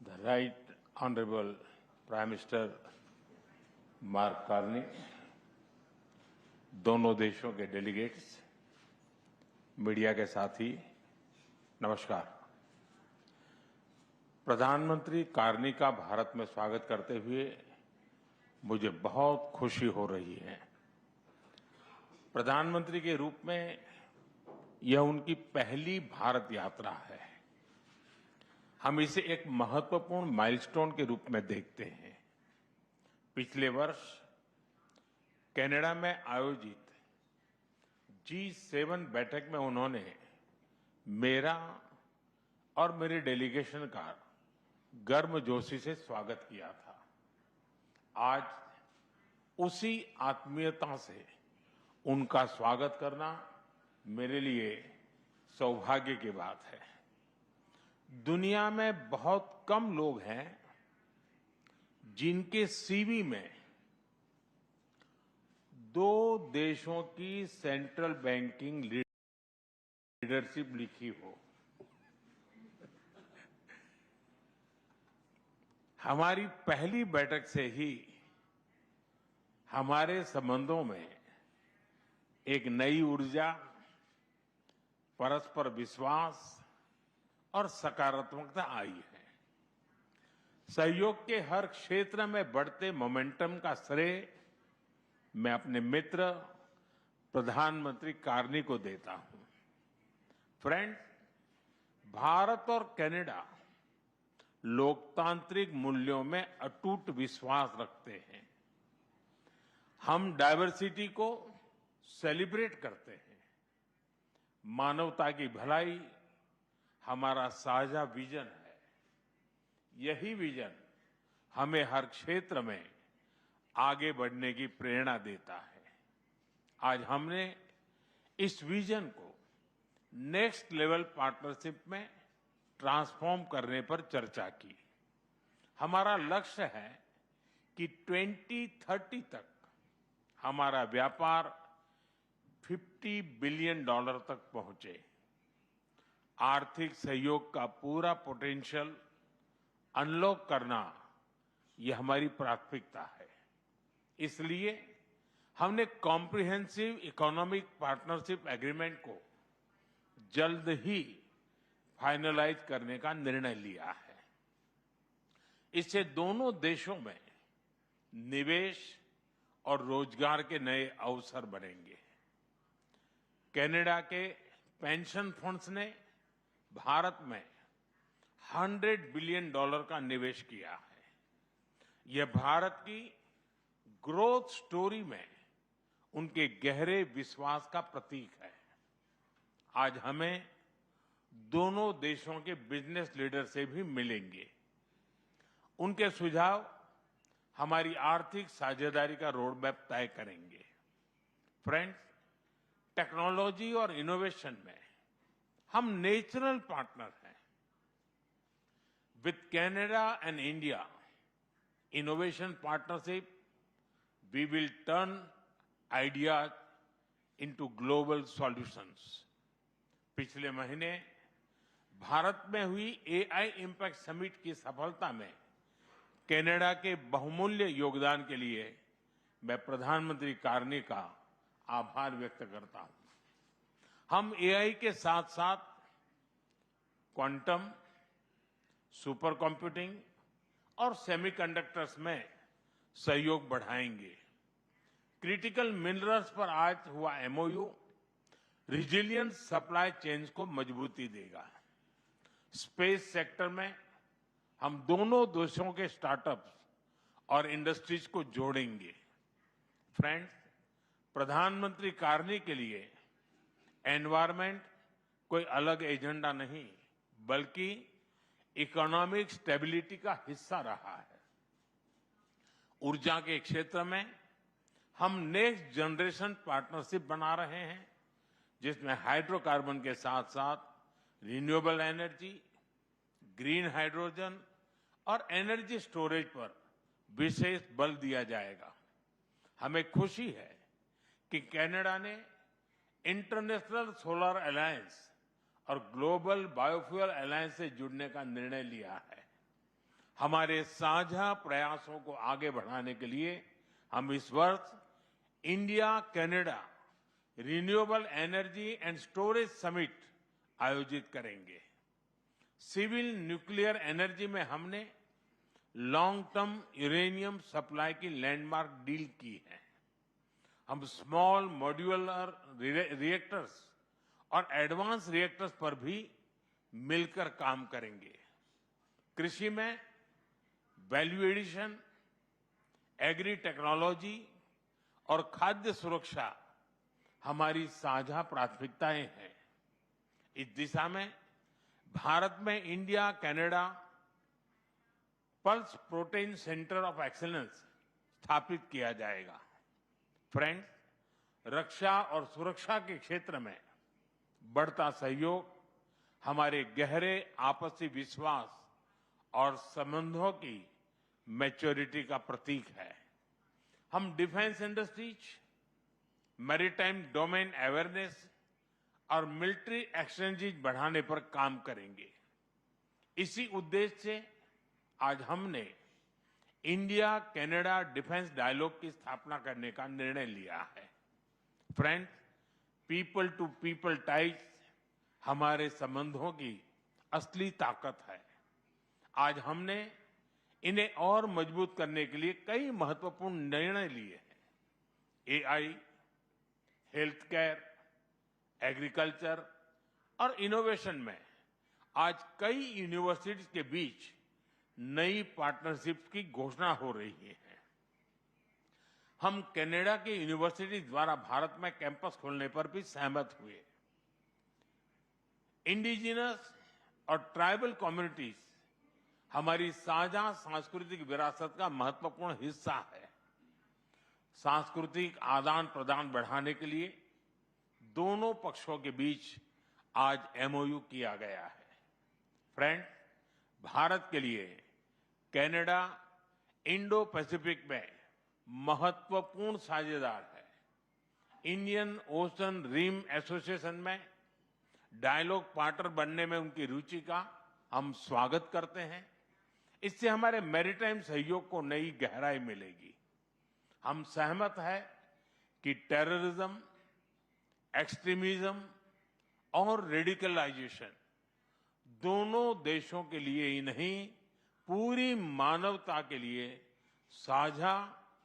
The Right Honourable Prime Minister Mark Carney, दोनों देशों के delegates, media के साथी, नमस्कार। प्रधानमंत्री Carney का भारत में स्वागत करते हुए मुझे बहुत खुशी हो रही है। प्रधानमंत्री के रूप में यह उनकी पहली भारत यात्रा है। हम इसे एक महत्वपूर्ण माइलस्टोन के रूप में देखते हैं। पिछले वर्ष कनाडा में आयोजित G7 बैठक में उन्होंने मेरा और मेरे डेलीगेशन का गर्मजोशी से स्वागत किया था। आज उसी आत्मीयता से उनका स्वागत करना मेरे लिए सौभाग्य की बात है। दुनिया में बहुत कम लोग हैं जिनके सीवी में दो देशों की सेंट्रल बैंकिंग लीडरशिप लिखी हो। हमारी पहली बैठक से ही हमारे संबंधों में एक नई ऊर्जा, परस्पर विश्वास और सकारात्मकता आई है। सहयोग के हर क्षेत्र में बढ़ते मोमेंटम का श्रेय मैं अपने मित्र प्रधानमंत्री कार्नी को देता हूं। फ्रेंड्स, भारत और कनाडा लोकतांत्रिक मूल्यों में अटूट विश्वास रखते हैं। हम डाइवर्सिटी को सेलिब्रेट करते हैं। मानवता की भलाई हमारा साझा विजन है। यही विजन हमें हर क्षेत्र में आगे बढ़ने की प्रेरणा देता है। आज हमने इस विजन को नेक्स्ट लेवल पार्टनरशिप में ट्रांसफॉर्म करने पर चर्चा की। हमारा लक्ष्य है कि 2030 तक हमारा व्यापार $50 बिलियन तक पहुंचे। आर्थिक सहयोग का पूरा पोटेंशियल अनलॉक करना यह हमारी प्राथमिकता है। इसलिए हमने कॉम्प्रिहेंसिव इकोनॉमिक पार्टनरशिप एग्रीमेंट को जल्द ही फाइनलाइज करने का निर्णय लिया है। इससे दोनों देशों में निवेश और रोजगार के नए अवसर बनेंगे। कनाडा के पेंशन फंड्स ने भारत में $100 बिलियन का निवेश किया है। यह भारत की ग्रोथ स्टोरी में उनके गहरे विश्वास का प्रतीक है। आज हमें दोनों देशों के बिजनेस लीडर से भी मिलेंगे। उनके सुझाव हमारी आर्थिक साझेदारी का रोड मैप तय करेंगे। फ्रेंड्स, टेक्नोलॉजी और इनोवेशन में हम नेचुरल पार्टनर हैं। With Canada and India innovation partnership, we will turn ideas into global solutions. पिछले महीने भारत में हुई AI इम्पैक्ट समिट की सफलता में कनाडा के बहुमूल्य योगदान के लिए मैं प्रधानमंत्री कार्नी का आभार व्यक्त करता हूं। हम AI के साथ साथ क्वांटम, सुपर कंप्यूटिंग और सेमीकंडक्टर्स में सहयोग बढ़ाएंगे। क्रिटिकल मिनरल्स पर आज हुआ MOU रिजिलियंट सप्लाई चेन्स को मजबूती देगा। स्पेस सेक्टर में हम दोनों देशों के स्टार्टअप्स और इंडस्ट्रीज को जोड़ेंगे। फ्रेंड्स, प्रधानमंत्री कार्नी के लिए एनवायरनमेंट कोई अलग एजेंडा नहीं, बल्कि इकोनॉमिक स्टेबिलिटी का हिस्सा रहा है। ऊर्जा के क्षेत्र में हम नेक्स्ट जनरेशन पार्टनरशिप बना रहे हैं, जिसमें हाइड्रोकार्बन के साथ साथ रिन्यूएबल एनर्जी, ग्रीन हाइड्रोजन और एनर्जी स्टोरेज पर विशेष बल दिया जाएगा। हमें खुशी है कि कनाडा ने इंटरनेशनल सोलर अलायंस और ग्लोबल बायोफ्यूल अलायंस से जुड़ने का निर्णय लिया है। हमारे साझा प्रयासों को आगे बढ़ाने के लिए हम इस वर्ष India Canada renewable energy and storage summit आयोजित करेंगे। सिविल न्यूक्लियर एनर्जी में हमने लॉन्ग टर्म यूरेनियम सप्लाई की लैंडमार्क डील की है। हम स्मॉल मॉड्यूलर रिएक्टर्स और एडवांस रिएक्टर्स पर भी मिलकर काम करेंगे। कृषि में वैल्यू एडिशन, एग्री टेक्नोलॉजी और खाद्य सुरक्षा हमारी साझा प्राथमिकताएं हैं। इस दिशा में भारत में India Canada pulse protein centre of excellence स्थापित किया जाएगा। फ्रेंड्स, रक्षा और सुरक्षा के क्षेत्र में बढ़ता सहयोग हमारे गहरे आपसी विश्वास और संबंधों की मैच्योरिटी का प्रतीक है। हम defence industries, maritime domain awareness और मिलिट्री एक्सचेंजेज बढ़ाने पर काम करेंगे। इसी उद्देश्य से आज हमने इंडिया कनाडा डिफेंस डायलॉग की स्थापना करने का निर्णय लिया है। Friends, people to people ties हमारे संबंधों की असली ताकत है। आज हमने इन्हें और मजबूत करने के लिए कई महत्वपूर्ण निर्णय लिए हैं। AI, हेल्थ केयर, एग्रीकल्चर और इनोवेशन में आज कई यूनिवर्सिटीज के बीच नई पार्टनरशिप की घोषणा हो रही है। हम कनाडा की यूनिवर्सिटी द्वारा भारत में कैंपस खोलने पर भी सहमत हुए। इंडिजिनस और ट्राइबल कम्युनिटीज हमारी साझा सांस्कृतिक विरासत का महत्वपूर्ण हिस्सा है। सांस्कृतिक आदान प्रदान बढ़ाने के लिए दोनों पक्षों के बीच आज MOU किया गया है। फ्रेंड्स, भारत के लिए कनाडा इंडो पैसिफिक में महत्वपूर्ण साझेदार है। इंडियन ओशन रिम एसोसिएशन में डायलॉग पार्टनर बनने में उनकी रुचि का हम स्वागत करते हैं। इससे हमारे मैरीटाइम सहयोग को नई गहराई मिलेगी। हम सहमत हैं कि टेररिज्म, एक्सट्रीमिज्म और रेडिकलाइजेशन दोनों देशों के लिए ही नहीं, पूरी मानवता के लिए साझा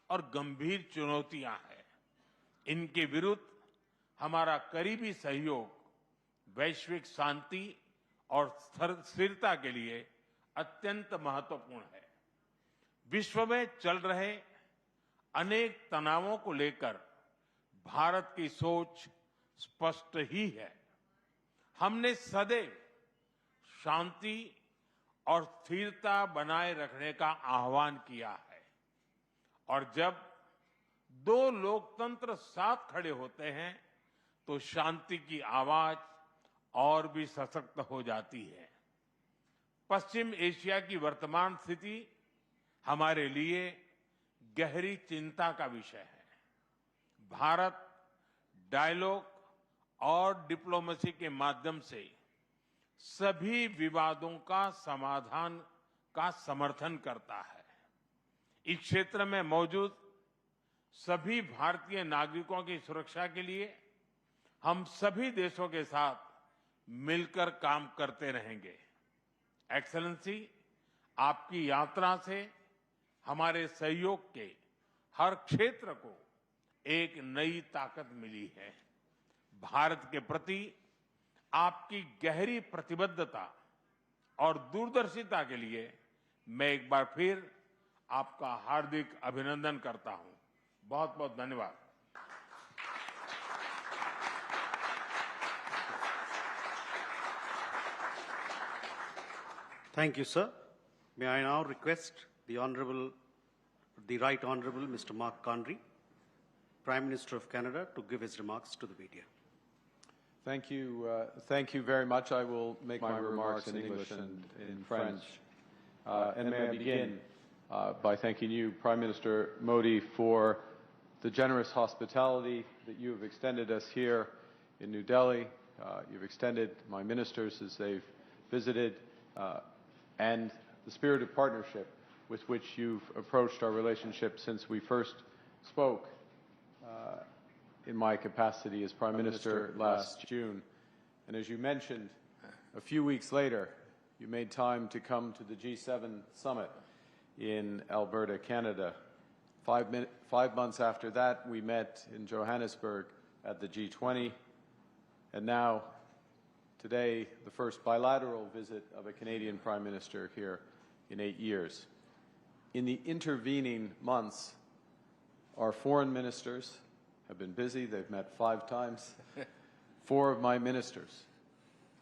और गंभीर चुनौतियां हैं। इनके विरुद्ध हमारा करीबी सहयोग वैश्विक शांति और स्थिरता के लिए अत्यंत महत्वपूर्ण है। विश्व में चल रहे अनेक तनावों को लेकर भारत की सोच स्पष्ट ही है। हमने सदैव शांति और स्थिरता बनाए रखने का आह्वान किया है और जब दो लोकतंत्र साथ खड़े होते हैं तो शांति की आवाज और भी सशक्त हो जाती है। पश्चिम एशिया की वर्तमान स्थिति हमारे लिए गहरी चिंता का विषय है। भारत डायलॉग और डिप्लोमेसी के माध्यम से सभी विवादों का समाधान का समर्थन करता है। इस क्षेत्र में मौजूद सभी भारतीय नागरिकों की सुरक्षा के लिए हम सभी देशों के साथ मिलकर काम करते रहेंगे। एक्सेलेंसी, आपकी यात्रा से हमारे सहयोग के हर क्षेत्र को एक नई ताकत मिली है। भारत के प्रति आपकी गहरी प्रतिबद्धता और दूरदर्शिता के लिए मैं एक बार फिर आपका हार्दिक अभिनंदन करता हूं। बहुत बहुत धन्यवाद। Thank you, sir. May I now request the Right Honourable Mr. Mark Carney, Prime Minister of Canada, to give his remarks to the media. Thank you very much. I will make my remarks in English and in French. And may I begin by thanking you, Prime Minister Modi, for the generous hospitality that you have extended us here in New Delhi. You've extended my ministers as they've visited, and the spirit of partnership with which you've approached our relationship since we first spoke in my capacity as Prime Minister last June. And as you mentioned, a few weeks later, you made time to come to the G7 summit in Alberta, Canada. 5 months after that, we met in Johannesburg at the G20. And now, today, the first bilateral visit of a Canadian Prime Minister here in 8 years. In the intervening months, our foreign ministers have been busy. They've met 5 times. 4 of my ministers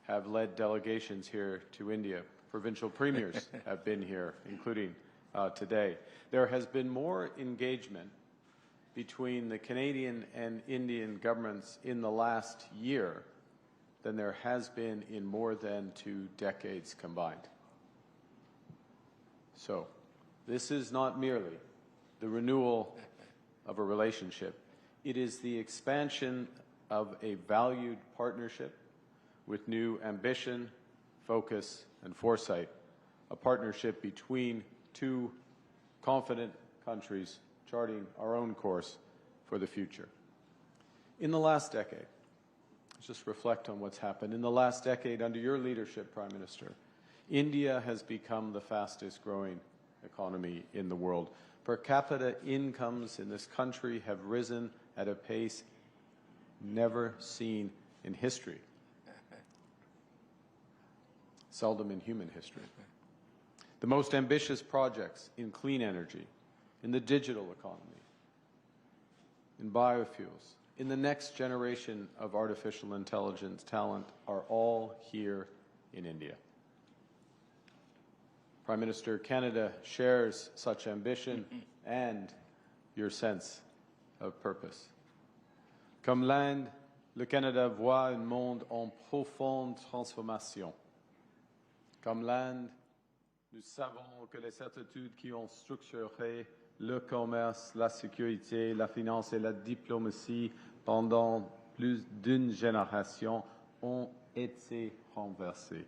have led delegations here to India. Provincial premiers have been here, including today. There has been more engagement between the Canadian and Indian governments in the last year than there has been in more than 2 decades combined. So, this is not merely the renewal of a relationship. It is the expansion of a valued partnership with new ambition, focus, and foresight, a partnership between 2 confident countries charting our own course for the future. In the last decade, let's just reflect on what's happened. In the last decade, under your leadership, Prime Minister, India has become the fastest growing economy in the world. Per capita incomes in this country have risen at a pace never seen in history, seldom in human history. The most ambitious projects in clean energy, in the digital economy, in biofuels, in the next generation of artificial intelligence talent are all here in India. Prime Minister, Canada shares such ambition and your sense of purpose. Comme l'Inde, le Canada voit un monde en profonde transformation. Comme l'Inde, nous savons que les certitudes qui ont structuré le commerce, la sécurité, la finance et la diplomatie pendant plus d'une génération ont été renversées.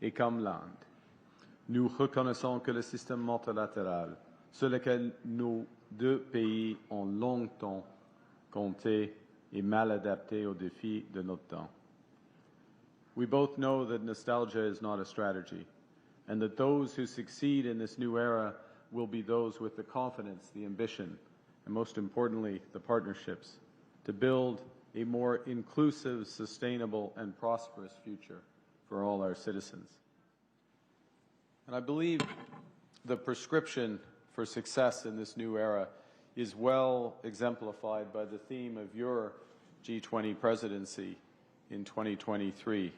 Et comme l'Inde, nous reconnaissons que le système multilatéral sur lequel nos 2 pays ont longtemps compté est mal adapté aux défis de notre temps. We both know that nostalgia is not a strategy, and that those who succeed in this new era will be those with the confidence, the ambition, and most importantly, the partnerships to build a more inclusive, sustainable, and prosperous future for all our citizens. And I believe the prescription for success in this new era is well exemplified by the theme of your G20 presidency in 2023,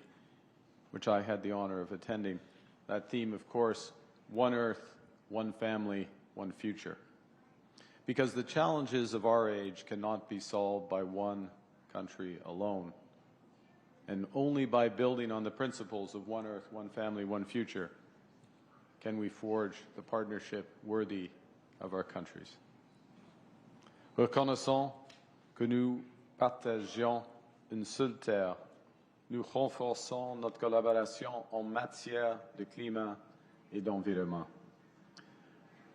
which I had the honor of attending. That theme, of course, one Earth, one family, one future. Because the challenges of our age cannot be solved by one country alone. And only by building on the principles of one Earth, one family, one future can we forge the partnership worthy of our countries. Reconnaissant que nous partagions une seule terre, nous renforçons notre collaboration en matière de climat et d'environnement.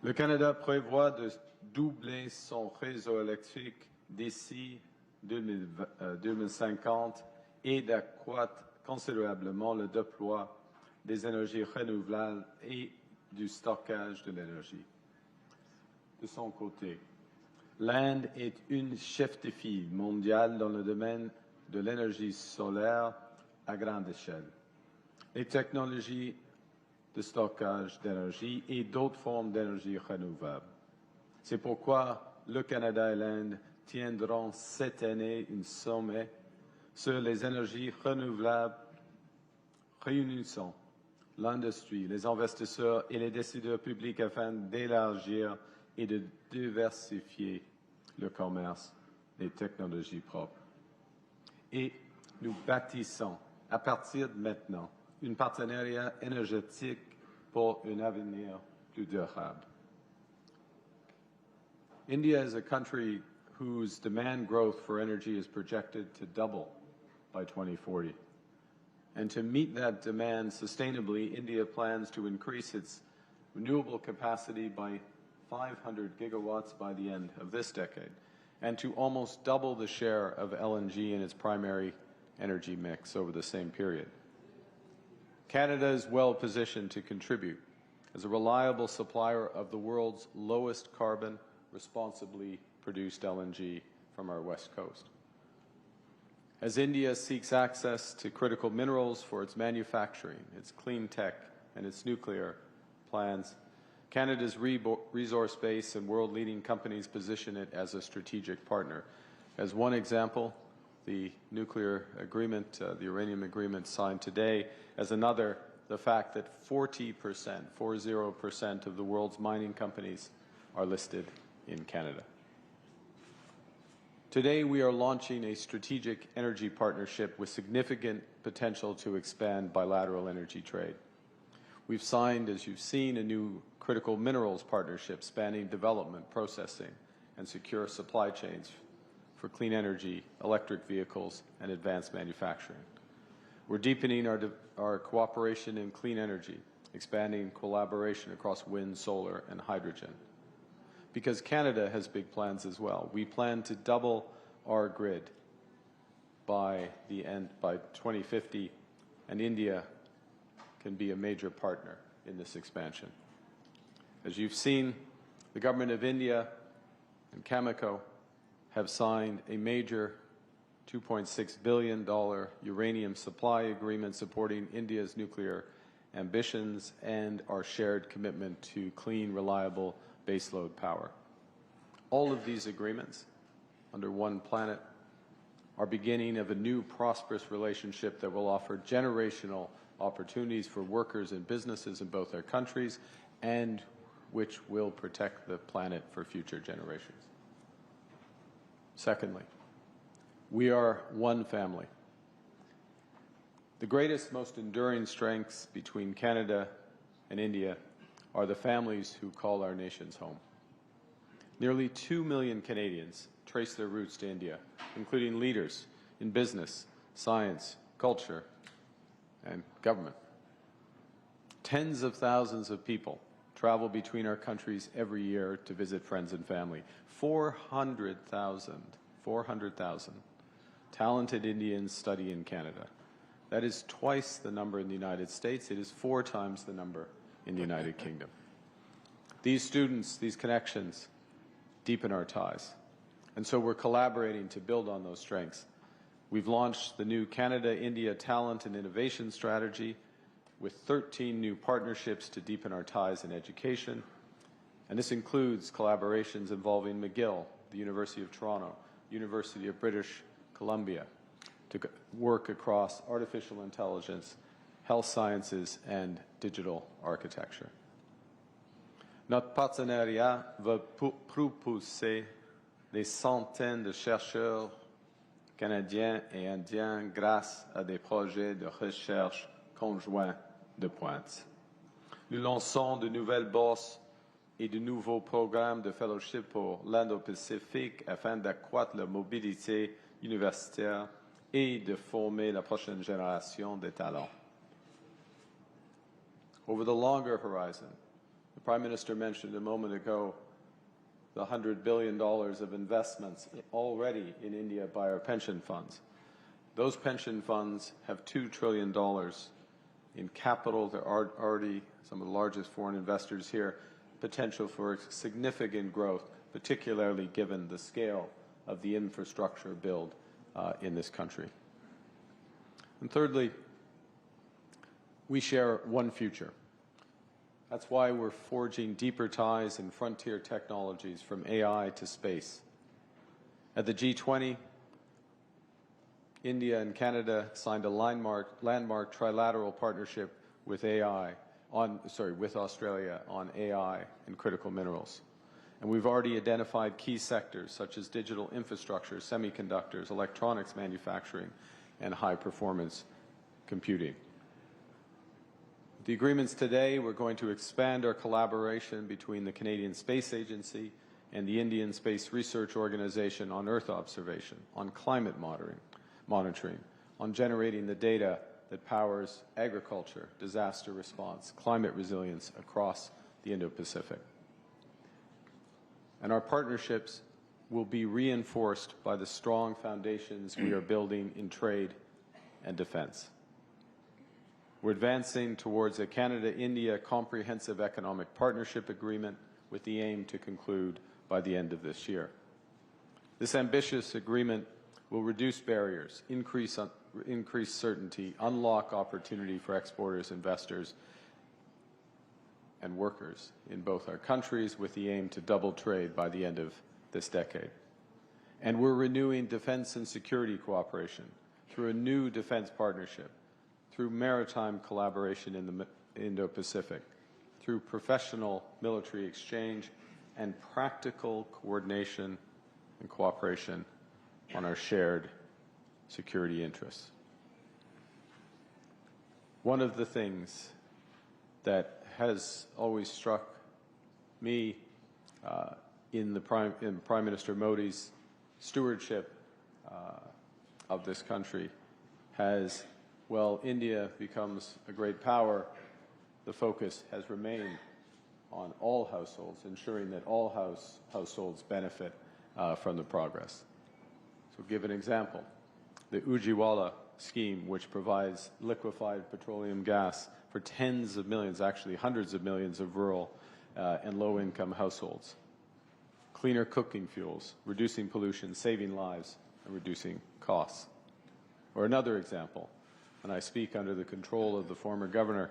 Le Canada prévoit de doubler son réseau électrique d'ici 2050 et d'accroître considérablement le déploiement des énergies renouvelables et du stockage de l'énergie. De son côté, l'Inde est une chef de file mondiale dans le domaine de l'énergie solaire à grande échelle. Les technologies de stockage d'énergie et d'autres formes d'énergie renouvelable. C'est pourquoi le Canada et l'Inde tiendront cette année un sommet sur les énergies renouvelables réunissant l'industrie, les investisseurs et les décideurs publics afin d'élargir et de diversifier le commerce des technologies propres. Et nous bâtissons à partir de maintenant un partenariat énergétique pour un avenir plus durable. India is a country whose demand growth for energy is projected to double by 2040. And to meet that demand sustainably, India plans to increase its renewable capacity by 500 gigawatts by the end of this decade, and to almost double the share of LNG in its primary energy mix over the same period. Canada is well positioned to contribute as a reliable supplier of the world's lowest carbon, responsibly produced LNG from our west coast. As India seeks access to critical minerals for its manufacturing, its clean tech, and its nuclear plans, Canada's resource base and world-leading companies position it as a strategic partner. As one example, the nuclear agreement, the Iranian agreement signed today. As another, the fact that 40% of the world's mining companies are listed in Canada. Today, we are launching a strategic energy partnership with significant potential to expand bilateral energy trade. We've signed, as you've seen, a new critical minerals partnership spanning development, processing, and secure supply chains for clean energy, electric vehicles, and advanced manufacturing. We're deepening our cooperation in clean energy, expanding collaboration across wind, solar, and hydrogen. Because Canada has big plans as well. We plan to double our grid by 2050, and India can be a major partner in this expansion. As you've seen, the government of India and Cameco have signed a major $2.6 billion uranium supply agreement supporting India's nuclear ambitions and our shared commitment to clean, reliable baseload power. All of these agreements, under one planet, are beginning of a new prosperous relationship that will offer generational opportunities for workers and businesses in both our countries, and which will protect the planet for future generations. Secondly, we are one family. The greatest, most enduring strengths between Canada and India are the families who call our nations home. Nearly 2 million Canadians trace their roots to India, including leaders in business, science, culture, and government. Tens of thousands of people travel between our countries every year to visit friends and family. 400,000 talented Indians study in Canada. That is twice the number in the United States. It is 4 times the number in the United Kingdom. These students, these connections, deepen our ties. And so we're collaborating to build on those strengths. We've launched the new Canada-India Talent and Innovation Strategy with 13 new partnerships to deepen our ties in education. And this includes collaborations involving McGill, the University of Toronto, University of British Columbia, to work across artificial intelligence, health sciences, and digital architecture. Notre partenariat va propulser des centaines de chercheurs canadiens et indiens grâce à des projets de recherche conjoints de pointe. Nous lançons de nouvelles bourses et de nouveaux programmes de fellowship pour l'Indo-Pacifique afin d'accroître la mobilité universitaire et de former la prochaine génération de talents. Over the longer horizon, the Prime Minister mentioned a moment ago the $100 billion of investments already in India by our pension funds. Those pension funds have $2 trillion in capital. There are already some of the largest foreign investors here, potential for significant growth, particularly given the scale of the infrastructure build in this country. And thirdly, we share one future. That's why we're forging deeper ties in frontier technologies from AI to space. At the G20, India and Canada signed a landmark trilateral partnership with with Australia on AI and critical minerals. And we've already identified key sectors such as digital infrastructure, semiconductors, electronics manufacturing, and high-performance computing. With the agreements today, we're going to expand our collaboration between the Canadian Space Agency and the Indian Space Research Organization on Earth observation, on climate monitoring, on generating the data that powers agriculture, disaster response, climate resilience across the Indo-Pacific. And our partnerships will be reinforced by the strong foundations we are building in trade and defense. We're advancing towards a Canada-India Comprehensive Economic Partnership Agreement with the aim to conclude by the end of this year. This ambitious agreement will reduce barriers, increase certainty, unlock opportunity for exporters, investors, and workers in both our countries with the aim to double trade by the end of this decade. And we're renewing defense and security cooperation through a new defense partnership, through maritime collaboration in the Indo-Pacific, through professional military exchange, and practical coordination and cooperation on our shared security interests. One of the things that has always struck me in Prime Minister Modi's stewardship of this country has, well, India becomes a great power, the focus has remained on all households, ensuring that all households benefit from the progress. So give an example. The Ujjiwala scheme, which provides liquefied petroleum gas for tens of millions, actually hundreds of millions of rural and low-income households. Cleaner cooking fuels, reducing pollution, saving lives, and reducing costs. Or another example, and I speak under the control of the former Governor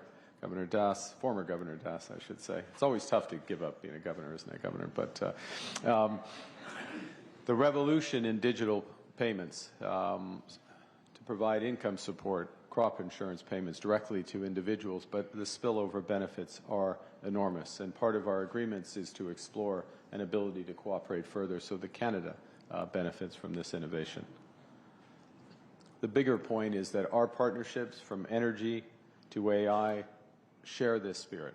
Das, I should say. It's always tough to give up being a governor, isn't it, Governor? But the revolution in digital payments to provide income support, crop insurance payments directly to individuals, but the spillover benefits are enormous. And part of our agreements is to explore an ability to cooperate further so that Canada benefits from this innovation. The bigger point is that our partnerships from energy to AI share this spirit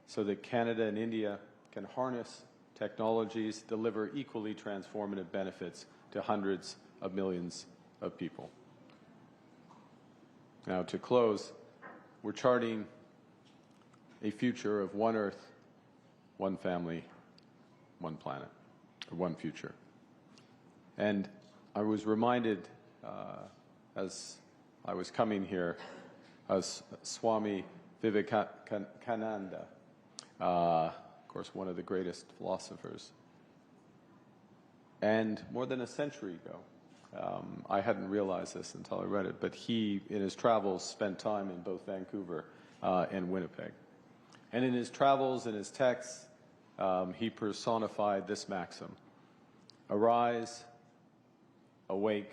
so that Canada and India can harness technologies, deliver equally transformative benefits to hundreds of millions of people. Now, to close, we're charting a future of one Earth, one family, one planet, or one future. And I was reminded, as I was coming here as Swami Vivekananda, of course, one of the greatest philosophers. And more than a century ago, I hadn't realized this until I read it, but he, in his travels, spent time in both Vancouver and Winnipeg. And in his travels, in his texts, he personified this maxim: arise, awake,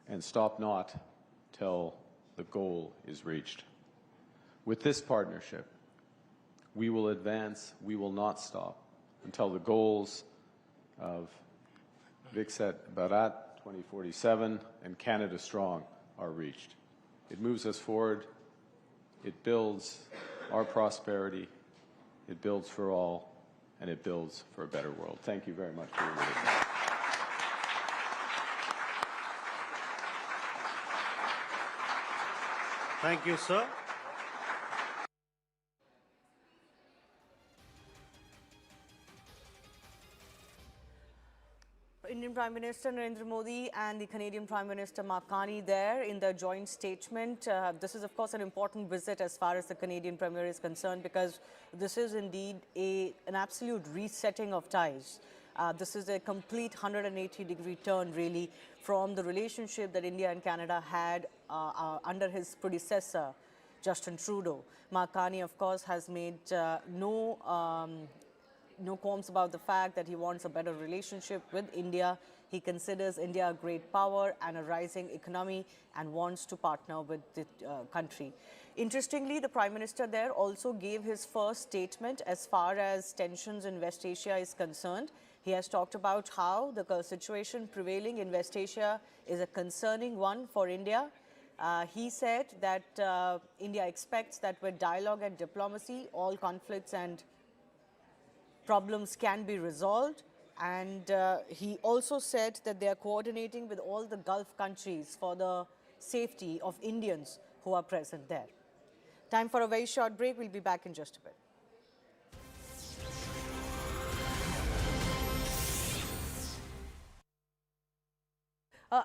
and stop not till the goal is reached. With this partnership, we will advance, we will not stop until the goals of Viksit Bharat 2047 and Canada Strong are reached. It moves us forward, it builds our prosperity, it builds for all, and it builds for a better world. Thank you very much for your attention. Thank you, sir. Indian Prime Minister Narendra Modi and the Canadian Prime Minister Mark Carney there in their joint statement. This is, of course, an important visit as far as the Canadian Premier is concerned, because this is indeed an absolute resetting of ties. This is a complete 180-degree turn, really, from the relationship that India and Canada had under his predecessor, Justin Trudeau. Mark Carney, of course, has made no qualms about the fact that he wants a better relationship with India. He considers India a great power and a rising economy and wants to partner with the country. Interestingly, the Prime Minister there also gave his first statement as far as tensions in West Asia is concerned. He has talked about how the situation prevailing in West Asia is a concerning one for India. He said that India expects that with dialogue and diplomacy, all conflicts and problems can be resolved. And he also said that they are coordinating with all the Gulf countries for the safety of Indians who are present there. Time for a very short break. We'll be back in just a bit.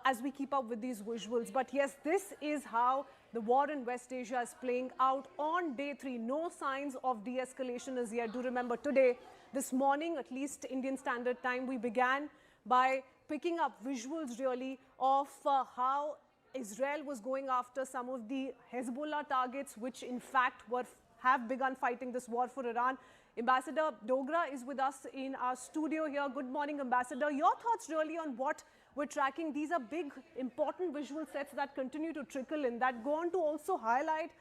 As we keep up with these visuals. But yes, this is how the war in West Asia is playing out on day 3. No signs of de-escalation as yet. Do remember today, this morning, at least Indian Standard Time, we began by picking up visuals really of how Israel was going after some of the Hezbollah targets, which in fact have begun fighting this war for Iran. Ambassador Dogra is with us in our studio here. Good morning, Ambassador. Your thoughts really on what we're tracking. These are big, important visual sets that continue to trickle in, that go on to also highlight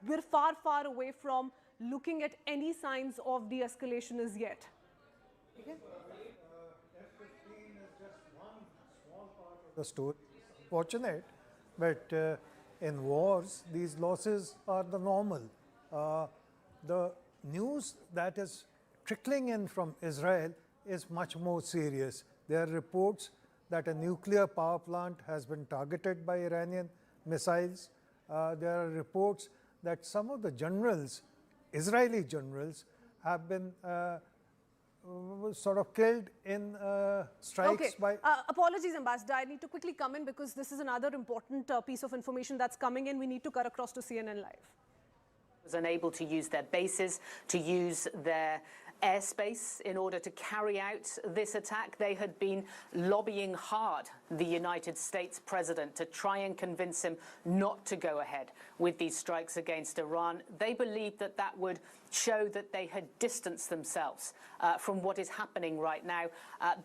we're far, far away from looking at any signs of de-escalation as yet. F-15 is just one small part of the story. Fortunate, but in wars, these losses are the normal. The news that is trickling in from Israel is much more serious. There are reports that a nuclear power plant has been targeted by Iranian missiles. There are reports that some of the generals, Israeli generals, have been sort of killed in strikes by... Apologies, Ambassador. I need to quickly come in because this is another important piece of information that's coming in. We need to cut across to CNN Live. Was unable to use their bases, to use their airspace in order to carry out this attack. They had been lobbying hard the United States president to try and convince him not to go ahead with these strikes against Iran. They believed that that would show that they had distanced themselves from what is happening right now,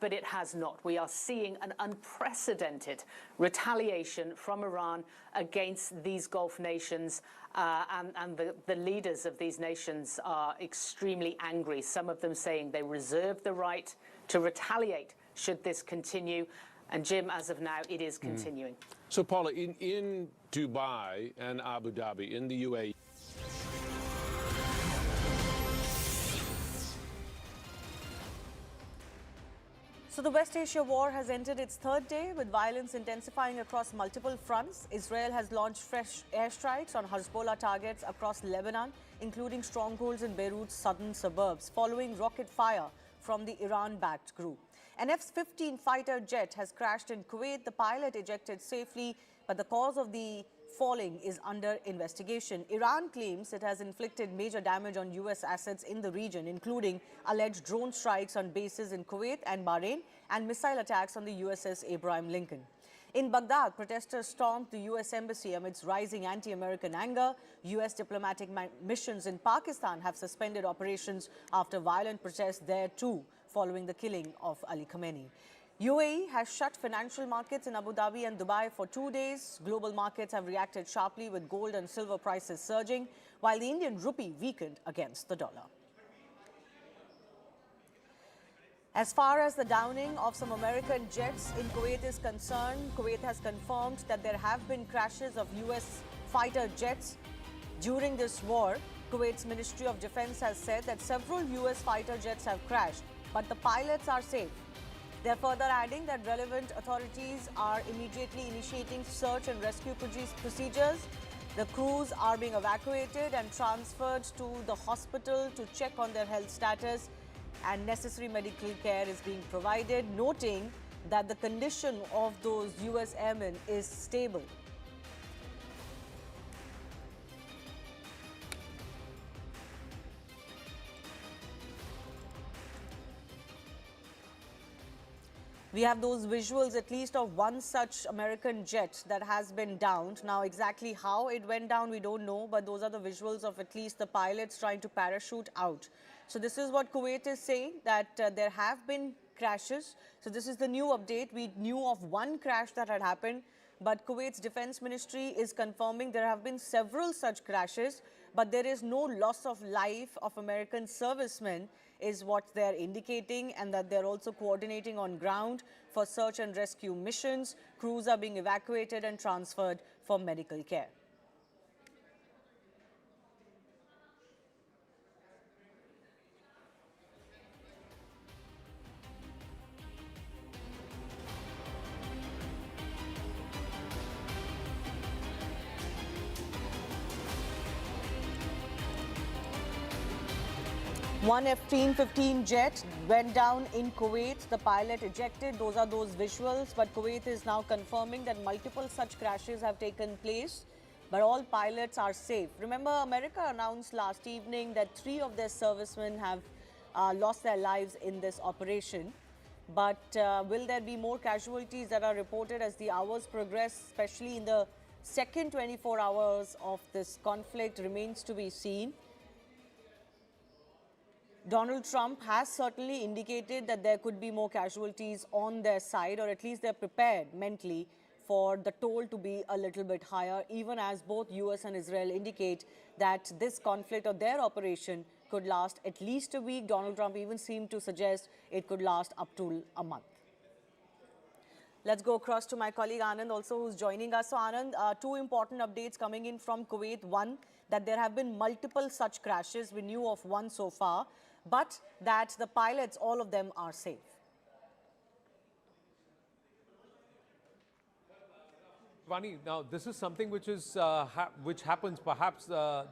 but it has not. We are seeing an unprecedented retaliation from Iran against these Gulf nations, and the leaders of these nations are extremely angry, some of them saying they reserve the right to retaliate should this continue. And Jim, as of now, it is continuing. So, Paula, in Dubai and Abu Dhabi, in the UAE, So the West Asia war has entered its third day with violence intensifying across multiple fronts. Israel has launched fresh airstrikes on Hezbollah targets across Lebanon, including strongholds in Beirut's southern suburbs, following rocket fire from the Iran-backed group. An F-15 fighter jet has crashed in Kuwait. The pilot ejected safely, but the cause of the falling is under investigation. Iran claims it has inflicted major damage on U.S. assets in the region, including alleged drone strikes on bases in Kuwait and Bahrain and missile attacks on the USS Abraham Lincoln. In Baghdad, protesters stormed the U.S. embassy amidst rising anti-American anger. U.S. diplomatic missions in Pakistan have suspended operations after violent protests there too, following the killing of Ali Khamenei. UAE has shut financial markets in Abu Dhabi and Dubai for 2 days. Global markets have reacted sharply with gold and silver prices surging, while the Indian rupee weakened against the dollar. As far as the downing of some American jets in Kuwait is concerned, Kuwait has confirmed that there have been crashes of U.S. fighter jets during this war. Kuwait's Ministry of Defense has said that several U.S. fighter jets have crashed, but the pilots are safe. They're further adding that relevant authorities are immediately initiating search and rescue procedures. The crews are being evacuated and transferred to the hospital to check on their health status, and necessary medical care is being provided, noting that the condition of those U.S. airmen is stable. We have those visuals, at least, of one such American jet that has been downed. Now, exactly how it went down, we don't know, but those are the visuals of at least the pilots trying to parachute out. So this is what Kuwait is saying, that there have been crashes. So this is the new update. We knew of one crash that had happened, but Kuwait's Defense Ministry is confirming there have been several such crashes, but there is no loss of life of American servicemen, is what they're indicating, and that they're also coordinating on ground for search and rescue missions. Crews are being evacuated and transferred for medical care. One F-15 jet went down in Kuwait. The pilot ejected. Those are those visuals. But Kuwait is now confirming that multiple such crashes have taken place, but all pilots are safe. Remember, America announced last evening that 3 of their servicemen have lost their lives in this operation. But will there be more casualties that are reported as the hours progress, especially in the second 24 hours of this conflict, remains to be seen. Donald Trump has certainly indicated that there could be more casualties on their side, or at least they're prepared mentally for the toll to be a little bit higher, even as both US and Israel indicate that this conflict or their operation could last at least a week. Donald Trump even seemed to suggest it could last up to a month. Let's go across to my colleague Anand also, who's joining us. So Anand, 2 important updates coming in from Kuwait. One, that there have been multiple such crashes. We knew of one so far, but that the pilots, all of them, are safe. Vani, now this is something which is which happens. Perhaps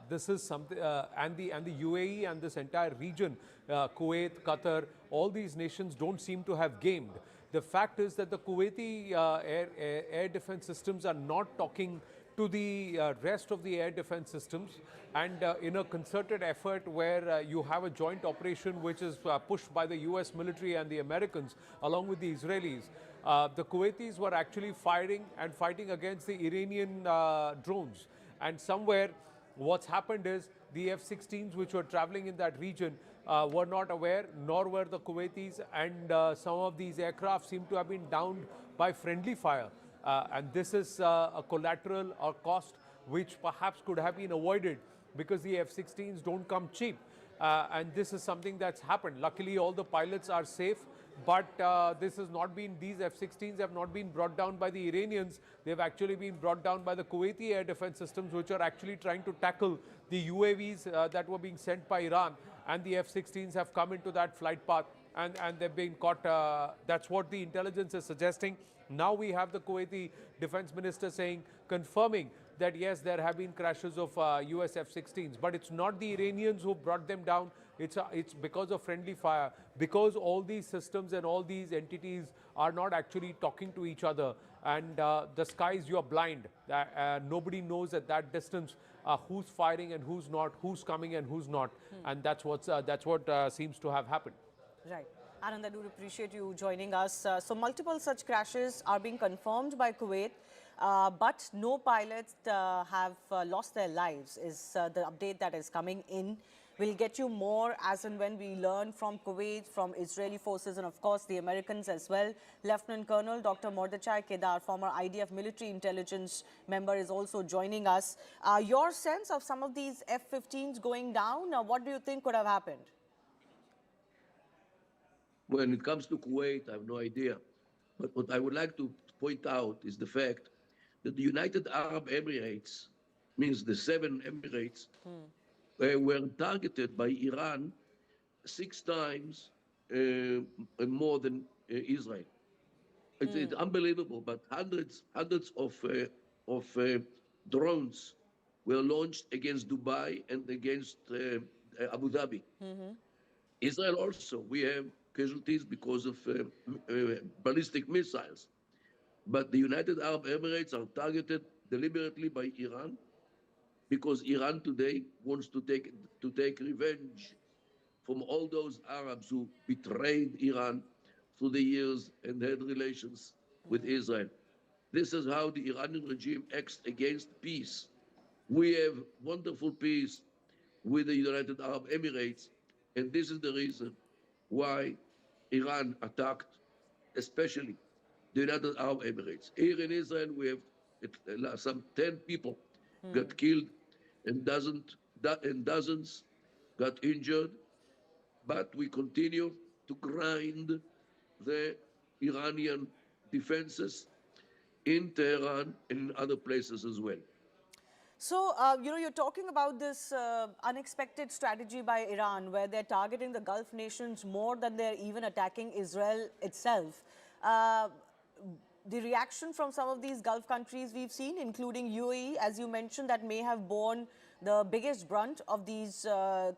this is something, and the UAE and this entire region, Kuwait, Qatar, all these nations don't seem to have gamed. The fact is that the Kuwaiti air defense systems are not talking to the rest of the air defense systems, and in a concerted effort where you have a joint operation which is pushed by the US military and the Americans along with the Israelis, the Kuwaitis were actually fighting against the Iranian drones. And somewhere what's happened is the F-16s which were traveling in that region were not aware, nor were the Kuwaitis, and some of these aircraft seem to have been downed by friendly fire. And this is a collateral or cost which perhaps could have been avoided, because the F-16s don't come cheap. And this is something that's happened. Luckily, all the pilots are safe, but this has not been, these F-16s have not been brought down by the Iranians. They've actually been brought down by the Kuwaiti air defense systems, which are actually trying to tackle the UAVs that were being sent by Iran. And the F-16s have come into that flight path, and they've been caught. That's what the intelligence is suggesting. Now we have the Kuwaiti defense minister confirming that yes, there have been crashes of US F-16s, but it's not the Iranians who brought them down. It's because of friendly fire, because all these systems and all these entities are not actually talking to each other, and the skies, you're blind. Nobody knows at that distance who's firing and who's not, who's coming and who's not, and that's what seems to have happened. Right. Anand, I do appreciate you joining us. So multiple such crashes are being confirmed by Kuwait, but no pilots have lost their lives, is the update that is coming in. We'll get you more as and when we learn from Kuwait, from Israeli forces, and of course the Americans as well. Lieutenant Colonel Dr. Mordechai Kedar, former IDF military intelligence member, is also joining us. Your sense of some of these F-15s going down, what do you think could have happened? When it comes to Kuwait, I have no idea. But what I would like to point out is the fact that the United Arab Emirates, means the 7 Emirates, were targeted by Iran 6 times more than Israel. It's unbelievable, but hundreds of drones were launched against Dubai and against Abu Dhabi. Israel also, we have casualties because of ballistic missiles. But the United Arab Emirates are targeted deliberately by Iran because Iran today wants to take revenge from all those Arabs who betrayed Iran through the years and had relations with Israel. This is how the Iranian regime acts against peace. We have wonderful peace with the United Arab Emirates, and this is the reason why Iran attacked, especially the United Arab Emirates. Here in Israel, we have some 10 people got killed and dozens got injured, but we continue to grind the Iranian defenses in Tehran and in other places as well. So, you're talking about this unexpected strategy by Iran, where they're targeting the Gulf nations more than they're even attacking Israel itself. The reaction from some of these Gulf countries we've seen, including UAE, as you mentioned, that may have borne the biggest brunt of these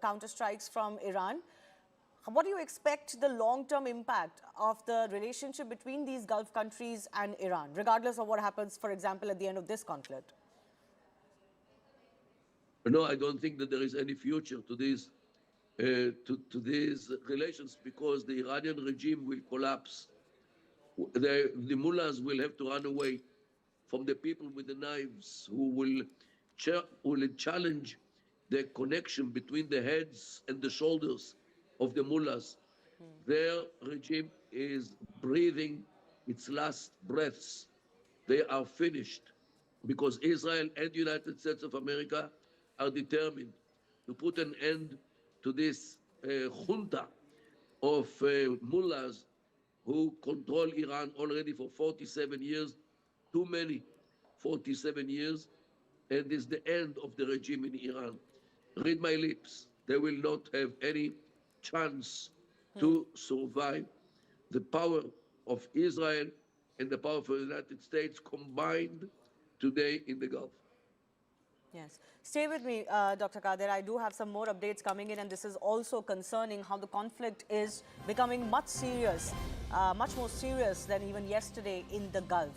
counterstrikes from Iran. What do you expect the long-term impact of the relationship between these Gulf countries and Iran, regardless of what happens, for example, at the end of this conflict? No, I don't think that there is any future to these relations, because the Iranian regime will collapse. The mullahs will have to run away from the people with the knives who will challenge the connection between the heads and the shoulders of the mullahs. Their regime is breathing its last breaths. They are finished because Israel and the United States of America are determined to put an end to this junta of mullahs who control Iran already for 47 years, too many 47 years, and is the end of the regime in Iran. Read my lips. They will not have any chance to survive. The power of Israel and the power of the United States combined today in the Gulf. Yes. Stay with me, Dr. Kader. I do have some more updates coming in, and this is also concerning how the conflict is becoming much more serious than even yesterday in the Gulf.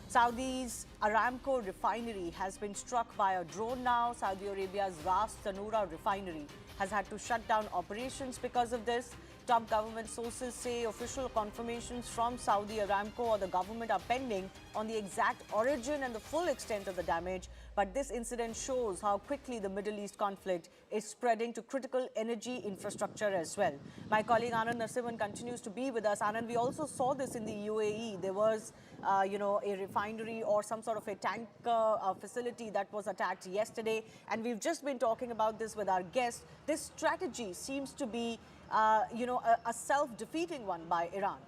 Saudi's Aramco refinery has been struck by a drone now. Saudi Arabia's Ras Tanura refinery has had to shut down operations because of this. Top government sources say official confirmations from Saudi Aramco or the government are pending on the exact origin and the full extent of the damage. But this incident shows how quickly the Middle East conflict is spreading to critical energy infrastructure as well. My colleague Anand Narasimhan continues to be with us. Anand, we also saw this in the UAE. There was, a refinery or some sort of a tanker facility that was attacked yesterday. And we've just been talking about this with our guest. This strategy seems to be a self-defeating one by Iran.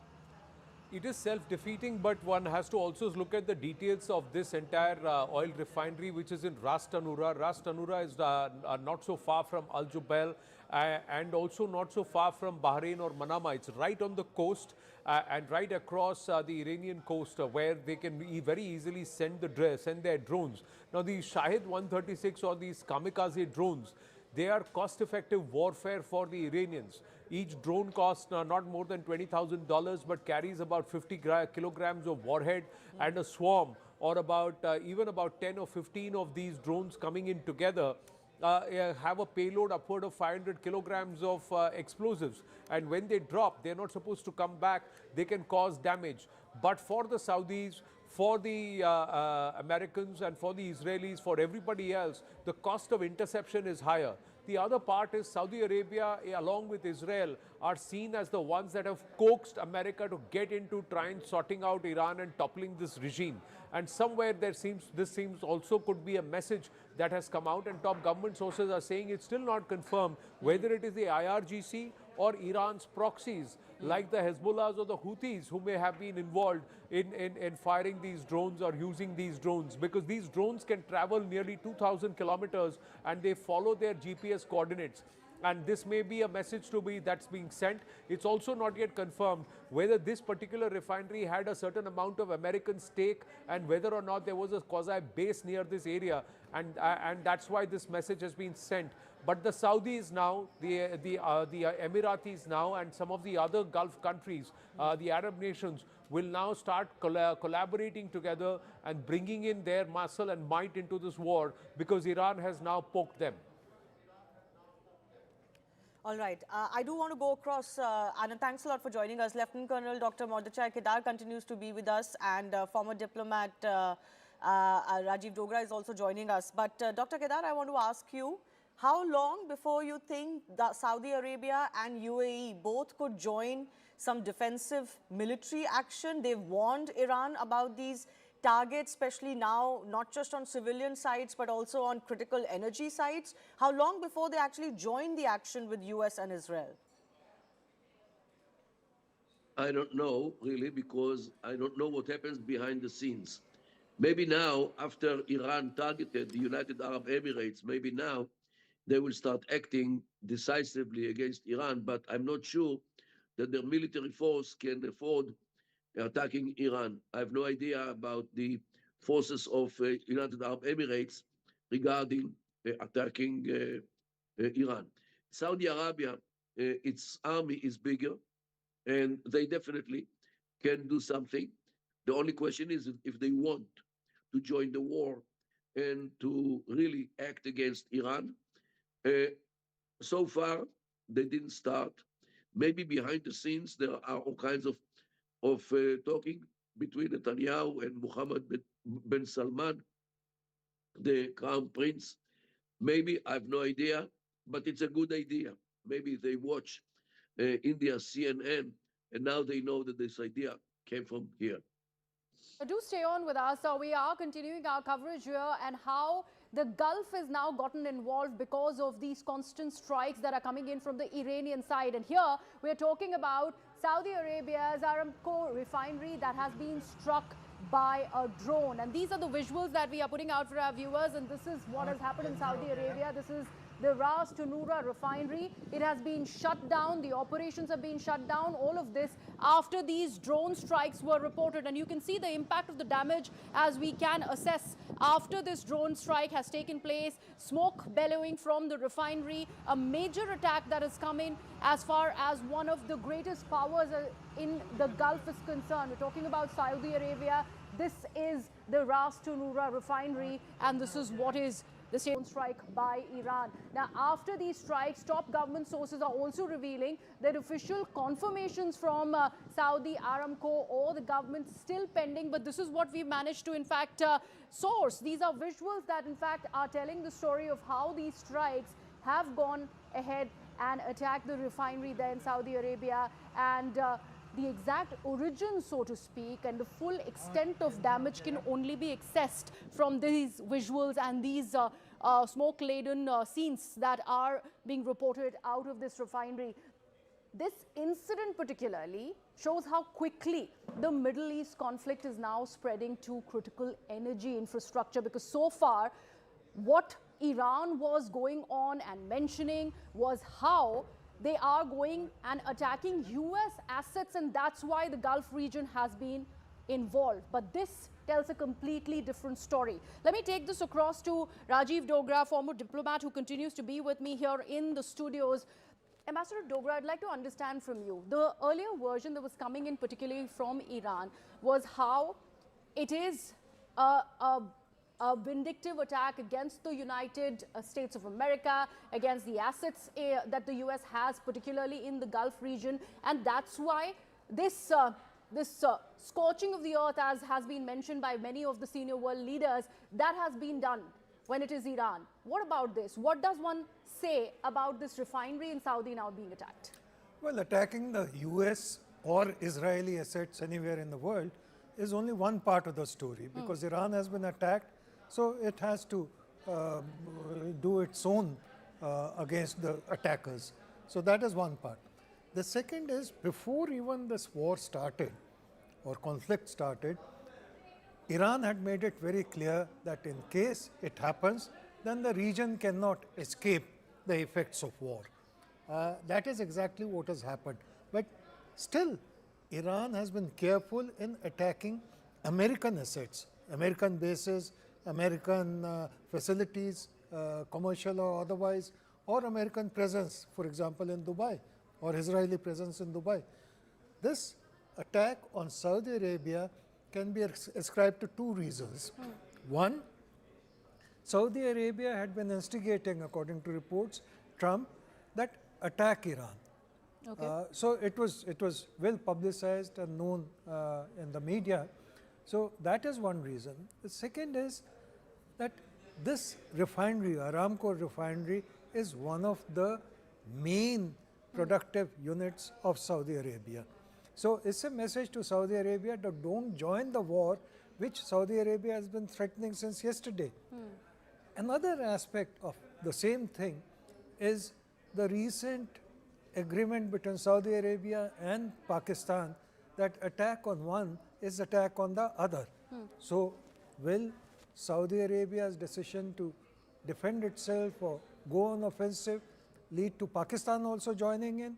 It is self-defeating, but one has to also look at the details of this entire oil refinery, which is in Ras Tanura. Ras Tanura is not so far from Al Jubail and also not so far from Bahrain or Manama. It's right on the coast and right across the Iranian coast where they can very easily send their drones. Now, these Shahed 136 or these kamikaze drones, They are cost-effective warfare for the Iranians. Each drone costs not more than $20,000, but carries about 50 kilograms of warhead and a swarm, or about even about 10 or 15 of these drones coming in together have a payload upward of 500 kilograms of explosives. And when they drop, they're not supposed to come back. They can cause damage. But for the Saudis, for the Americans, and for the Israelis, for everybody else, the cost of interception is higher. The other part is Saudi Arabia, along with Israel, are seen as the ones that have coaxed America to get into trying sorting out Iran and toppling this regime. And somewhere this seems also could be a message that has come out, and top government sources are saying it's still not confirmed whether it is the IRGC or Iran's proxies like the Hezbollahs or the Houthis who may have been involved in firing these drones or using these drones, because these drones can travel nearly 2,000 kilometers and they follow their GPS coordinates. And this may be a message that's being sent. It's also not yet confirmed whether this particular refinery had a certain amount of American stake and whether or not there was a quasi-base near this area. And that's why this message has been sent. But the Saudis now, the Emiratis now, and some of the other Gulf countries, the Arab nations, will now start collaborating together and bringing in their muscle and might into this war, because Iran has now poked them. All right. I do want to go across, and thanks a lot for joining us. Lieutenant Colonel Dr. Mordechai Kedar continues to be with us, and former diplomat Rajiv Dogra is also joining us. But Dr. Kedar, I want to ask you, how long before you think that Saudi Arabia and UAE both could join some defensive military action? They've warned Iran about these targets, especially now, not just on civilian sites, but also on critical energy sites. How long before they actually join the action with US and Israel? I don't know, really, because I don't know what happens behind the scenes. Maybe now, after Iran targeted the United Arab Emirates, maybe now they will start acting decisively against Iran, but I'm not sure that their military force can afford attacking Iran. I have no idea about the forces of United Arab Emirates regarding attacking Iran. Saudi Arabia, its army is bigger, and they definitely can do something. The only question is if they want to join the war and to really act against Iran. So far, they didn't start. Maybe behind the scenes, there are all kinds of talking between Netanyahu and Mohammed bin Salman, the crown prince. Maybe, I have no idea, but it's a good idea. Maybe they watch India's CNN, and now they know that this idea came from here. Do stay on with us. We are continuing our coverage here, and how the Gulf has now gotten involved because of these constant strikes that are coming in from the Iranian side. And here we're talking about Saudi Arabia's Aramco refinery that has been struck by a drone. And these are the visuals that we are putting out for our viewers. And this is what has happened in Saudi Arabia. This is the Ras Tanura refinery. It has been shut down. The operations have been shut down. All of this after these drone strikes were reported. And you can see the impact of the damage as we can assess after this drone strike has taken place. Smoke bellowing from the refinery. A major attack that has come in as far as one of the greatest powers in the Gulf is concerned. We're talking about Saudi Arabia. This is the Ras Tanura refinery, and this is what is the drone strike by Iran. Now, after these strikes, top government sources are also revealing that official confirmations from Saudi Aramco or the government still pending, but this is what we managed to, in fact, source. These are visuals that, in fact, are telling the story of how these strikes have gone ahead and attacked the refinery there in Saudi Arabia, and the exact origin, so to speak, and the full extent of damage can only be accessed from these visuals and these smoke-laden scenes that are being reported out of this refinery. This incident particularly shows how quickly the Middle East conflict is now spreading to critical energy infrastructure, because so far what Iran was going on and mentioning was how they are going and attacking US assets, and that's why the Gulf region has been involved. But this tells a completely different story. Let me take this across to Rajiv Dogra, former diplomat who continues to be with me here in the studios. Ambassador Dogra, I'd like to understand from you. The earlier version that was coming in, particularly from Iran, was how it is a vindictive attack against the United States of America, against the assets that the US has, particularly in the Gulf region. And that's why this scorching of the earth, as has been mentioned by many of the senior world leaders, that has been done when it is Iran. What about this? What does one say about this refinery in Saudi now being attacked? Well, attacking the US or Israeli assets anywhere in the world is only one part of the story, because Iran has been attacked, so it has to do its own against the attackers. So that is one part. The second is, before even this war started or conflict started, Iran had made it very clear that in case it happens, then the region cannot escape the effects of war. That is exactly what has happened. But still, Iran has been careful in attacking American assets, American bases, American facilities, commercial or otherwise, or American presence, for example, in Dubai, or Israeli presence in Dubai. This attack on Saudi Arabia can be ascribed to two reasons. One, Saudi Arabia had been instigating, according to reports, Trump, that attack Iran. Okay. So it was well publicized and known in the media. So that is one reason. The second is that this refinery, Aramco refinery, is one of the main productive units of Saudi Arabia. So it's a message to Saudi Arabia that don't join the war, which Saudi Arabia has been threatening since yesterday. Another aspect of the same thing is the recent agreement between Saudi Arabia and Pakistan that attack on one is attack on the other. So will Saudi Arabia's decision to defend itself or go on offensive lead to Pakistan also joining in?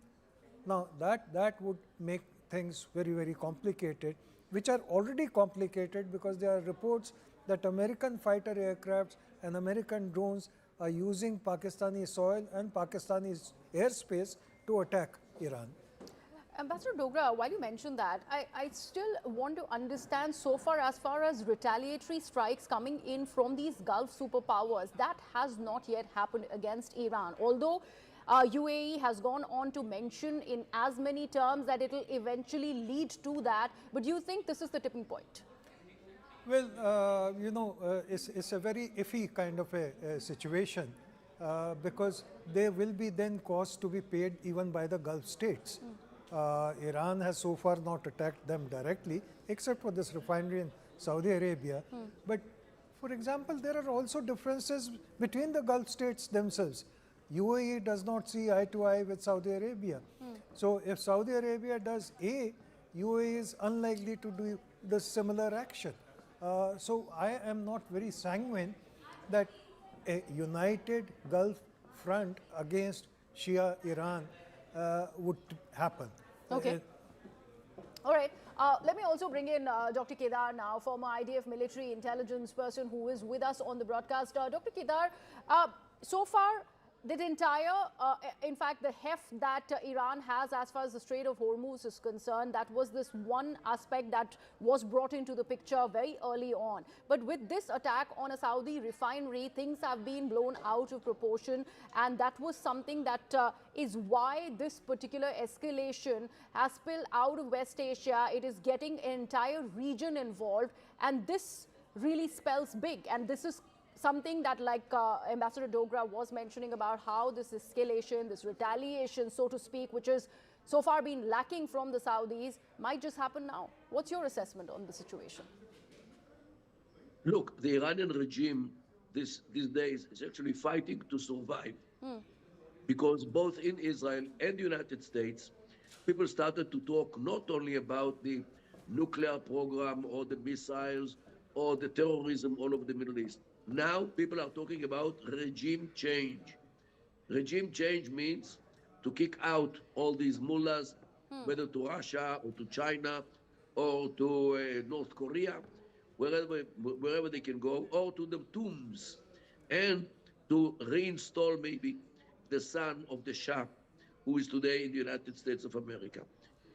Now that would make things very, very complicated, which are already complicated because there are reports that American fighter aircrafts and American drones are using Pakistani soil and Pakistani airspace to attack Iran. Ambassador Dogra, while you mentioned that, I still want to understand so far as retaliatory strikes coming in from these Gulf superpowers, that has not yet happened against Iran. Although UAE has gone on to mention in as many terms that it will eventually lead to that, but do you think this is the tipping point? Well, it's a very iffy kind of a situation because there will be then costs to be paid even by the Gulf states. Iran has so far not attacked them directly, except for this refinery in Saudi Arabia. But for example, there are also differences between the Gulf states themselves. UAE does not see eye to eye with Saudi Arabia. So if Saudi Arabia does A, UAE is unlikely to do the similar action. So I am not very sanguine that a united Gulf front against Shia Iran would happen. Okay. All right. Let me also bring in Dr. Kedar now, former IDF military intelligence person who is with us on the broadcast. Dr. Kedar, so far, the entire, in fact, the heft that Iran has as far as the Strait of Hormuz is concerned, that was this one aspect that was brought into the picture very early on. But with this attack on a Saudi refinery, things have been blown out of proportion. And that was something that is why this particular escalation has spilled out of West Asia. It is getting an entire region involved. And this really spells big. And this is something that, like Ambassador Dogra was mentioning about how this escalation, this retaliation, so to speak, which has so far been lacking from the Saudis, might just happen now. What's your assessment on the situation? Look, the Iranian regime these days is actually fighting to survive because both in Israel and the United States, people started to talk not only about the nuclear program or the missiles or the terrorism all over the Middle East. Now people are talking about regime change. Regime change means to kick out all these mullahs, whether to Russia or to China or to North Korea, wherever they can go, or to the tombs, and to reinstall maybe the son of the Shah, who is today in the United States of America.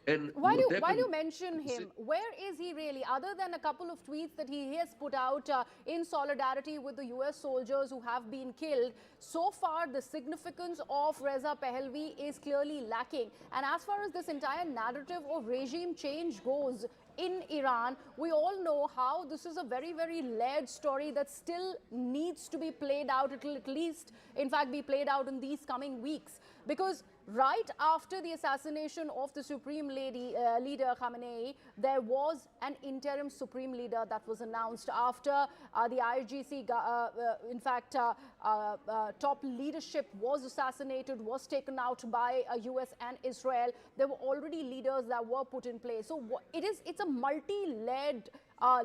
And While what you mention him, where is he really, other than a couple of tweets that he has put out in solidarity with the US soldiers who have been killed? So far, the significance of Reza Pahlavi is clearly lacking. And as far as this entire narrative of regime change goes in Iran, we all know how this is a very, very layered story that still needs to be played out. It will at least, in fact, be played out in these coming weeks. Because right after the assassination of the Supreme Leader Khamenei, there was an interim Supreme Leader that was announced after the IRGC, in fact, top leadership was assassinated, was taken out by US and Israel. There were already leaders that were put in place. So it's a multi-layered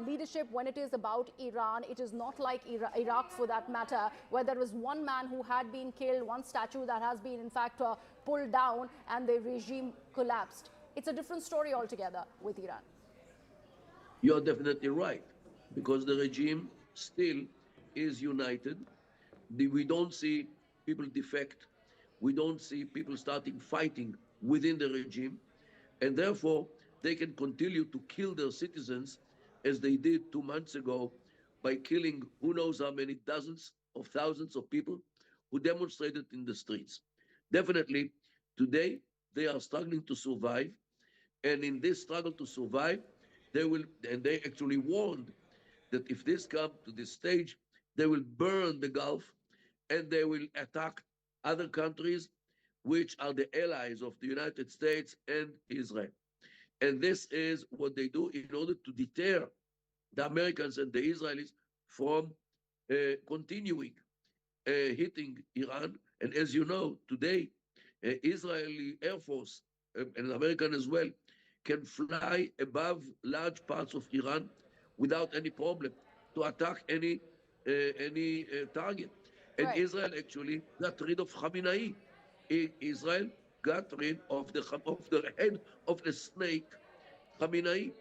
leadership when it is about Iran. It is not like Iraq, for that matter, where there was one man who had been killed, one statue that has been in fact pulled down, and the regime collapsed. It's a different story altogether with Iran. You're definitely right, because the regime still is united. We don't see people defect. We don't see people starting fighting within the regime, and therefore they can continue to kill their citizens as they did 2 months ago by killing who knows how many dozens of thousands of people who demonstrated in the streets. Definitely, today they are struggling to survive, and in this struggle to survive, they actually warned that if this comes to this stage, they will burn the Gulf and they will attack other countries which are the allies of the United States and Israel. And this is what they do in order to deter the Americans and the Israelis from continuing hitting Iran. And as you know, today, Israeli Air Force and American as well can fly above large parts of Iran without any problem to attack any target. And Right. Israel actually got rid of Khamenei. Israel got rid of the head of the snake, Khamenei,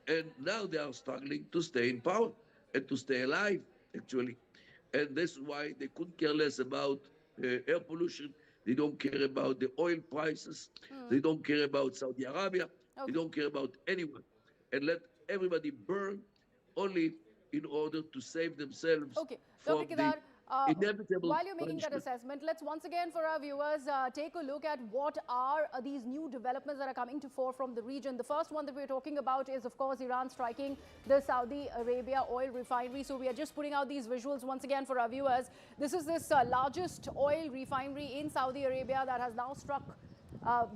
and now they are struggling to stay in power and to stay alive, actually. And that's why they couldn't care less about air pollution. They don't care about the oil prices. They don't care about Saudi Arabia. They don't care about anyone. And let everybody burn only in order to save themselves from Dr. Kedar, the inevitable while you're making that punishment. assessment, let's once again for our viewers take a look at what are these new developments that are coming to fore from the region. The first one that we're talking about is, of course, Iran striking the Saudi Arabia oil refinery. So we are just putting out these visuals once again for our viewers. This is this largest oil refinery in Saudi Arabia that has now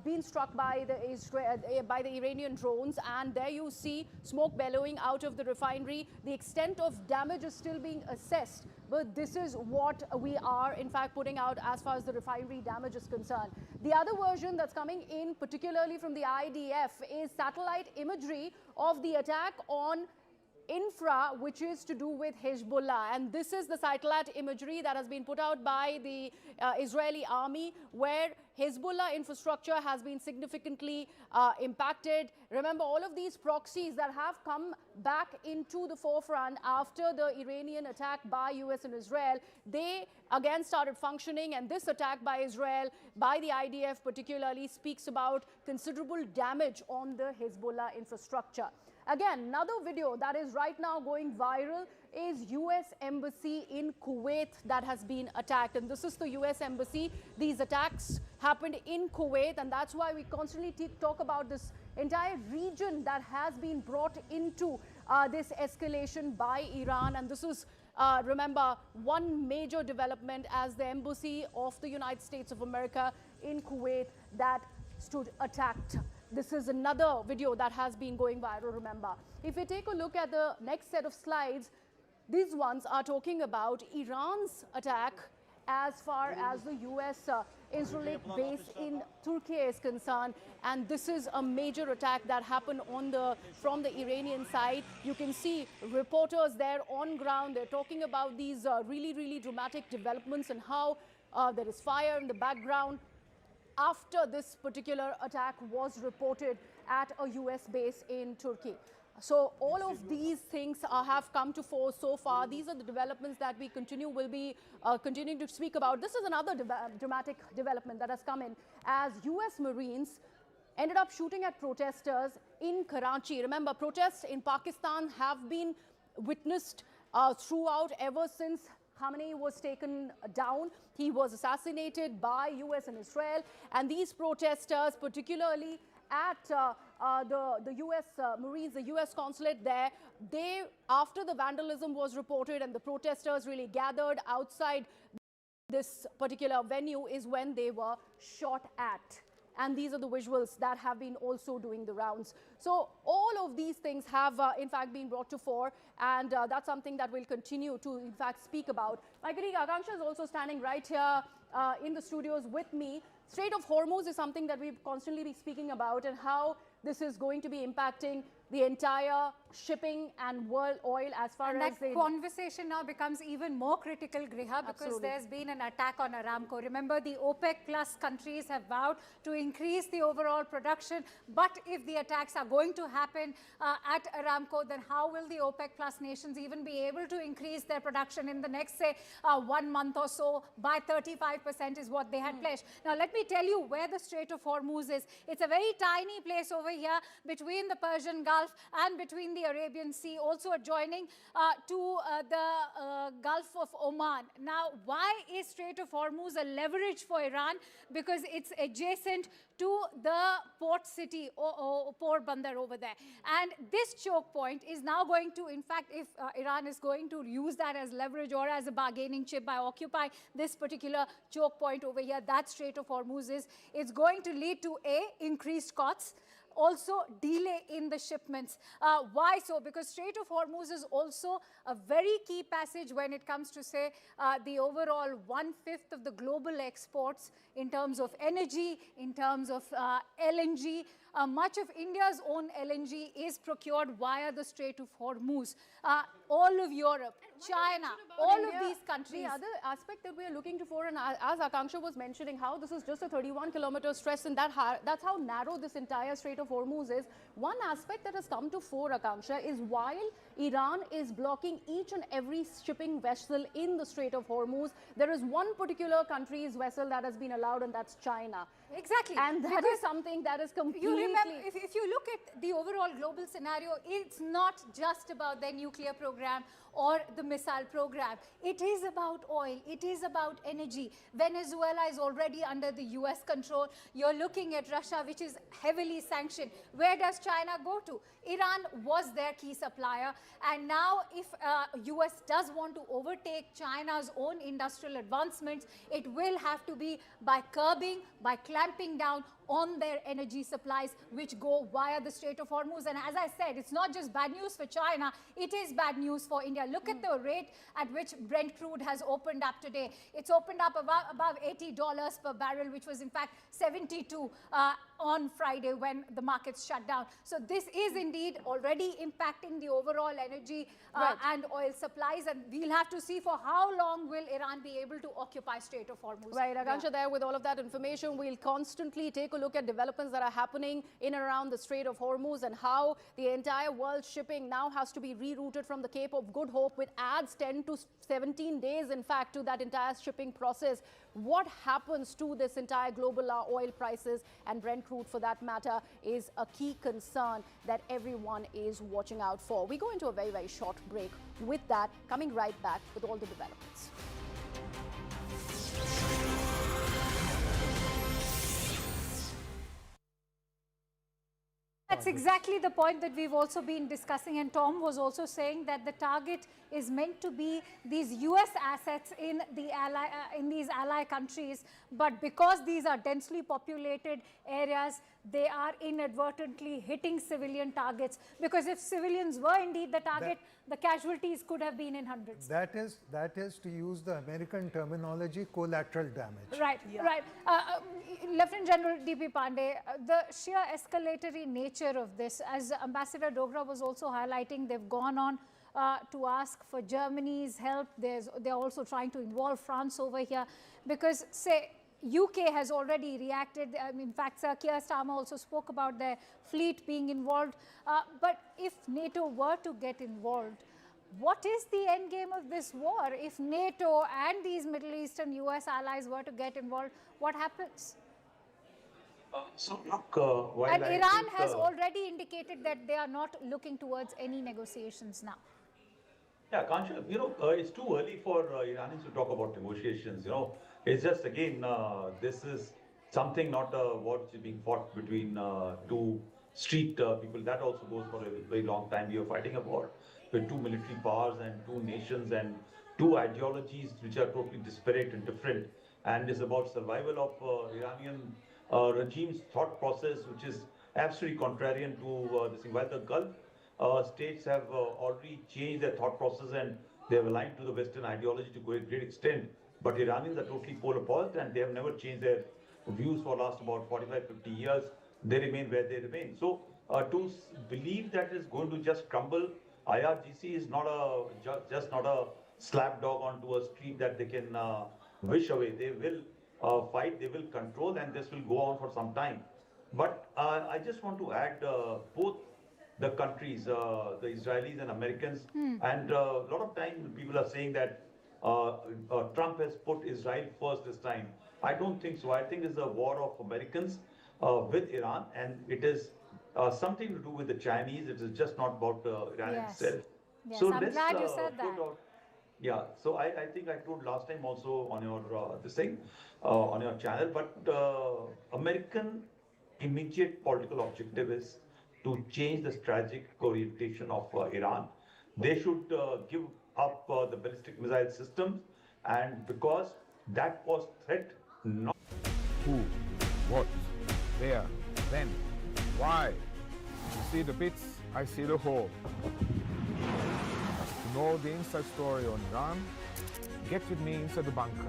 been struck by the Iranian drones, and there you see smoke bellowing out of the refinery. The extent of damage is still being assessed, but this is what we are in fact putting out as far as the refinery damage is concerned. The other version that's coming in, particularly from the IDF, is satellite imagery of the attack on infra, which is to do with Hezbollah. And this is the satellite imagery that has been put out by the Israeli army, where Hezbollah infrastructure has been significantly impacted. Remember, all of these proxies that have come back into the forefront after the Iranian attack by US and Israel, they again started functioning, and this attack by Israel, by the IDF particularly, speaks about considerable damage on the Hezbollah infrastructure. Again, another video that is right now going viral is US Embassy in Kuwait that has been attacked. And this is the US Embassy. These attacks happened in Kuwait, and that's why we constantly talk about this entire region that has been brought into this escalation by Iran. And this is, remember, one major development as the Embassy of the United States of America in Kuwait that stood attacked. This is another video that has been going viral, remember. If we take a look at the next set of slides, these ones are talking about Iran's attack as far as the US Israeli base in Turkey is concerned. And this is a major attack that happened from the Iranian side. You can see reporters there on ground. They're talking about these really, really dramatic developments and how there is fire in the background. after this particular attack was reported at a US base in Turkey. So all of these things have come to fore so far. These are the developments that we will be continuing to speak about. This is another dramatic development that has come in as US Marines ended up shooting at protesters in Karachi. Remember, protests in Pakistan have been witnessed throughout ever since Khamenei was taken down. He was assassinated by US and Israel. And these protesters, particularly at the US Marines, the US consulate there, after the vandalism was reported and the protesters really gathered outside this particular venue, is when they were shot at. And these are the visuals that have been also doing the rounds. So all of these things have, in fact, been brought to fore. And that's something that we'll continue to, in fact, speak about. My colleague Akanksha is also standing right here in the studios with me. Strait of Hormuz is something that we've constantly been speaking about, and how this is going to be impacting the entire shipping and world oil as far as that conversation now becomes even more critical, Griha, because there's been an attack on Aramco. Remember, the OPEC plus countries have vowed to increase the overall production, but if the attacks are going to happen at Aramco, then how will the OPEC plus nations even be able to increase their production in the next, say, 1 month or so by 35% is what they had pledged. Now, let me tell you where the Strait of Hormuz is. It's a very tiny place over here between the Persian Gulf and between the Arabian Sea, also adjoining to the Gulf of Oman. Now, why is Strait of Hormuz a leverage for Iran? Because it's adjacent to the port city or port bandar over there. And this choke point is now going to, in fact, if Iran is going to use that as leverage or as a bargaining chip by occupying this particular choke point over here, that Strait of Hormuz is, it's going to lead to increased costs, also delay in the shipments. Why so? Because Strait of Hormuz is also a very key passage when it comes to, say, the overall 1/5 of the global exports in terms of energy, in terms of LNG. Much of India's own LNG is procured via the Strait of Hormuz. All of Europe, China, all of these countries. The other aspect that we are looking for, and as Akanksha was mentioning, how this is just a 31-kilometer stretch, and that's how narrow this entire Strait of Hormuz is. One aspect that has come to fore, Akanksha, is while Iran is blocking each and every shipping vessel in the Strait of Hormuz, there is one particular country's vessel that has been allowed, and that's China. Exactly. And that is something that is completely... You remember, if you look at the overall global scenario, it's not just about their nuclear program or the missile program. It is about oil. It is about energy. Venezuela is already under the US control. You're looking at Russia, which is heavily sanctioned. Where does China go to? Iran was their key supplier. And now if US does want to overtake China's own industrial advancements, it will have to be by curbing, by clamping down on their energy supplies, which go via the Strait of Hormuz. And as I said, it's not just bad news for China, it is bad news for India. Look at the rate at which Brent crude has opened up today. It's opened up above $80 per barrel, which was in fact 72 on Friday when the markets shut down. So this is indeed already impacting the overall energy and oil supplies, and we'll have to see for how long will Iran be able to occupy Strait of Hormuz. Right, Akanksha, there with all of that information, we'll constantly take a look at developments that are happening in and around the Strait of Hormuz and how the entire world shipping now has to be rerouted from the Cape of Good Hope, which adds 10 to 17 days, in fact, to that entire shipping process. What happens to this entire global oil prices and Brent crude, for that matter, is a key concern that everyone is watching out for. We go into a very, very short break. With that, coming right back with all the developments. That's exactly the point that we've also been discussing, and Tom was also saying that the target is meant to be these US assets in these ally countries, but because these are densely populated areas, they are inadvertently hitting civilian targets, because if civilians were indeed the target, the casualties could have been in hundreds. That is, to use the American terminology, collateral damage. Right, right. Lieutenant General D.P. Pandey, the sheer escalatory nature of this, as Ambassador Dogra was also highlighting, they've gone on to ask for Germany's help. They're also trying to involve France over here, because, say, UK has already reacted. In fact, Sir Keir Starmer also spoke about their fleet being involved. But if NATO were to get involved, what is the end game of this war? If NATO and these Middle Eastern US allies were to get involved, what happens? And Iran has already indicated that they are not looking towards any negotiations now. Yeah, Kansha, it's too early for Iranians to talk about negotiations. It's just, again, this is something, not a war which is being fought between two street people. That also goes for a very long time. We are fighting a war with two military powers and two nations and two ideologies which are totally disparate and different. And it's about survival of Iranian regime's thought process, which is absolutely contrarian to this thing. While the Gulf states have already changed their thought process and they have aligned to the Western ideology to a great extent. But Iranians are totally polar opposite and they have never changed their views for last about 45, 50 years. They remain where they remain. So to believe that it's going to just crumble, IRGC is not just not a slap dog onto a street that they can wish away. They will fight, they will control, and this will go on for some time. But I just want to add both the countries, the Israelis and Americans, and a lot of time people are saying that Trump has put Israel first this time. I don't think so. I think it's a war of Americans with Iran, and it is something to do with the Chinese. It is just not about Iran itself. Yes, So I'm glad you said that. Yeah, so I think I told last time also on your this thing on your channel, but American immediate political objective is to change the strategic orientation of Iran. They should give up the ballistic missile systems, and because that was threat not Who, what, where, when, why. You see the bits, I see the whole. To know the inside story on Iran, get with me inside the bunker.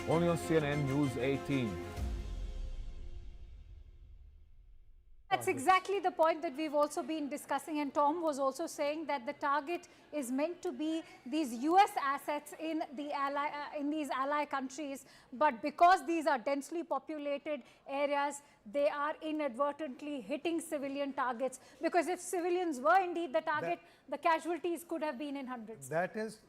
Only on CNN News 18. That's exactly the point that we've also been discussing, and Tom was also saying that the target is meant to be these US assets in these ally countries, but because these are densely populated areas, they are inadvertently hitting civilian targets, because if civilians were indeed the target, the casualties could have been in hundreds. That is,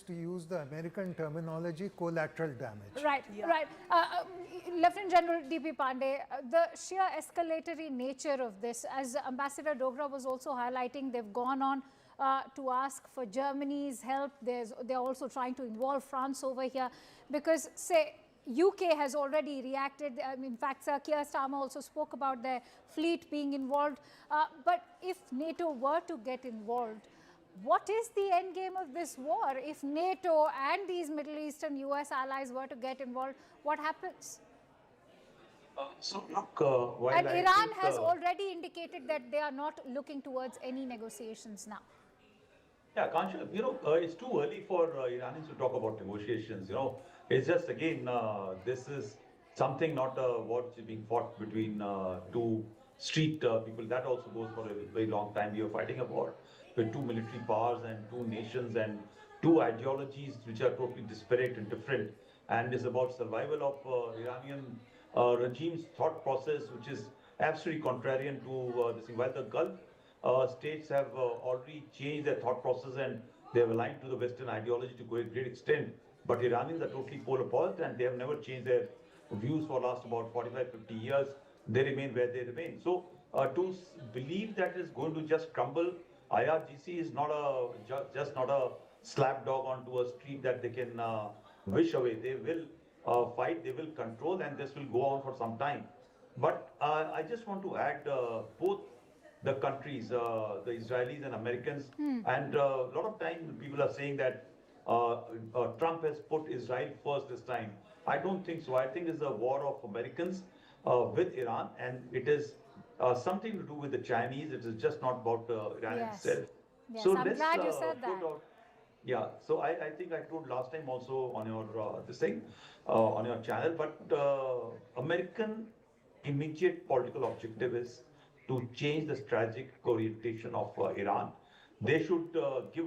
to use the American terminology, collateral damage. Right, right. Lieutenant General D.P. Pandey, the sheer escalatory nature of this, as Ambassador Dogra was also highlighting, they've gone on to ask for Germany's help. They're also trying to involve France over here because, say, UK has already reacted. In fact, Sir Keir Starmer also spoke about their fleet being involved. But if NATO were to get involved, what is the end game of this war? If NATO and these Middle Eastern US allies were to get involved, what happens? And Iran has already indicated that they are not looking towards any negotiations now. Yeah, Kansha, it's too early for Iranians to talk about negotiations. It's just, again, this is something, not a war which is being fought between two street people. That also goes for a very long time. We are fighting a war with two military powers and two nations and two ideologies which are totally disparate and different. And it's about survival of Iranian regime's thought process, which is absolutely contrarian to this thing. While the Gulf states have already changed their thought process and they have aligned to the Western ideology to a great extent, but Iranians are totally polar opposite and they have never changed their views for last about 45, 50 years. They remain where they remain. So to believe that it's going to just crumble, IRGC is not just not a slap dog onto a street that they can wish away. They will fight, they will control, and this will go on for some time. But I just want to add both the countries, the Israelis and Americans, and a lot of time people are saying that Trump has put Israel first this time. I don't think so. I think it's a war of Americans with Iran, and it is something to do with the Chinese. It is just not about Iran itself. Yes, So I'm let's glad you said that. yeah, so I think I told last time also on your this thing on your channel, but American immediate political objective is to change the strategic orientation of Iran. They should give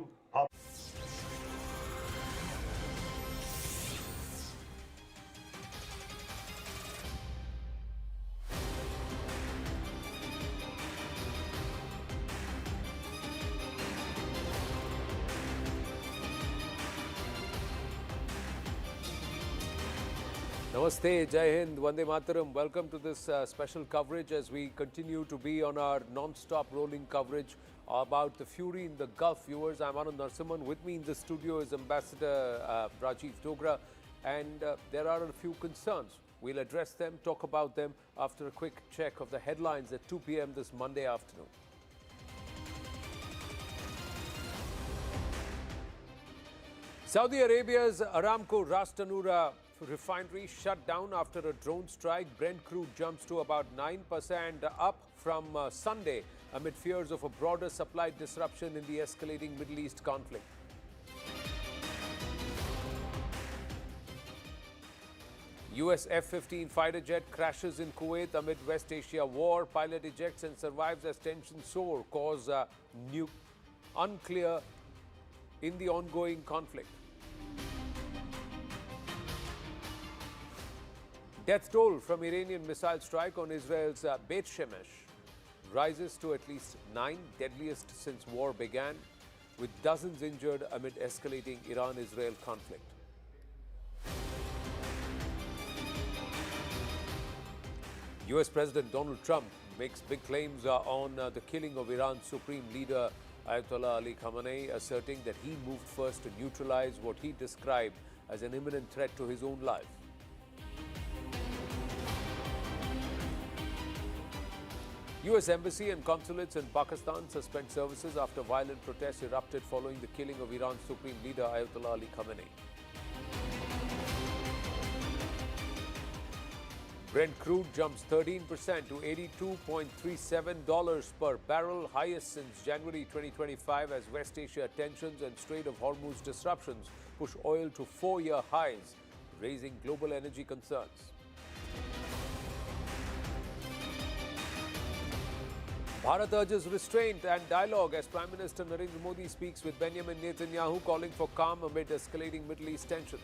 Namaste, Jai Hind, Vande Mataram. Welcome to this special coverage as we continue to be on our non-stop rolling coverage about the fury in the Gulf. Viewers, I'm Anand Narasimhan. With me in the studio is Ambassador Rajiv Dogra, and there are a few concerns. We'll address them, talk about them after a quick check of the headlines at 2 p.m. this Monday afternoon. Saudi Arabia's Aramco Ras Tanura refinery shut down after a drone strike. Brent crude jumps to about 9% up from Sunday amid fears of a broader supply disruption in the escalating Middle East conflict. US F-15 fighter jet crashes in Kuwait amid West Asia war. Pilot ejects and survives as tensions soar. Cause unclear in the ongoing conflict. Death toll from Iranian missile strike on Israel's Beit Shemesh rises to at least 9, deadliest since war began, with dozens injured amid escalating Iran-Israel conflict. US President Donald Trump makes big claims on the killing of Iran's supreme leader Ayatollah Ali Khamenei, asserting that he moved first to neutralize what he described as an imminent threat to his own life. US Embassy and consulates in Pakistan suspend services after violent protests erupted following the killing of Iran's supreme leader Ayatollah Ali Khamenei. Brent crude jumps 13% to $82.37 per barrel, highest since January 2025 as West Asia tensions and Strait of Hormuz disruptions push oil to 4-year highs, raising global energy concerns. Bharat urges restraint and dialogue as Prime Minister Narendra Modi speaks with Benjamin Netanyahu, calling for calm amid escalating Middle East tensions.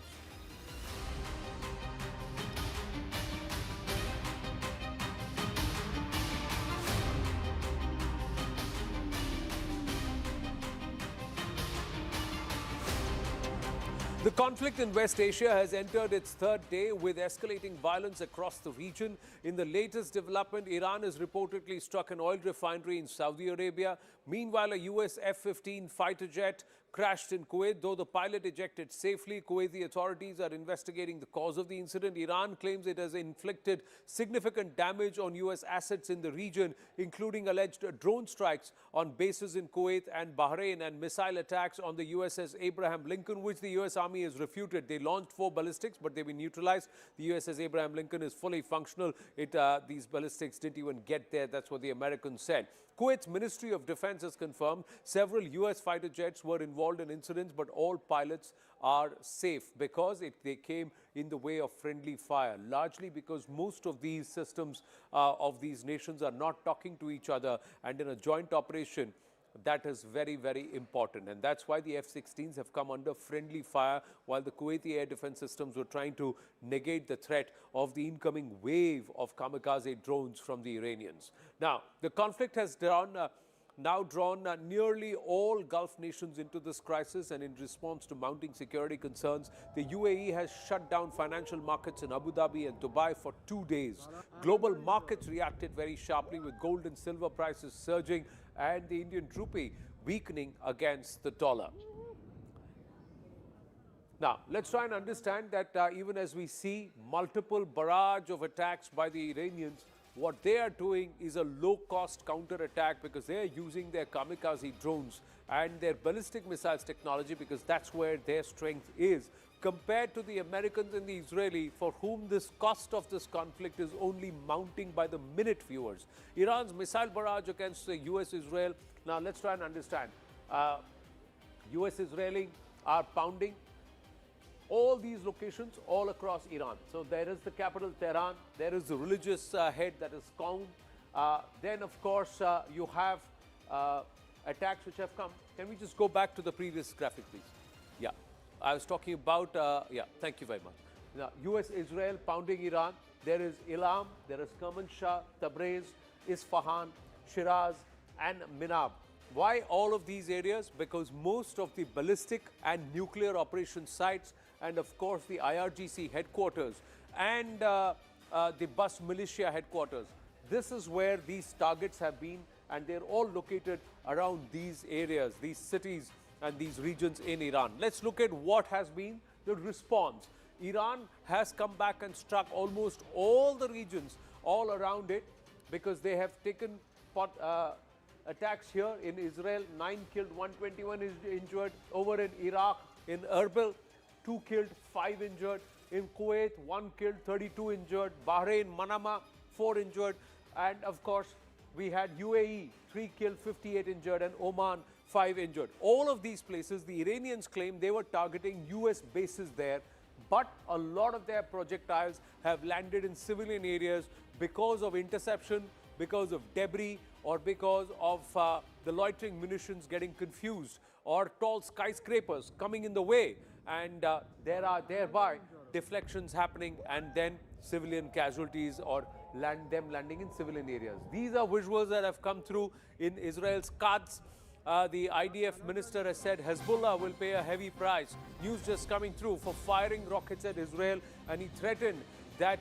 The conflict in West Asia has entered its third day with escalating violence across the region. In the latest development, Iran has reportedly struck an oil refinery in Saudi Arabia. Meanwhile, a US F-15 fighter jet crashed in Kuwait, though the pilot ejected safely. Kuwaiti authorities are investigating the cause of the incident. Iran claims it has inflicted significant damage on US assets in the region, including alleged drone strikes on bases in Kuwait and Bahrain and missile attacks on the USS Abraham Lincoln, which the US Army has refuted. They launched 4 ballistics, but they've been neutralized. The USS Abraham Lincoln is fully functional. These ballistics didn't even get there. That's what the Americans said. Kuwait's Ministry of Defense has confirmed several US fighter jets were involved in incidents, but all pilots are safe because they came in the way of friendly fire, largely because most of these systems of these nations are not talking to each other, and in a joint operation, that is very, very important. And that's why the F-16s have come under friendly fire while the Kuwaiti air defense systems were trying to negate the threat of the incoming wave of kamikaze drones from the Iranians. Now, the conflict has now drawn nearly all Gulf nations into this crisis, and in response to mounting security concerns, the UAE has shut down financial markets in Abu Dhabi and Dubai for 2 days. Global markets reacted very sharply, with gold and silver prices surging and the Indian rupee weakening against the dollar. Now, let's try and understand that even as we see multiple barrage of attacks by the Iranians, what they are doing is a low-cost counter-attack because they are using their kamikaze drones and their ballistic missiles technology because that's where their strength is, compared to the Americans and the Israeli, for whom this cost of this conflict is only mounting by the minute, viewers. Iran's missile barrage against the US-Israel. Now, let's try and understand. US-Israeli are pounding all these locations all across Iran. So there is the capital, Tehran. There is the religious head, that is Qom. Then, of course, you have attacks which have come. Can we just go back to the previous graphic, please? Yeah, I was talking about, yeah, thank you very much. Now, US-Israel pounding Iran. There is Ilam, there is Kermanshah, Tabriz, Isfahan, Shiraz, and Minab. Why all of these areas? Because most of the ballistic and nuclear operation sites, and of course the IRGC headquarters and the bus militia headquarters, this is where these targets have been, and they're all located around these areas, these cities and these regions in Iran. Let's look at what has been the response. Iran has come back and struck almost all the regions all around it, because they have taken attacks here in Israel. 9 killed, 121 is injured. Over in Iraq, in Erbil, 2 killed, 5 injured. In Kuwait, 1 killed, 32 injured. Bahrain, Manama, 4 injured. And of course, we had UAE, 3 killed, 58 injured, and Oman, 5 injured. All of these places, the Iranians claim they were targeting US bases there, but a lot of their projectiles have landed in civilian areas because of interception, because of debris, or because of the loitering munitions getting confused, or tall skyscrapers coming in the way, and there are thereby deflections happening, and then civilian casualties, or them landing in civilian areas. These are visuals that have come through in Israel's Quds. The IDF minister has said Hezbollah will pay a heavy price. News just coming through for firing rockets at Israel, and he threatened that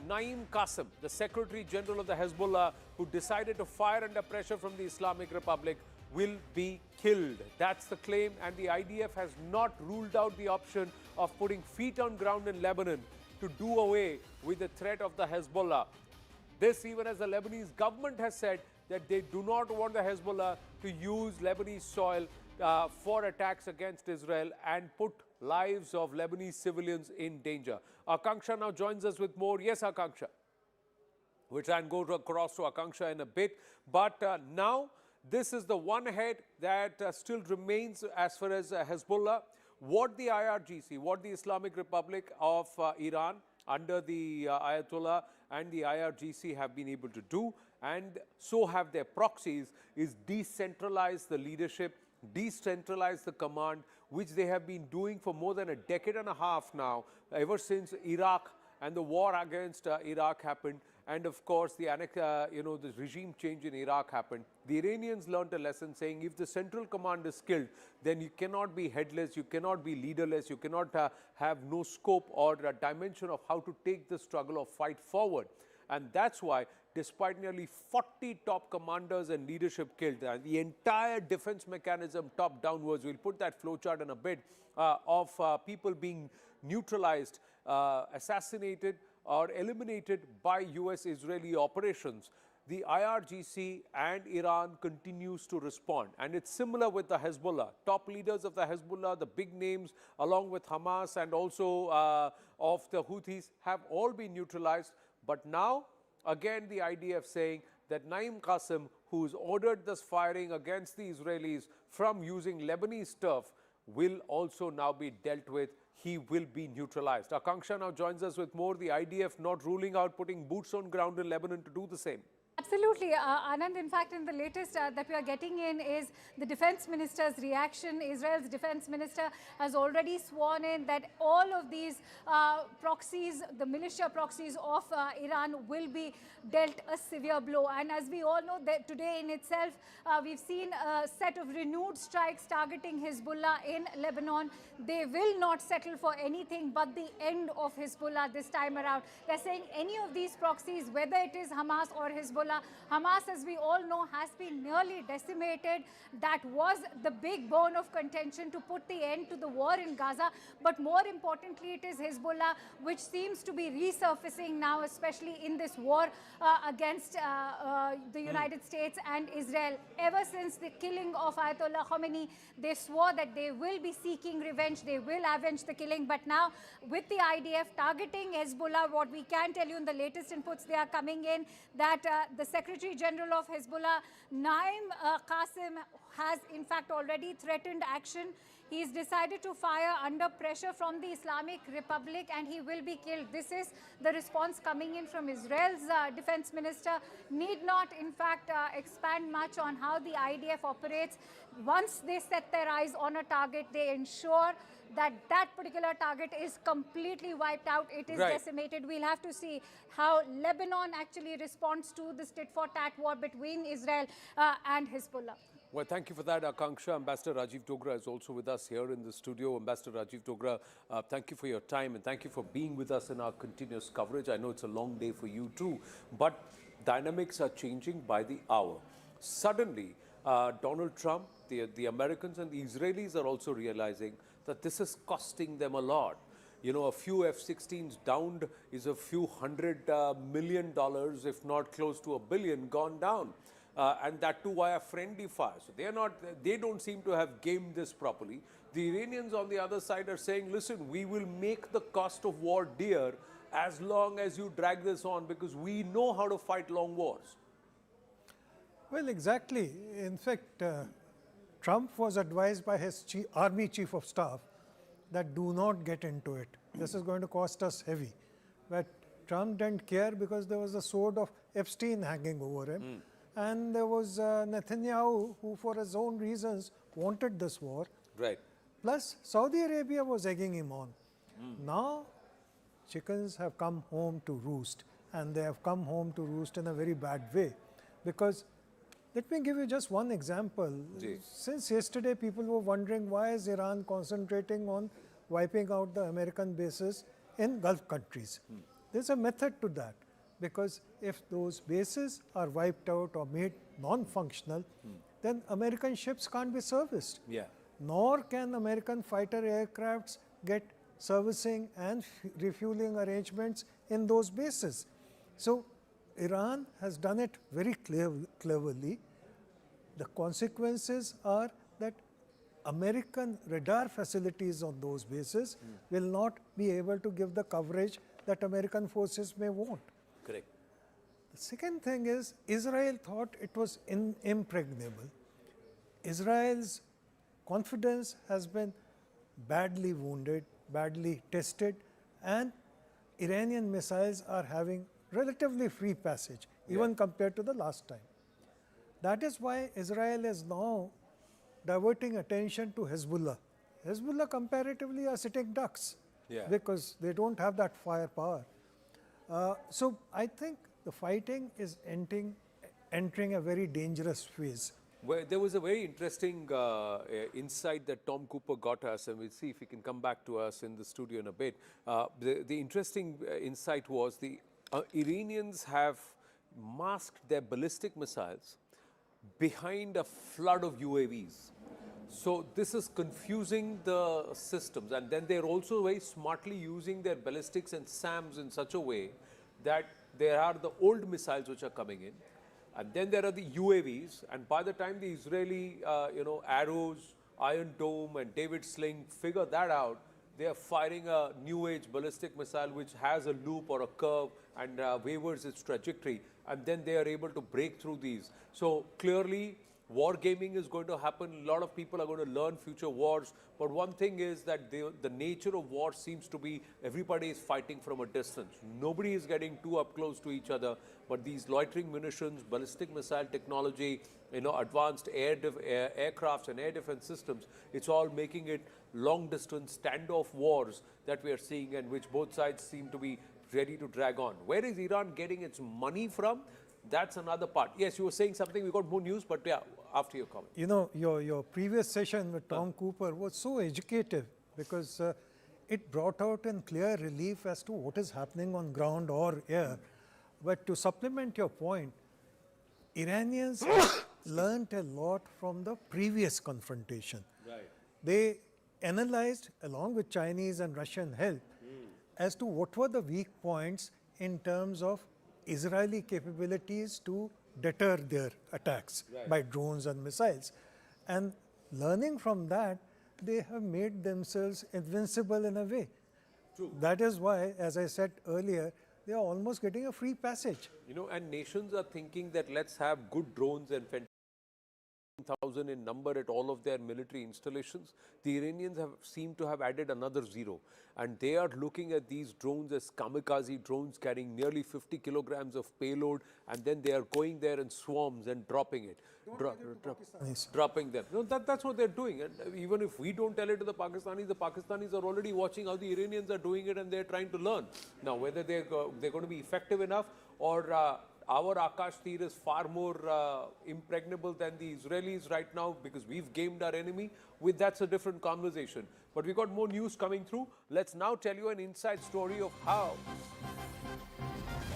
Naim Qassem, the Secretary General of the Hezbollah, who decided to fire under pressure from the Islamic Republic, will be killed. That's the claim, and the IDF has not ruled out the option of putting feet on ground in Lebanon to do away with the threat of the Hezbollah. This even as the Lebanese government has said that they do not want the Hezbollah to use Lebanese soil for attacks against Israel and put lives of Lebanese civilians in danger. Akanksha now joins us with more. Yes, Akanksha. We'll try and go across to Akanksha in a bit. But now, this is the one head that still remains as far as Hezbollah. What the IRGC, what the Islamic Republic of Iran under the Ayatollah and the IRGC have been able to do, and so have their proxies, is decentralize the leadership, decentralize the command, which they have been doing for more than a decade and a half now, ever since Iraq and the war against Iraq happened, and of course the the regime change in Iraq happened. The Iranians learned a lesson saying if the central command is killed, then you cannot be headless, you cannot be leaderless, you cannot have no scope or a dimension of how to take the struggle or fight forward. And that's why, despite nearly 40 top commanders and leadership killed, the entire defense mechanism top downwards, we'll put that flowchart in a bit, of people being neutralized, assassinated, or eliminated by US-Israeli operations, the IRGC and Iran continues to respond. And it's similar with the Hezbollah. Top leaders of the Hezbollah, the big names, along with Hamas and also of the Houthis, have all been neutralized. But now, again, the IDF saying that Naim Qassem, who's ordered this firing against the Israelis from using Lebanese turf, will also now be dealt with. He will be neutralized. Akanksha now joins us with more. The IDF not ruling out putting boots on ground in Lebanon to do the same. Absolutely, Anand. In fact, in the latest that we are getting in is the defense minister's reaction. Israel's defense minister has already sworn in that all of these proxies, the militia proxies of Iran, will be dealt a severe blow. And as we all know, that today in itself, we've seen a set of renewed strikes targeting Hezbollah in Lebanon. They will not settle for anything but the end of Hezbollah this time around. They're saying any of these proxies, whether it is Hamas or Hezbollah, Hamas, as we all know, has been nearly decimated. That was the big bone of contention to put the end to the war in Gaza. But more importantly, it is Hezbollah, which seems to be resurfacing now, especially in this war against the United States and Israel. Ever since the killing of Ayatollah Khomeini, they swore that they will be seeking revenge, they will avenge the killing. But now, with the IDF targeting Hezbollah, what we can tell you in the latest inputs, they are coming in that the The Secretary General of Hezbollah, Naim Qasim, has in fact already threatened action. He's decided to fire under pressure from the Islamic Republic and he will be killed. This is the response coming in from Israel's defense minister. Need not, in fact, expand much on how the IDF operates. Once they set their eyes on a target, they ensure that that particular target is completely wiped out. It is decimated. We'll have to see how Lebanon actually responds to this tit-for-tat war between Israel and Hezbollah. Well, thank you for that, Akanksha. Ambassador Rajiv Dogra is also with us here in the studio. Ambassador Rajiv Dogra, thank you for your time and thank you for being with us in our continuous coverage. I know it's a long day for you too, but dynamics are changing by the hour. Suddenly, Donald Trump, the Americans and the Israelis are also realizing that this is costing them a lot. You know, a few F-16s downed is a few $100 million, if not close to $1 billion, gone down. And that too via friendly fire. So they don't seem to have gamed this properly. The Iranians on the other side are saying, listen, we will make the cost of war dear as long as you drag this on because we know how to fight long wars. Well, exactly. In fact, Trump was advised by his army chief of staff that do not get into it. This is going to cost us heavy. But Trump didn't care because there was a sword of Epstein hanging over him. And there was Netanyahu, who for his own reasons wanted this war. Right. Plus, Saudi Arabia was egging him on. Now, chickens have come home to roost. And they have come home to roost in a very bad way. Because, let me give you just one example. Since yesterday, people were wondering why is Iran concentrating on wiping out the American bases in Gulf countries. There's a method to that. Because if those bases are wiped out or made non-functional, then American ships can't be serviced. Nor can American fighter aircrafts get servicing and refueling arrangements in those bases. So Iran has done it very cleverly. The consequences are that American radar facilities on those bases will not be able to give the coverage that American forces may want. Correct. The second thing is, Israel thought it was impregnable. Israel's confidence has been badly wounded, badly tested, and Iranian missiles are having relatively free passage, even compared to the last time. That is why Israel is now diverting attention to Hezbollah. Hezbollah comparatively are sitting ducks because they don't have that firepower. So I think the fighting is entering a very dangerous phase. Well, there was a very interesting insight that Tom Cooper got us, and we'll see if he can come back to us in the studio in a bit. The interesting insight was the Iranians have masked their ballistic missiles behind a flood of UAVs. So this is confusing the systems, and then they're also very smartly using their ballistics and SAMs in such a way that there are the old missiles which are coming in, and then there are the UAVs, and by the time the Israeli Arrows, Iron Dome and David Sling figure that out, they are firing a new age ballistic missile which has a loop or a curve and wavers its trajectory, and then they are able to break through these. So clearly war gaming is going to happen. A lot of people are going to learn future wars. But one thing is that the nature of war seems to be everybody is fighting from a distance. Nobody is getting too up close to each other. But these loitering munitions, ballistic missile technology, advanced aircrafts and air defense systems, it's all making it long-distance standoff wars that we are seeing, and which both sides seem to be ready to drag on. Where is Iran getting its money from? That's another part. Yes, you were saying something. We got more news, but yeah, after your comment. You know, your previous session with Tom Cooper was so educative because it brought out in clear relief as to what is happening on ground or air. But to supplement your point, Iranians learned a lot from the previous confrontation. Right. They analyzed, along with Chinese and Russian help, as to what were the weak points in terms of Israeli capabilities to deter their attacks by drones and missiles. And learning from that, they have made themselves invincible in a way. True. That is why, as I said earlier, they are almost getting a free passage. You know, and nations are thinking that let's have good drones and 10,000 in number at all of their military installations. The Iranians seem to have added another 0, and they are looking at these drones as kamikaze drones carrying nearly 50 kilograms of payload, and then they are going there in swarms and dropping it. Dropping them. No, that's what they're doing. And even if we don't tell it to the Pakistanis are already watching how the Iranians are doing it, and they're trying to learn. Now, whether they're going to be effective enough, or our Akash Tir is far more impregnable than the Israelis right now because we've gamed our enemy, that's a different conversation. But we got more news coming through. Let's now tell you an inside story of how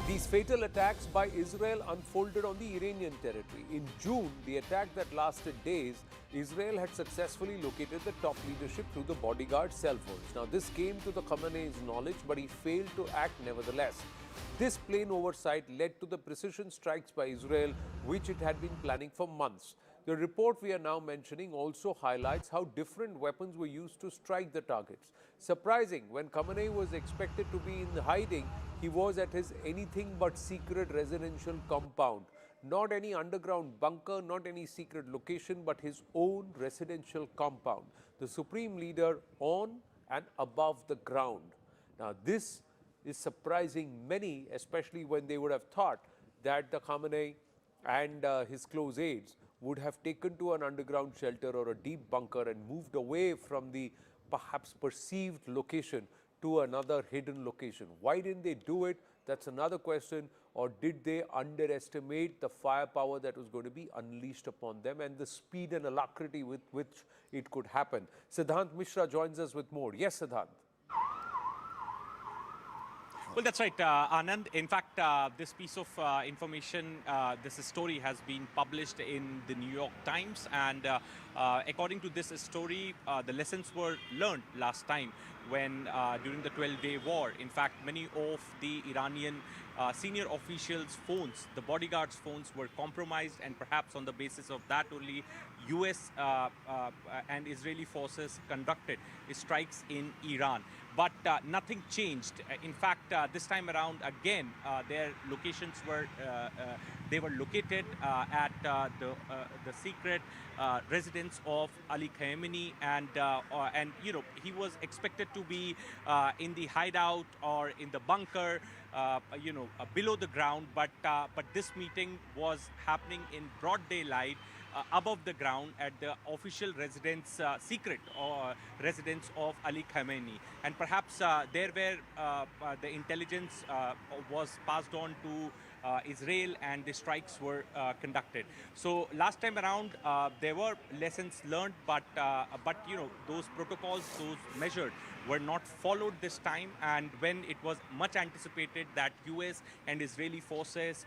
these fatal attacks by Israel unfolded on the Iranian territory. In June, the attack that lasted days, Israel had successfully located the top leadership through the bodyguard cell phones. Now, this came to the Khamenei's knowledge, but he failed to act nevertheless. This plain oversight led to the precision strikes by Israel, which it had been planning for months. The report we are now mentioning also highlights how different weapons were used to strike the targets. Surprising, when Khamenei was expected to be in hiding, he was at his anything but secret residential compound. Not any underground bunker, not any secret location, but his own residential compound. The supreme leader on and above the ground. Now, this is surprising many, especially when they would have thought that the Khamenei and his close aides would have taken to an underground shelter or a deep bunker and moved away from the perhaps perceived location to another hidden location. Why didn't they do it? That's another question. Or did they underestimate the firepower that was going to be unleashed upon them and the speed and alacrity with which it could happen? Siddhant Mishra joins us with more. Yes, Siddhant. Well, that's right, Anand. In fact, this piece of information, this story has been published in the New York Times. And according to this story, the lessons were learned last time when during the 12-day war. In fact, many of the Iranian senior officials' phones, the bodyguards' phones, were compromised, and perhaps on the basis of that only, US and Israeli forces conducted strikes in Iran. But nothing changed. In fact, this time around, again, their locations were they were located at the secret residence of Ali Khamenei, and you know, he was expected to be in the hideout or in the bunker, you know, below the ground. But this meeting was happening in broad daylight. Above the ground at the official residence, secret residence of Ali Khamenei. And perhaps there where the intelligence was passed on to Israel, and the strikes were conducted. So last time around, there were lessons learned, but you know, those protocols, those measures were not followed this time. And when it was much anticipated that US and Israeli forces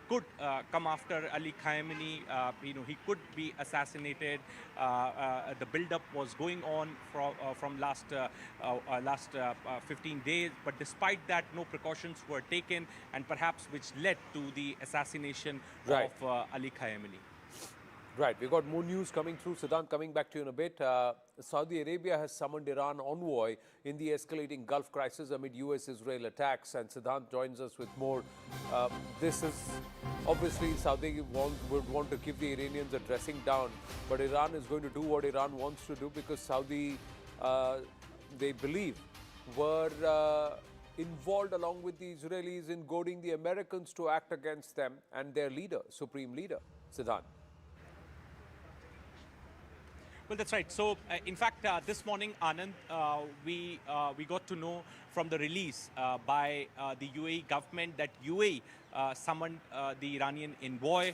could come after Ali Khamenei, you know, he could be assassinated. The build-up was going on from last 15 days, but despite that, no precautions were taken, and perhaps which led to the assassination of Ali Khamenei. Right, we got more news coming through. Siddhant, coming back to you in a bit. Saudi Arabia has summoned Iran envoy in the escalating Gulf crisis amid US-Israel attacks, and Siddhant joins us with more. This is obviously Saudi would want to give the Iranians a dressing down, but Iran is going to do what Iran wants to do because Saudi, they believe, were involved along with the Israelis in goading the Americans to act against them and their leader, supreme leader. Siddhant. Well, that's right. So, in fact, this morning, Anand, we got to know from the release by the UAE government that UAE summoned the Iranian envoy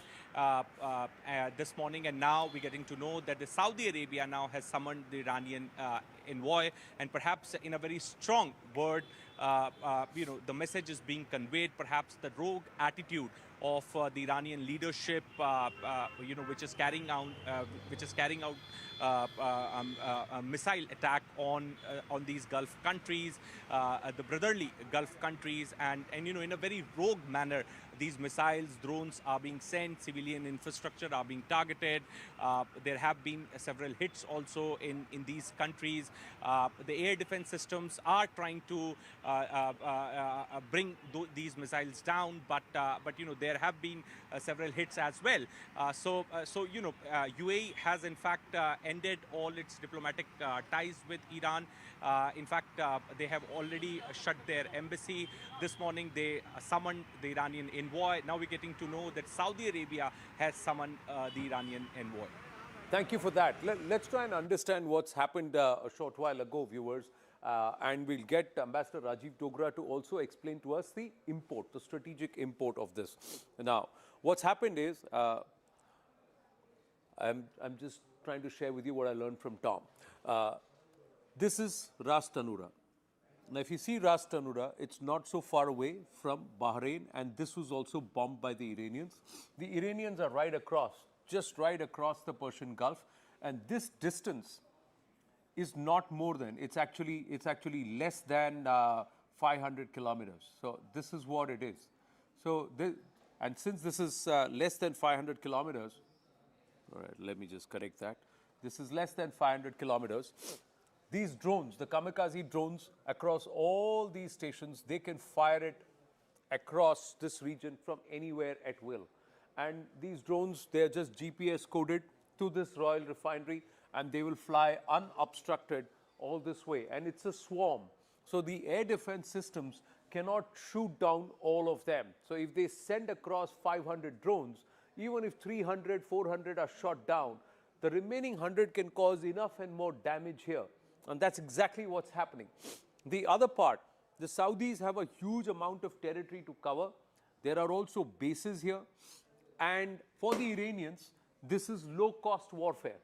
this morning, and now we're getting to know that the Saudi Arabia now has summoned the Iranian envoy, and perhaps in a very strong word, you know, the message is being conveyed. Perhaps the rogue attitude of the Iranian leadership, you know, which is carrying out a missile attack on these Gulf countries, the brotherly Gulf countries, and you know, in a very rogue manner, these missiles, drones are being sent, civilian infrastructure are being targeted. There have been several hits also in these countries. The air defense systems are trying to bring these missiles down, but you know, there have been several hits as well. So you know, UAE has in fact ended all its diplomatic ties with Iran. In fact, they have already shut their embassy. This morning they summoned the Iranian envoy. Now we're getting to know that Saudi Arabia has summoned the Iranian envoy. Thank you for that. Let's try and understand what's happened a short while ago, viewers. And we'll get Ambassador Rajiv Dogra to also explain to us the import, the strategic import of this. Now, what's happened is, I'm just trying to share with you what I learned from Tom. This is Ras Tanura. Now, if you see Ras Tanura, it's not so far away from Bahrain, and this was also bombed by the Iranians. The Iranians are right across, just right across the Persian Gulf, and this distance is not more than, it's actually less than 500 kilometers. So this is what it is. So, and since this is less than 500 kilometers, all right, let me just correct that. This is less than 500 kilometers. These drones, the kamikaze drones across all these stations, they can fire it across this region from anywhere at will. And these drones, they're just GPS coded to this Royal Refinery, and they will fly unobstructed all this way. And it's a swarm. So the air defense systems cannot shoot down all of them. So if they send across 500 drones, even if 300, 400 are shot down, the remaining 100 can cause enough and more damage here. And that's exactly what's happening. The other part, the Saudis have a huge amount of territory to cover. There are also bases here. And for the Iranians, this is low-cost warfare,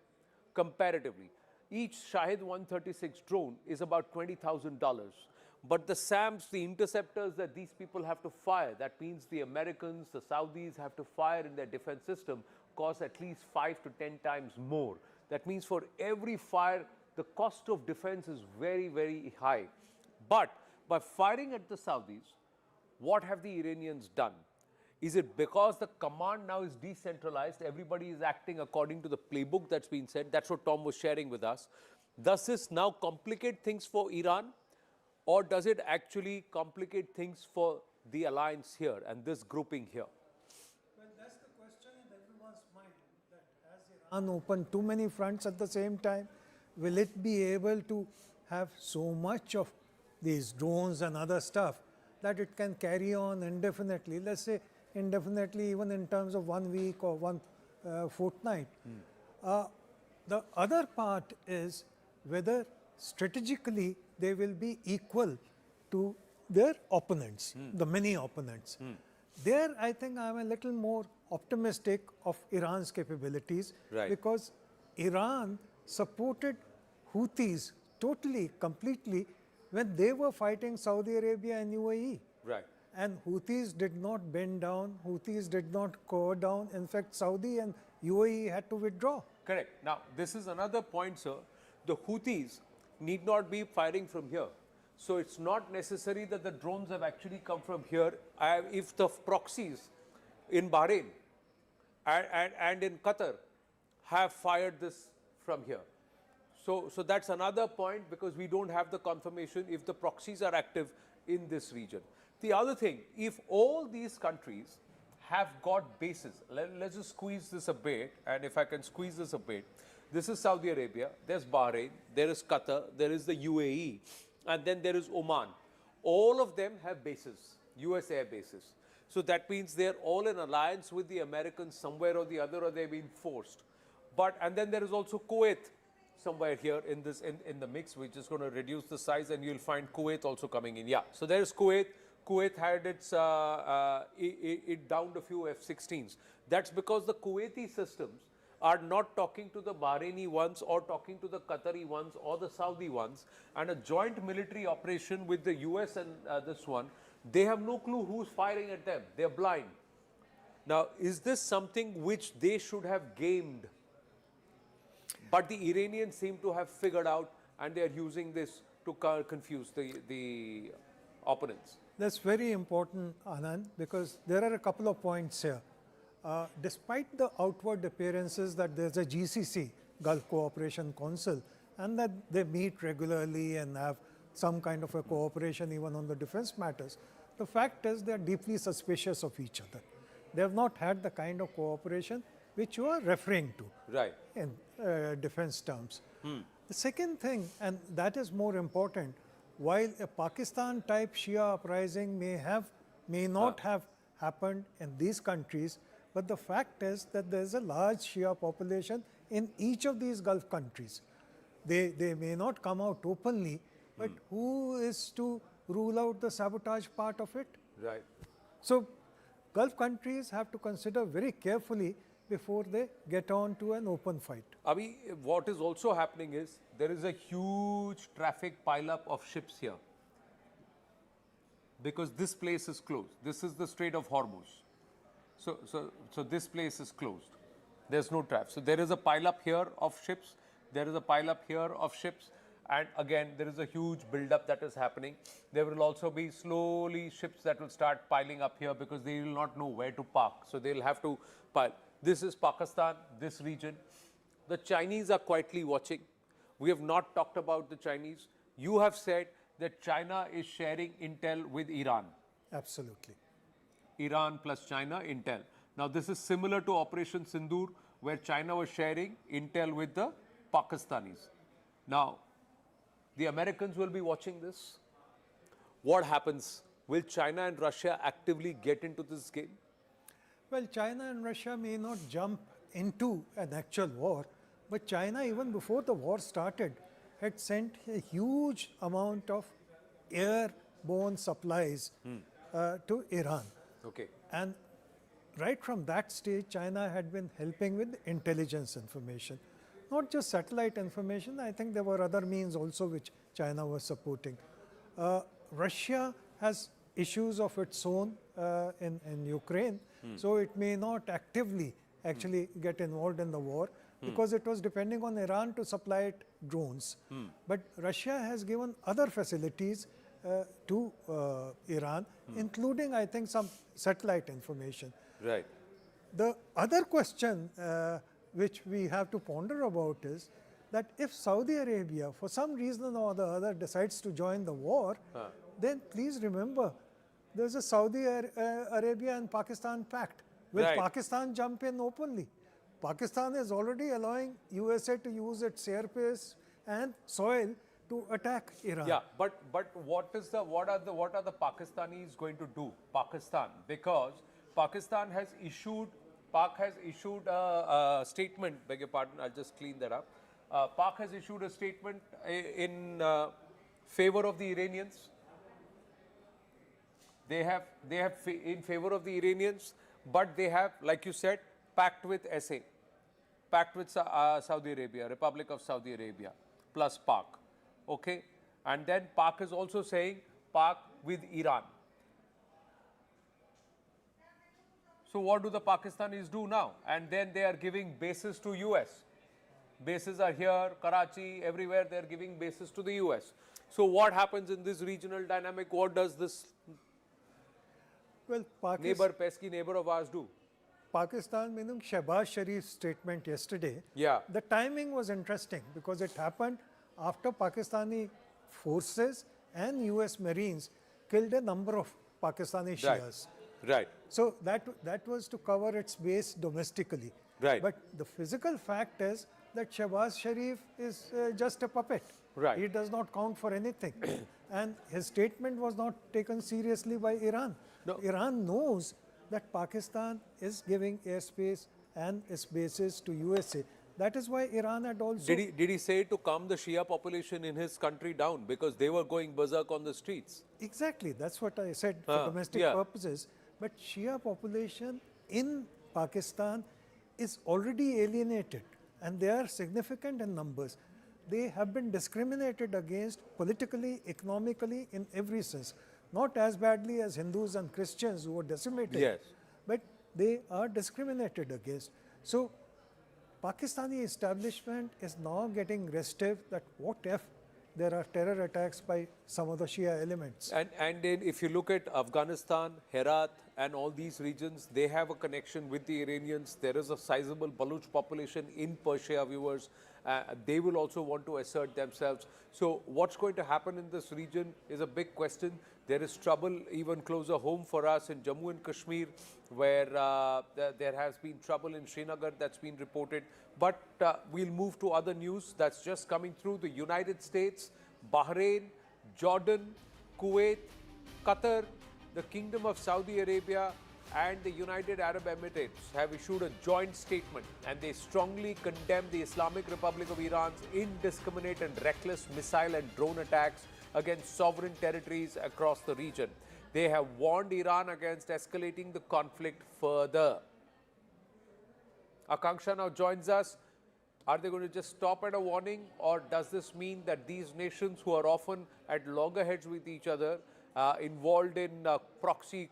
comparatively. Each Shahed 136 drone is about $20,000. But the SAMs, the interceptors that these people have to fire, that means the Americans, the Saudis have to fire in their defense system, cost at least 5 to 10 times more. That means for every fire, the cost of defense is very, very high. But by firing at the Saudis, what have the Iranians done? Is it because the command now is decentralized, everybody is acting according to the playbook that's been said? That's what Tom was sharing with us. Does this now complicate things for Iran? Or does it actually complicate things for the alliance here and this grouping here? Well, that's the question in everyone's mind, that has Iran opened too many fronts at the same time? Will it be able to have so much of these drones and other stuff that it can carry on indefinitely? Let's say indefinitely, even in terms of 1 week or one fortnight. The other part is whether strategically they will be equal to their opponents, the many opponents. There, I think I'm a little more optimistic of Iran's capabilities, because Iran supported Houthis totally, completely when they were fighting Saudi Arabia and UAE. Right. And Houthis did not bend down, Houthis did not cower down. In fact, Saudi and UAE had to withdraw. Correct. Now, this is another point, sir. The Houthis need not be firing from here. So it's not necessary that the drones have actually come from here. If the proxies in Bahrain and in Qatar have fired this from here. So that's another point, because we don't have the confirmation if the proxies are active in this region. The other thing, if all these countries have got bases, let's just squeeze this a bit, and if I can squeeze this a bit, this is Saudi Arabia, there's Bahrain, there is Qatar, there is the UAE, and then there is Oman. All of them have bases, US air bases. So that means they're all in alliance with the Americans somewhere or the other, or they've been forced. And then there is also Kuwait somewhere here in the mix, which is going to reduce the size, and you'll find Kuwait also coming in. Yeah, so there is Kuwait. Kuwait had it downed a few F-16s. That's because the Kuwaiti systems are not talking to the Bahraini ones or talking to the Qatari ones or the Saudi ones, and a joint military operation with the US and this one, they have no clue who's firing at them. They're blind. Now, is this something which they should have gamed? But the Iranians seem to have figured out, and they're using this to confuse the opponents? That's very important, Anand, because there are a couple of points here. Despite the outward appearances that there's a GCC, Gulf Cooperation Council, and that they meet regularly and have some kind of a cooperation even on the defense matters, the fact is they are deeply suspicious of each other. They have not had the kind of cooperation which you are referring to in defense terms. The second thing, and that is more important, while a Pakistan-type Shia uprising may not have happened in these countries, but the fact is that there is a large Shia population in each of these Gulf countries. They may not come out openly, but who is to rule out the sabotage part of it? Right. So Gulf countries have to consider very carefully before they get on to an open fight. Abhi, what is also happening is there is a huge traffic pileup of ships here because this place is closed. This is the Strait of Hormuz. So this place is closed. There's no traffic. So there is a pileup here of ships. There is a pileup here of ships. And again, there is a huge buildup that is happening. There will also be slowly ships that will start piling up here because they will not know where to park. So they'll have to pile. This is Pakistan, this region. The Chinese are quietly watching. We have not talked about the Chinese. You have said that China is sharing intel with Iran. Absolutely. Iran plus China intel. Now this is similar to Operation Sindoor, where China was sharing intel with the Pakistanis. Now, the Americans will be watching this. What happens? Will China and Russia actively get into this game? Well, China and Russia may not jump into an actual war, but China, even before the war started, had sent a huge amount of airborne supplies to Iran. Okay. And right from that stage, China had been helping with intelligence information. Not just satellite information, I think there were other means also which China was supporting. Russia has issues of its own in Ukraine, so it may not actively actually get involved in the war because it was depending on Iran to supply it drones. But Russia has given other facilities to Iran, including, I think, some satellite information. Right. The other question which we have to ponder about is that if Saudi Arabia, for some reason or the other, decides to join the war, then please remember, there's a Saudi Arabia and Pakistan pact. Will Pakistan jump in openly? Pakistan is already allowing USA to use its airspace and soil to attack Iran. Yeah, but what are the Pakistanis going to do? Pakistan, because Pakistan has issued. Pak has issued a statement, beg your pardon, I'll just clean that up. Pak has issued a statement in favor of the Iranians. They have in favor of the Iranians, but they have, like you said, pact with SA, pact with Saudi Arabia, Republic of Saudi Arabia, plus Pak. Okay? And then Pak is also saying pact with Iran. So what do the Pakistanis do now? And then they are giving bases to US. Bases are here, Karachi, everywhere they are giving bases to the US. So what happens in this regional dynamic? What does this pesky neighbor of ours do? Pakistan, meaning Shehbaz Sharif's statement yesterday, the timing was interesting because it happened after Pakistani forces and US Marines killed a number of Pakistani Shias. Right. So that was to cover its base domestically. Right. But the physical fact is that Shehbaz Sharif is just a puppet. Right. He does not count for anything. And his statement was not taken seriously by Iran. No. Iran knows that Pakistan is giving airspace and its bases to USA. That is why Iran had also... Did he say to calm the Shia population in his country down because they were going berserk on the streets? Exactly. That's what I said for domestic purposes. But Shia population in Pakistan is already alienated and they are significant in numbers. They have been discriminated against politically, economically, in every sense. Not as badly as Hindus and Christians who were decimated, but they are discriminated against. So Pakistani establishment is now getting restive that what if there are terror attacks by some of the Shia elements. And then if you look at Afghanistan, Herat, and all these regions, they have a connection with the Iranians. There is a sizable Baluch population in Persia, viewers. They will also want to assert themselves. So what's going to happen in this region is a big question. There is trouble even closer home for us in Jammu and Kashmir, where there has been trouble in Srinagar that's been reported. But we'll move to other news that's just coming through. The United States, Bahrain, Jordan, Kuwait, Qatar, the Kingdom of Saudi Arabia and the United Arab Emirates have issued a joint statement, and they strongly condemn the Islamic Republic of Iran's indiscriminate and reckless missile and drone attacks against sovereign territories across the region. They have warned Iran against escalating the conflict further. Akanksha now joins us. Are they going to just stop at a warning, or does this mean that these nations who are often at loggerheads with each other, involved in proxy,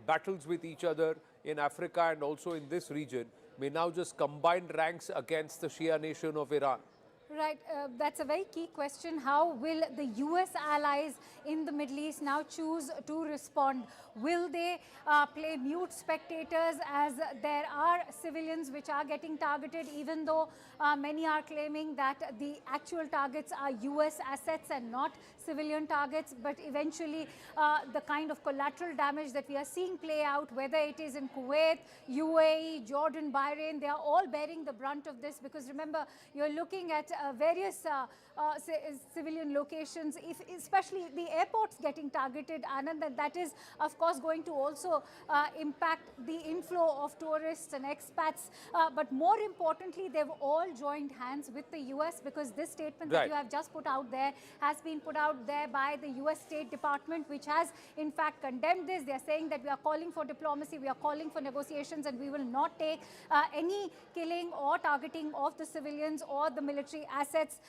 battles with each other in Africa and also in this region, may now just combine ranks against the Shia nation of Iran? Right, that's a very key question. How will the US allies in the Middle East now choose to respond? Will they play mute spectators, as there are civilians which are getting targeted, even though many are claiming that the actual targets are US assets and not civilian targets? But eventually the kind of collateral damage that we are seeing play out, whether it is in Kuwait, UAE, Jordan, Bahrain, they are all bearing the brunt of this, because remember, you're looking at various civilian locations, especially the airports getting targeted, Anand, and that is of course going to also impact the inflow of tourists and expats. But more importantly, they've all joined hands with the US, because this statement that you have just put out there has been put out there by the US State Department, which has in fact condemned this. They're saying that we are calling for diplomacy, we are calling for negotiations, and we will not take any killing or targeting of the civilians or the military assets.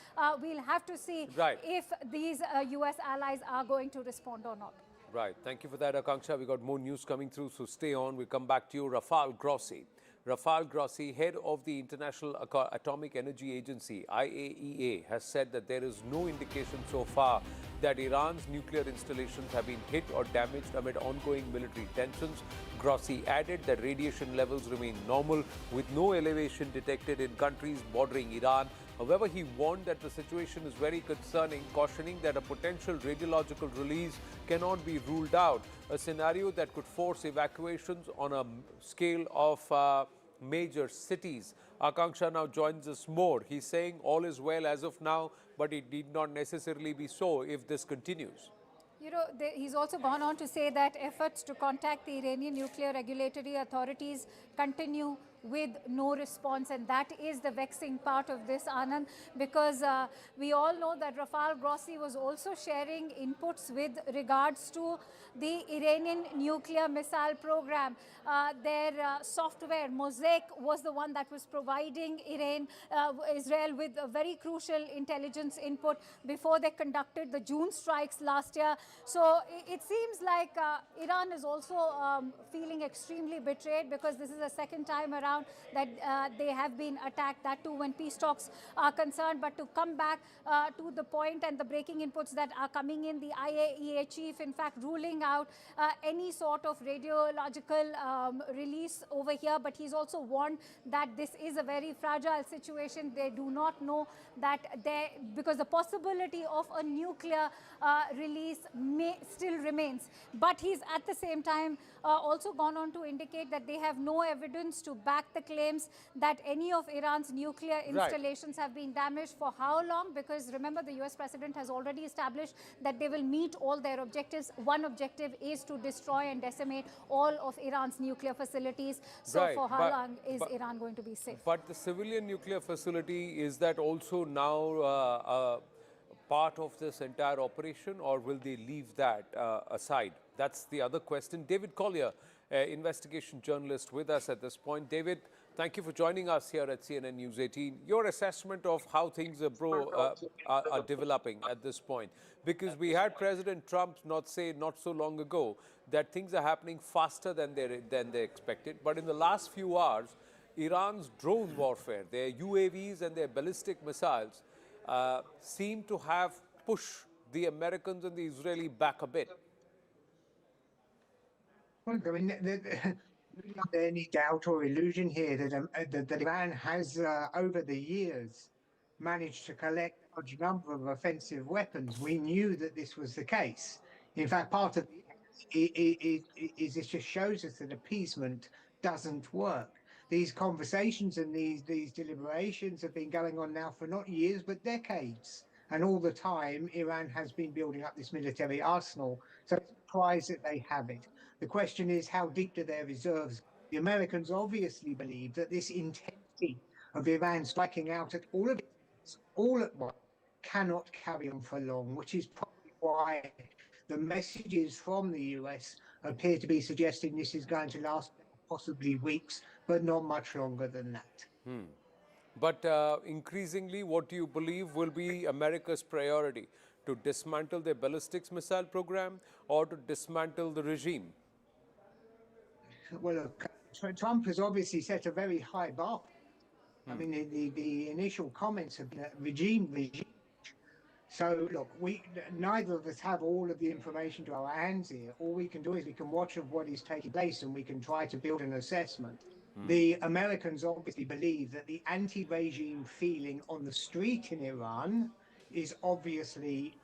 We'll have to see if these US allies are going to respond or not. Right. Thank you for that, Akanksha. We got more news coming through, so stay on. We'll come back to you. Rafal Grossi. Rafal Grossi, head of the International Atomic Energy Agency, IAEA, has said that there is no indication so far that Iran's nuclear installations have been hit or damaged amid ongoing military tensions. Grossi added that radiation levels remain normal, with no elevation detected in countries bordering Iran. However, he warned that the situation is very concerning, cautioning that a potential radiological release cannot be ruled out, a scenario that could force evacuations on a scale of major cities. Akanksha now joins us more. He's saying all is well as of now, but it need not necessarily be so if this continues. He's also gone on to say that efforts to contact the Iranian nuclear regulatory authorities continue with no response, and that is the vexing part of this, Anand, because we all know that Rafal Grossi was also sharing inputs with regards to the Iranian nuclear missile program. Their software, Mosaic, was the one that was providing Israel with a very crucial intelligence input before they conducted the June strikes last year. So it seems like Iran is also feeling extremely betrayed, because this is the second time around that they have been attacked, that too when peace talks are concerned. But to come back to the point and the breaking inputs that are coming in, the IAEA chief in fact ruling out any sort of radiological release over here, but he's also warned that this is a very fragile situation. They do not know that because the possibility of a nuclear release still remains. But he's at the same time also gone on to indicate that they have no evidence to back the claims that any of Iran's nuclear installations have been damaged. For how long? Because remember, the US president has already established that they will meet all their objectives. One objective is to destroy and decimate all of Iran's nuclear facilities. So for how long is Iran going to be safe? But the civilian nuclear facility, is that also now part of this entire operation, or will they leave that aside? That's the other question. David Collier, investigation journalist, with us at this point. David, thank you for joining us here at CNN News 18. Your assessment of how things are developing at this point, because we had President Trump not so long ago that things are happening faster than they expected. But in the last few hours, Iran's drone warfare, their UAVs and their ballistic missiles, seem to have pushed the Americans and the Israeli back a bit. Well, I mean, not any doubt or illusion here that Iran has, over the years, managed to collect a large number of offensive weapons. We knew that this was the case. In fact, part of it just shows us that appeasement doesn't work. These conversations and these deliberations have been going on now for not years, but decades. And all the time, Iran has been building up this military arsenal. So it's a surprise that they have it. The question is, how deep do their reserves? The Americans obviously believe that this intensity of Iran striking out at all of it, all at once, cannot carry on for long, which is probably why the messages from the US appear to be suggesting this is going to last possibly weeks, but not much longer than that. But increasingly, what do you believe will be America's priority? To dismantle their ballistics missile program or to dismantle the regime? Well, look, Trump has obviously set a very high bar. I mean, the initial comments have been regime. So, look, neither of us have all of the information to our hands here. All we can do is we can watch of what is taking place and we can try to build an assessment. The Americans obviously believe that the anti-regime feeling on the street in Iran is obviously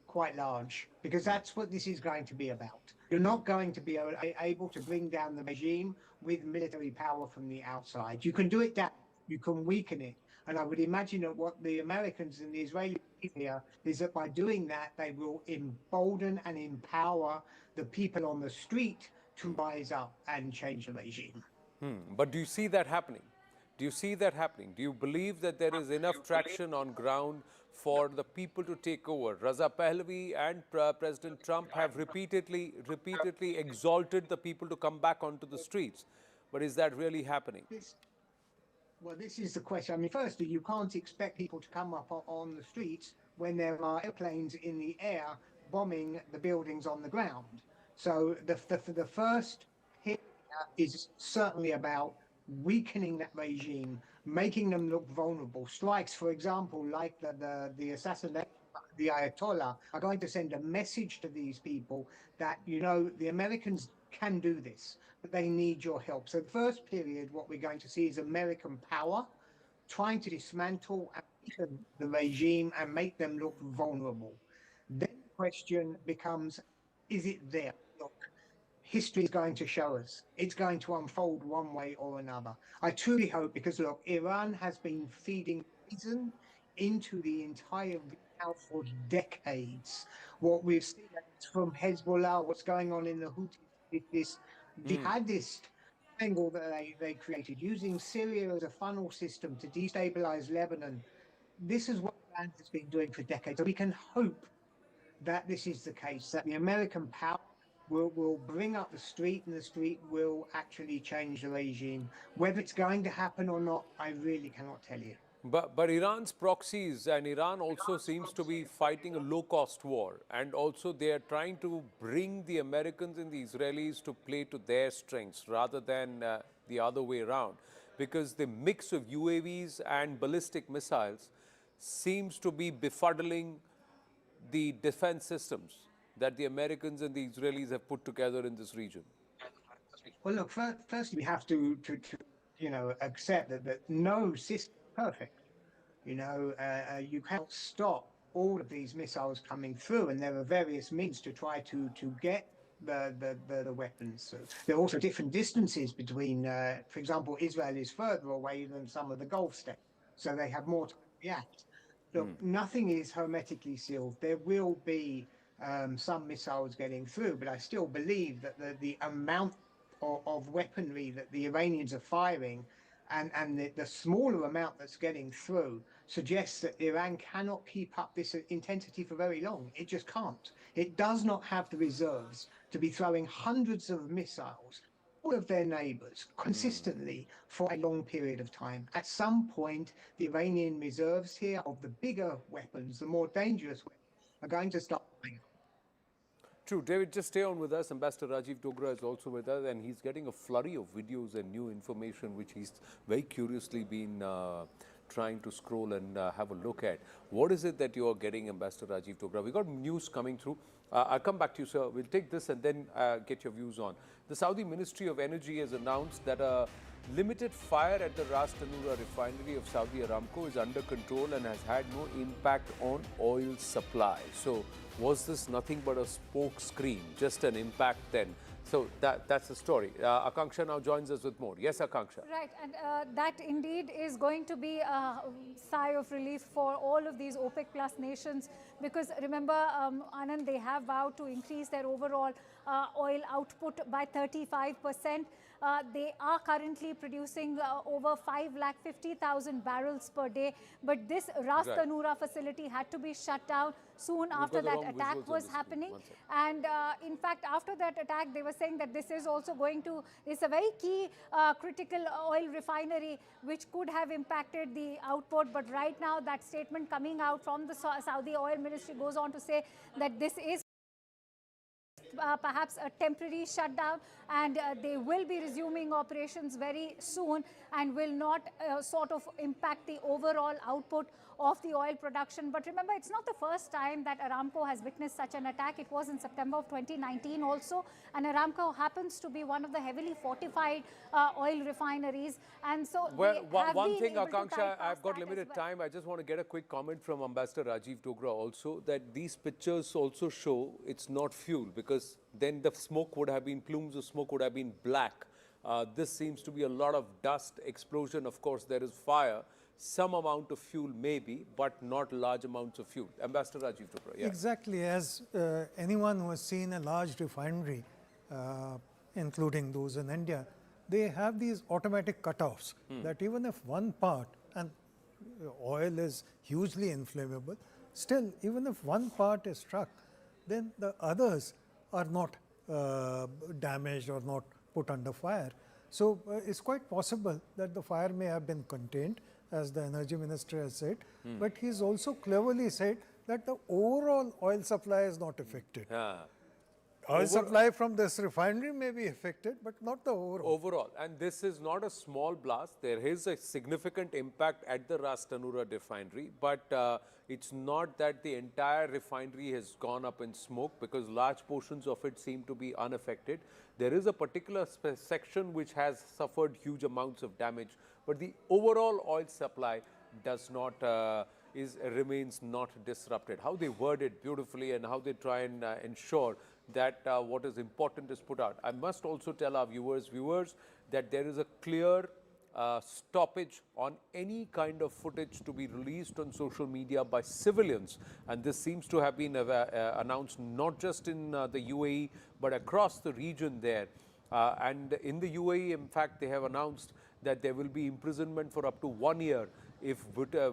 quite large, because that's what this is going to be about. You're not going to be able to bring down the regime with military power from the outside. You can do it down, you can weaken it. And I would imagine that what the Americans and the Israelis here is that by doing that, they will embolden and empower the people on the street to rise up and change the regime. But do you see that happening? Do you see that happening? Do you believe that there is enough traction on ground for the people to take over? Raza Pahlavi and President Trump have repeatedly exalted the people to come back onto the streets. But is that really happening? Well, this is the question. I mean, firstly, you can't expect people to come up on the streets when there are airplanes in the air bombing the buildings on the ground. So the first hit is certainly about weakening that regime, making them look vulnerable. Strikes, for example, like the assassination of the Ayatollah, are going to send a message to these people that, you know, the Americans can do this, but they need your help. So the first period, what we're going to see is American power trying to dismantle and weaken the regime and make them look vulnerable. Then the question becomes, is it there? Look, history is going to show us. It's going to unfold one way or another. I truly hope, because look, Iran has been feeding poison into the entire region for decades. What we've seen from Hezbollah, what's going on in the Houthis, this jihadist angle that they created, using Syria as a funnel system to destabilize Lebanon. This is what Iran has been doing for decades. So we can hope that this is the case, that the American power will bring up the street, and the street will actually change the regime. Whether it's going to happen or not, I really cannot tell you. But Iran's proxies, and Iran also seems to be fighting a low-cost war, and also they are trying to bring the Americans and the Israelis to play to their strengths rather than the other way around, because the mix of UAVs and ballistic missiles seems to be befuddling the defense systems that the Americans and the Israelis have put together in this region. Well, look, firstly, we have to accept that no system is perfect. You cannot stop all of these missiles coming through, and there are various means to try to get the weapons. There are also different distances between, for example, Israel is further away than some of the Gulf states, so they have more time to react. Look, nothing is hermetically sealed. There will be some missiles getting through, but I still believe that the amount of weaponry that the Iranians are firing and the smaller amount that's getting through suggests that Iran cannot keep up this intensity for very long. It just can't. It does not have the reserves to be throwing hundreds of missiles, all of their neighbors, consistently for a long period of time. At some point, the Iranian reserves here of the bigger weapons, the more dangerous weapons, are going to start. True. David, just stay on with us. Ambassador Rajiv Dogra is also with us, and he's getting a flurry of videos and new information, which he's very curiously been trying to scroll and have a look at. What is it that you are getting, Ambassador Rajiv Dogra? We got news coming through. I'll come back to you, sir. We'll take this and then get your views on. The Saudi Ministry of Energy has announced that a limited fire at the Ras Tanura refinery of Saudi Aramco is under control and has had no impact on oil supply. So was this nothing but a smoke screen, just an impact then? So that's the story. Akanksha now joins us with more. Yes, Akanksha. Right, and that indeed is going to be a sigh of relief for all of these OPEC plus nations, because remember, Anand, they have vowed to increase their overall oil output by 35%. They are currently producing over 550,000 barrels per day, but this Ras Tanura facility had to be shut down soon after that attack was happening. And in fact, after that attack, they were saying that this is also going to, it's a very key critical oil refinery which could have impacted the output. But right now, that statement coming out from the Saudi Oil Ministry goes on to say that this is perhaps a temporary shutdown, and they will be resuming operations very soon and will not sort of impact the overall output of the oil production. But remember, it's not the first time that Aramco has witnessed such an attack. It was in September of 2019 also, and Aramco happens to be one of the heavily fortified oil refineries. And so well, one thing, Akanksha, I've got limited time. I just want to get a quick comment from Ambassador Rajiv Dogra also, that these pictures also show it's not fuel, because then the smoke would have been, plumes of smoke would have been black. This seems to be a lot of dust, explosion. Of course, there is fire. Some amount of fuel maybe, but not large amounts of fuel. Ambassador Rajiv Dogra. Yeah. Exactly. As anyone who has seen a large refinery, including those in India, they have these automatic cutoffs that even if one part, and oil is hugely inflammable, still, even if one part is struck, then the others are not damaged or not put under fire. So it's quite possible that the fire may have been contained, as the energy minister has said, but he's also cleverly said that the overall oil supply is not affected. Oil supply from this refinery may be affected, but not the overall. And this is not a small blast. There is a significant impact at the Ras Tanura refinery, but it's not that the entire refinery has gone up in smoke, because large portions of it seem to be unaffected. There is a particular section which has suffered huge amounts of damage, but the overall oil supply does not remains not disrupted. How they word it beautifully and how they try and ensure that what is important is put out. I must also tell our viewers that there is a clear stoppage on any kind of footage to be released on social media by civilians, and this seems to have been announced not just in the UAE but across the region there. And in the UAE, in fact, they have announced that there will be imprisonment for up to 1 year if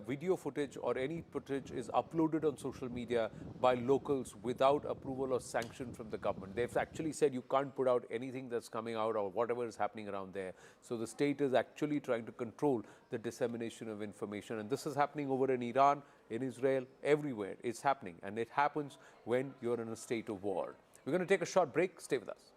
video footage or any footage is uploaded on social media by locals without approval or sanction from the government. They've actually said you can't put out anything that's coming out or whatever is happening around there. So the state is actually trying to control the dissemination of information. And this is happening over in Iran, in Israel, everywhere. It's happening. And it happens when you're in a state of war. We're going to take a short break. Stay with us.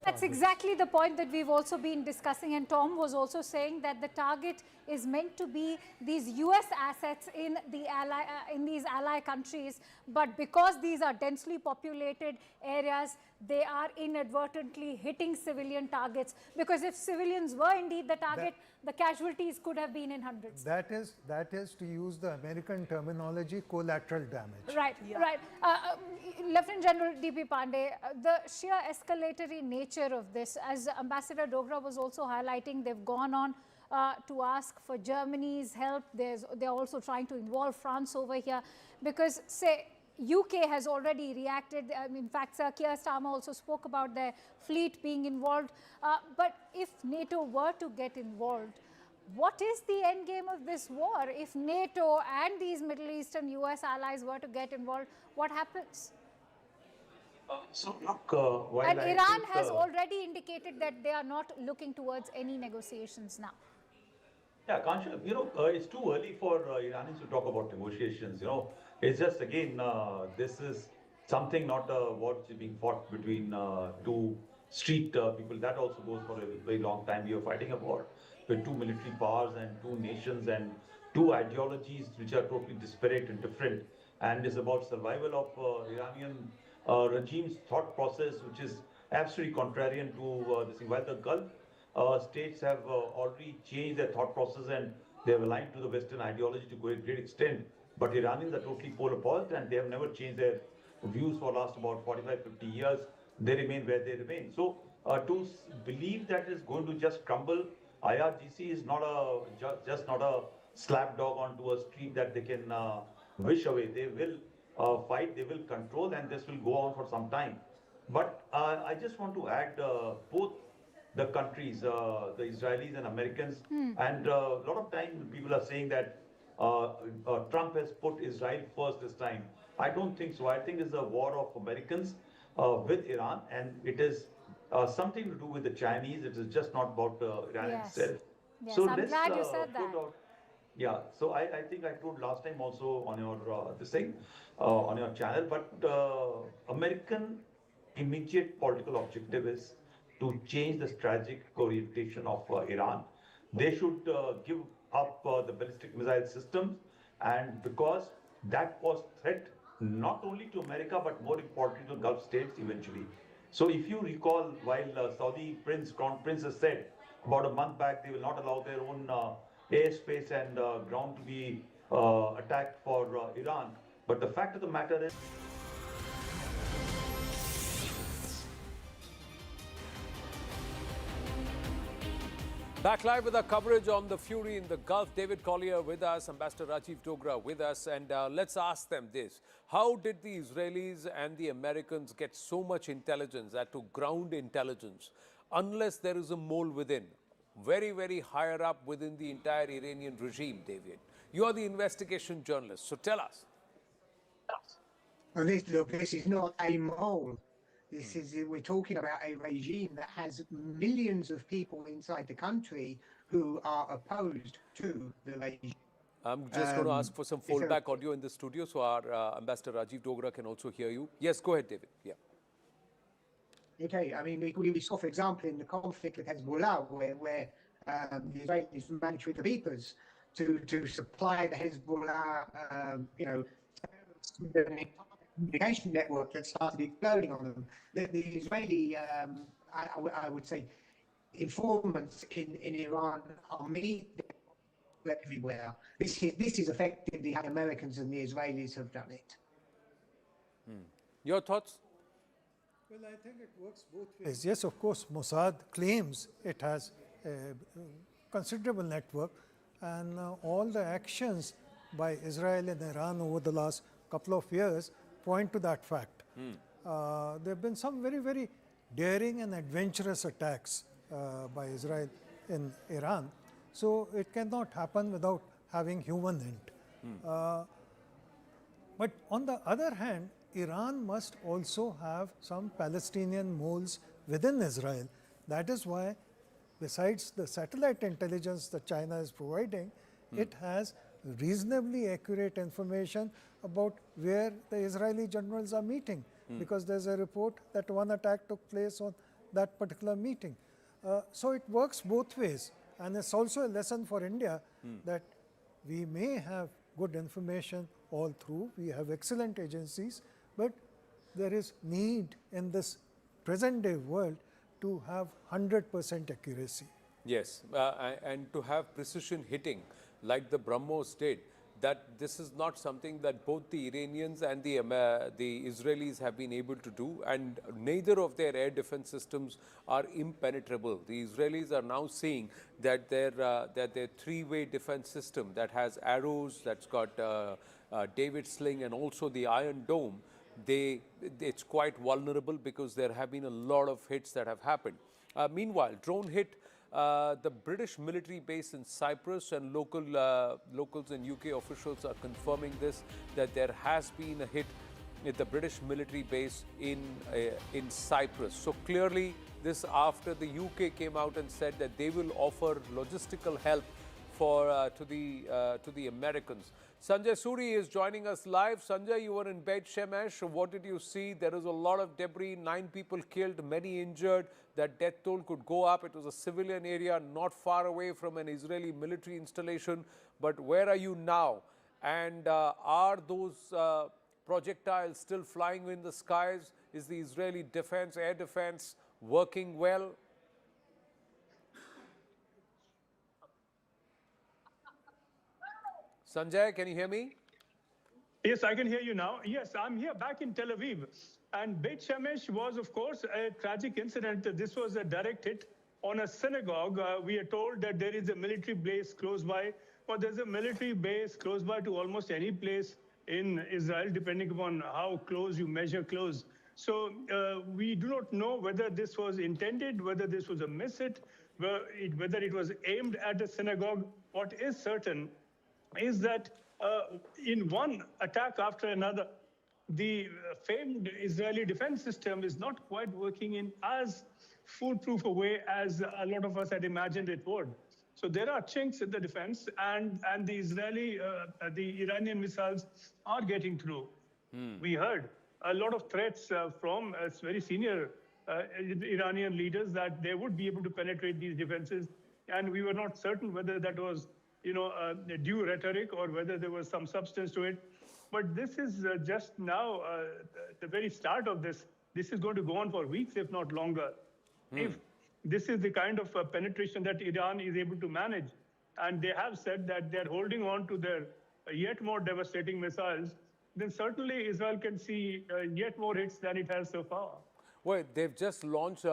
That's exactly the point that we've also been discussing, and Tom was also saying that the target is meant to be these US assets in these ally countries, but because these are densely populated areas, they are inadvertently hitting civilian targets, because if civilians were indeed the target, the casualties could have been in hundreds. That is, to use the American terminology, collateral damage. Right, right. Lieutenant General D.P. Pandey, the sheer escalatory nature of this, as Ambassador Dogra was also highlighting, they've gone on to ask for Germany's help. They're also trying to involve France over here, because, say, UK has already reacted. In fact, Sir Keir Starmer also spoke about their fleet being involved. But if NATO were to get involved, what is the end game of this war? If NATO and these Middle Eastern US allies were to get involved, what happens? And Iran has already indicated that they are not looking towards any negotiations now. Yeah, Kansha, it's too early for Iranians to talk about negotiations. It's just, again, this is something not what's being fought between two street people. That also goes for a very long time. We are fighting a war with two military powers and two nations and two ideologies which are totally disparate and different. And it's about survival of Iranian regime's thought process, which is absolutely contrarian to this thing. While the Gulf states have already changed their thought process and they have aligned to the Western ideology to a great extent, but Iranians are totally polar opposite and they have never changed their views for last about 45, 50 years. They remain where they remain. So to believe that is going to just crumble, IRGC is not a just not a slap dog onto a street that they can wish away. They will fight, they will control, and this will go on for some time. But I just want to add both the countries, the Israelis and Americans, and a lot of times people are saying that Trump has put Israel first this time. I don't think so. I think it's a war of Americans with Iran, and it is something to do with the Chinese. It is just not about Iran itself. Yes, So I'm let's glad you said that. put out. Yeah, so I think I told last time also on your this thing on your channel, but American immediate political objective is to change the strategic orientation of Iran. They should give up the ballistic missile systems, and because that was threat not only to America but more importantly to Gulf states eventually. So if you recall, while Saudi Crown Prince has said about a month back they will not allow their own airspace and ground to be attacked for Iran. But the fact of the matter is, Back live with our coverage on the fury in the Gulf. David Collier with us, Ambassador Rajiv Dogra with us, and let's ask them this. How did the Israelis and the Americans get so much intelligence, that to ground intelligence, unless there is a mole within, very, very higher up within the entire Iranian regime, David? You are the investigation journalist, so tell us. And this is not a mole. This is, we're talking about a regime that has millions of people inside the country who are opposed to the regime. I'm just going to ask for some fallback audio in the studio so our Ambassador Rajiv Dogra can also hear you. Yes, go ahead, David. Yeah. Okay, I mean, we saw, for example, in the conflict with Hezbollah, where the Israelis managed with the beepers to supply the Hezbollah, communication network that started exploding on them. The Israeli, I would say, informants in Iran are everywhere. This is effectively how the Americans and the Israelis have done it. Your thoughts? Well, I think it works both ways. Yes, of course, Mossad claims it has a considerable network, and all the actions by Israel and Iran over the last couple of years point to that fact. There have been some very, very daring and adventurous attacks by Israel in Iran. So it cannot happen without having human hint. But on the other hand, Iran must also have some Palestinian moles within Israel. That is why, besides the satellite intelligence that China is providing, it has reasonably accurate information about where the Israeli generals are meeting, because there's a report that one attack took place on that particular meeting. So it works both ways, and it's also a lesson for India that we may have good information all through, we have excellent agencies, but there is need in this present day world to have 100% accuracy. Yes, and to have precision hitting like the BrahMos did, that this is not something that both the Iranians and the Israelis have been able to do, and neither of their air defense systems are impenetrable. The Israelis are now seeing that their three-way defense system that has arrows, that's got David Sling and also the Iron Dome, it's quite vulnerable because there have been a lot of hits that have happened. Meanwhile, drone hit the British military base in Cyprus, and locals and UK officials are confirming this, that there has been a hit at the British military base in Cyprus. So clearly this after the UK came out and said that they will offer logistical help to the Americans. Sanjay Suri is joining us live. Sanjay, you were in Beit Shemesh. What did you see? There is a lot of debris, 9 people killed, many injured. That death toll could go up. It was a civilian area not far away from an Israeli military installation. But where are you now? And are those projectiles still flying in the skies? Is the Israeli defense, air defense, working well? Sanjay, can you hear me? Yes, I can hear you now. Yes, I'm here back in Tel Aviv. And Beit Shemesh was, of course, a tragic incident. This was a direct hit on a synagogue. We are told that there is a military base close by, but there's a military base close by to almost any place in Israel, depending upon how close you measure close. So we do not know whether this was intended, whether this was a miss-hit, whether it was aimed at a synagogue. What is certain is that in one attack after another, the famed Israeli defense system is not quite working in as foolproof a way as a lot of us had imagined it would. So there are chinks in the defense, and the Iranian missiles are getting through. We heard a lot of threats from very senior Iranian leaders that they would be able to penetrate these defenses, and we were not certain whether that was due rhetoric or whether there was some substance to it. But this is just now the very start of this. This is going to go on for weeks, if not longer. If this is the kind of penetration that Iran is able to manage, and they have said that they're holding on to their yet more devastating missiles, then certainly Israel can see yet more hits than it has so far. Well, they've just launched,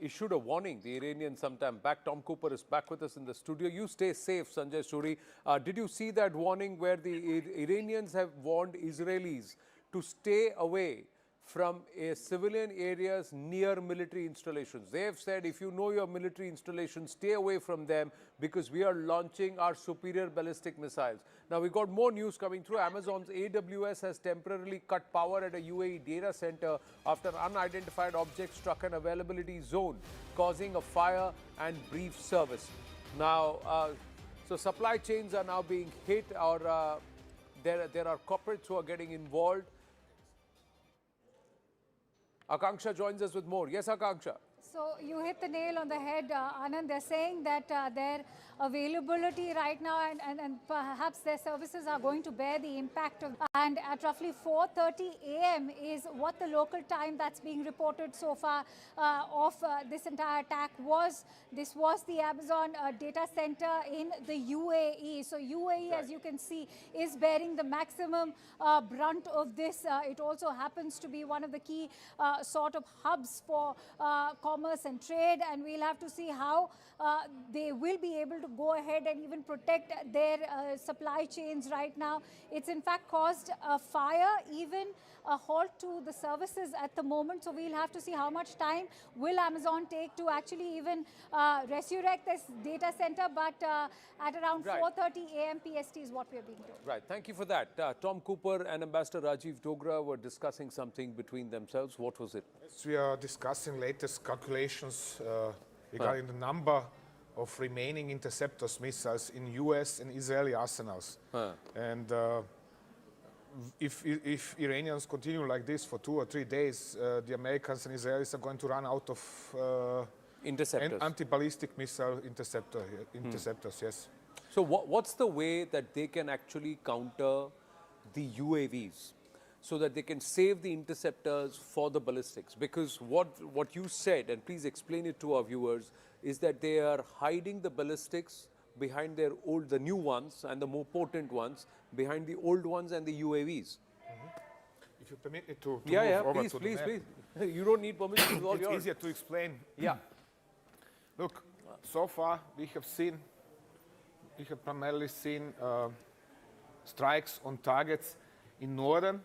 issued a warning, the Iranians sometime back. Tom Cooper is back with us in the studio. You stay safe, Sanjay Suri. Did you see that warning where the Iranians have warned Israelis to stay away from civilian areas near military installations? They have said, if you know your military installations, stay away from them because we are launching our superior ballistic missiles. Now, we got more news coming through. Amazon's AWS has temporarily cut power at a UAE data center after an unidentified object struck an availability zone, causing a fire and brief service. Now, so supply chains are now being hit, or there are corporates who are getting involved. Akanksha joins us with more. Yes, Akanksha. So you hit the nail on the head, Anand. They're saying that their availability right now and perhaps their services are going to bear the impact of. And at roughly 4:30 a.m. is what the local time that's being reported so far of this entire attack was. This was the Amazon data center in the UAE. So UAE, as you can see, is bearing the maximum brunt of this. It also happens to be one of the key sort of hubs for commerce and trade, and we'll have to see how they will be able to go ahead and even protect their supply chains right now. It's in fact caused a fire, even a halt to the services at the moment. So we'll have to see how much time will Amazon take to actually even resurrect this data center. But at around 4:30 a.m. PST is what we're being told. Right. Thank you for that. Tom Cooper and Ambassador Rajiv Dogra were discussing something between themselves. What was it? Yes, we are discussing latest calculations regarding the number of remaining interceptors missiles in US and Israeli arsenals. And if Iranians continue like this for 2 or 3 days, the Americans and Israelis are going to run out of interceptors, anti-ballistic missile interceptors. Yes. So what's the way that they can actually counter the UAVs so that they can save the interceptors for the ballistics? Because what you said, and please explain it to our viewers, is that they are hiding the ballistics behind their the new ones and the more potent ones behind the old ones and the UAVs. If you permit me to move over please, to please, the map. please. You don't need permission. It's all yours. Easier to explain. Yeah. Look, so far we have primarily seen strikes on targets in northern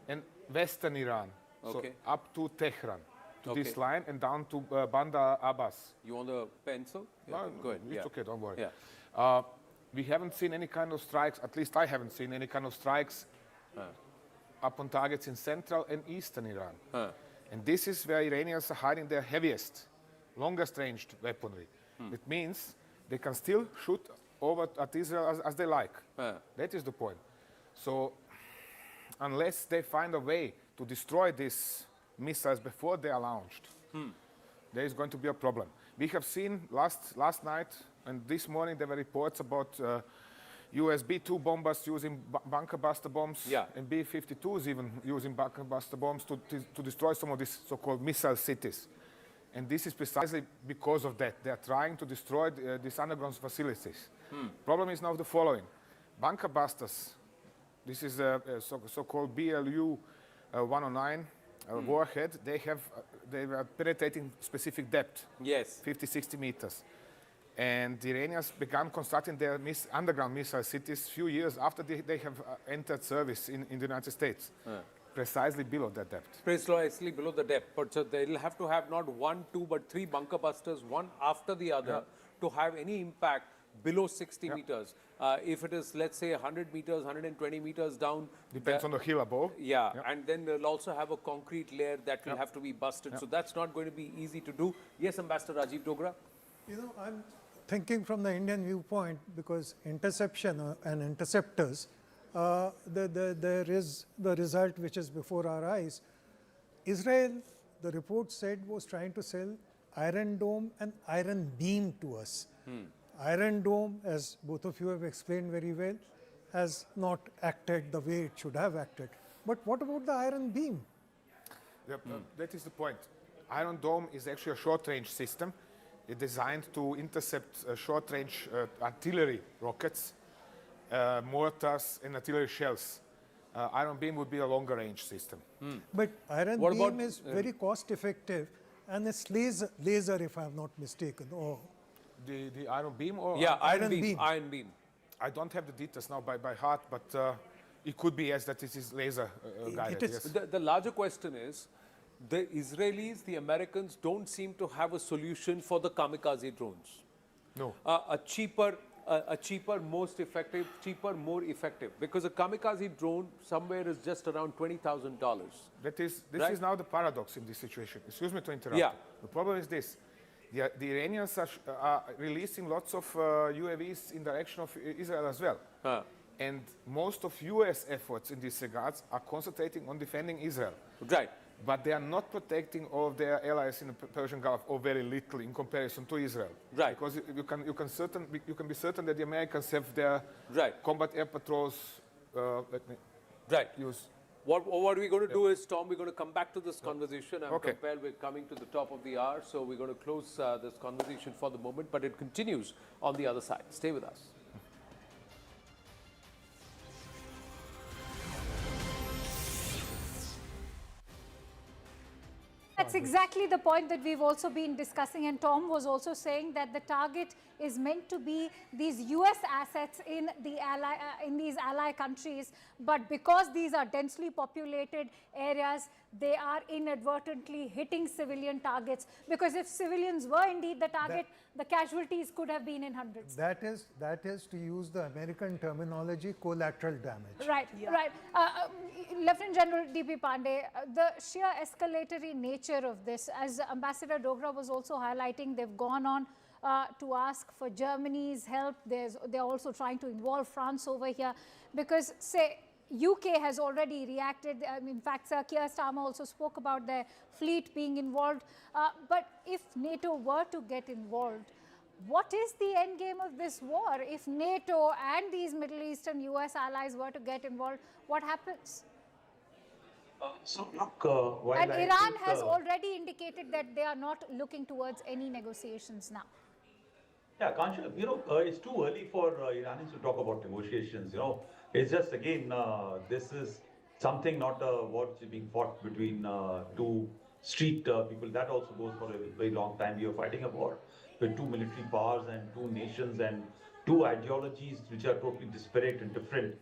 and western Iran. Okay. So up to Tehran, to Okay. this line, and down to Bandar Abbas. You want a pencil? Yeah. No, Go ahead. it's okay, don't worry. Yeah. We haven't seen any kind of strikes, at least I haven't seen any kind of strikes up on targets in central and eastern Iran. And this is where Iranians are hiding their heaviest, longest ranged weaponry. It means they can still shoot over at Israel as they like. That is the point. So unless they find a way to destroy these missiles before they are launched, there is going to be a problem. We have seen last night and this morning there were reports about US B-2 bombers using bunker buster bombs and B-52s even using bunker buster bombs to destroy some of these so-called missile cities. And this is precisely because of that. They are trying to destroy these underground facilities. Problem is now the following. Bunker busters, this is a so-called BLU 109 warhead. They are penetrating specific depth, 50, 60 meters. And the Iranians began constructing their underground missile cities a few years after they have entered service in the United States. Precisely below that depth. Precisely below the depth. But so they'll have to have not 1, 2, but 3 bunker busters, one after the other, to have any impact below 60 meters. If it is, let's say, 100 meters, 120 meters down. Depends on the hill above. And then they'll also have a concrete layer that will have to be busted. So that's not going to be easy to do. Yes, Ambassador Rajiv Dogra? You know, I'm thinking from the Indian viewpoint, because interception and interceptors, there is the result which is before our eyes. Israel, the report said, was trying to sell Iron Dome and Iron Beam to us. Iron Dome, as both of you have explained very well, has not acted the way it should have acted. But what about the Iron Beam? That is the point. Iron Dome is actually a short-range system. It's designed to intercept short-range artillery rockets, mortars and artillery shells. Iron Beam would be a longer-range system. But Iron Beam is very cost-effective, and it's laser, if I'm not mistaken. The Iron Beam? Or Iron Beam. Iron Beam. I don't have the details now by heart, but it could be, yes, that it is laser guided. Yes. The larger question is, the Israelis, the Americans don't seem to have a solution for the kamikaze drones. No. A cheaper, most effective, more effective. Because a kamikaze drone somewhere is just around $20,000. This is now the paradox in this situation. Excuse me to interrupt. The problem is this. The Iranians are releasing lots of UAVs in direction of Israel as well. And most of US efforts in this regards are concentrating on defending Israel. Right. But they are not protecting all of their allies in the Persian Gulf, or very little in comparison to Israel. Right. Because you can be certain that the Americans have their combat air patrols. Use. What we're going to do is, Tom, we're going to come back to this conversation. I'm compelled, we're coming to the top of the hour, so we're going to close this conversation for the moment, but it continues on the other side. Stay with us. That's exactly the point that we've also been discussing, and Tom was also saying that the target is meant to be these US assets in these ally countries, but because these are densely populated areas, they are inadvertently hitting civilian targets, because if civilians were indeed the target, the casualties could have been in hundreds. That is, to use the American terminology, collateral damage. Right, right. Lieutenant General D.P. Pandey, the sheer escalatory nature of this, as Ambassador Dogra was also highlighting, they've gone on to ask for Germany's help. They're also trying to involve France over here, because, say, UK has already reacted. In fact, Sir Keir Starmer also spoke about their fleet being involved. But if NATO were to get involved, what is the end game of this war? If NATO and these Middle Eastern US allies were to get involved, what happens? And Iran has already indicated that they are not looking towards any negotiations now. Yeah, Kansha, it's too early for Iranians to talk about negotiations. It's just, again, this is something not what's being fought between two street people. That also goes for a very long time. We are fighting a war with two military powers and two nations and two ideologies which are totally disparate and different.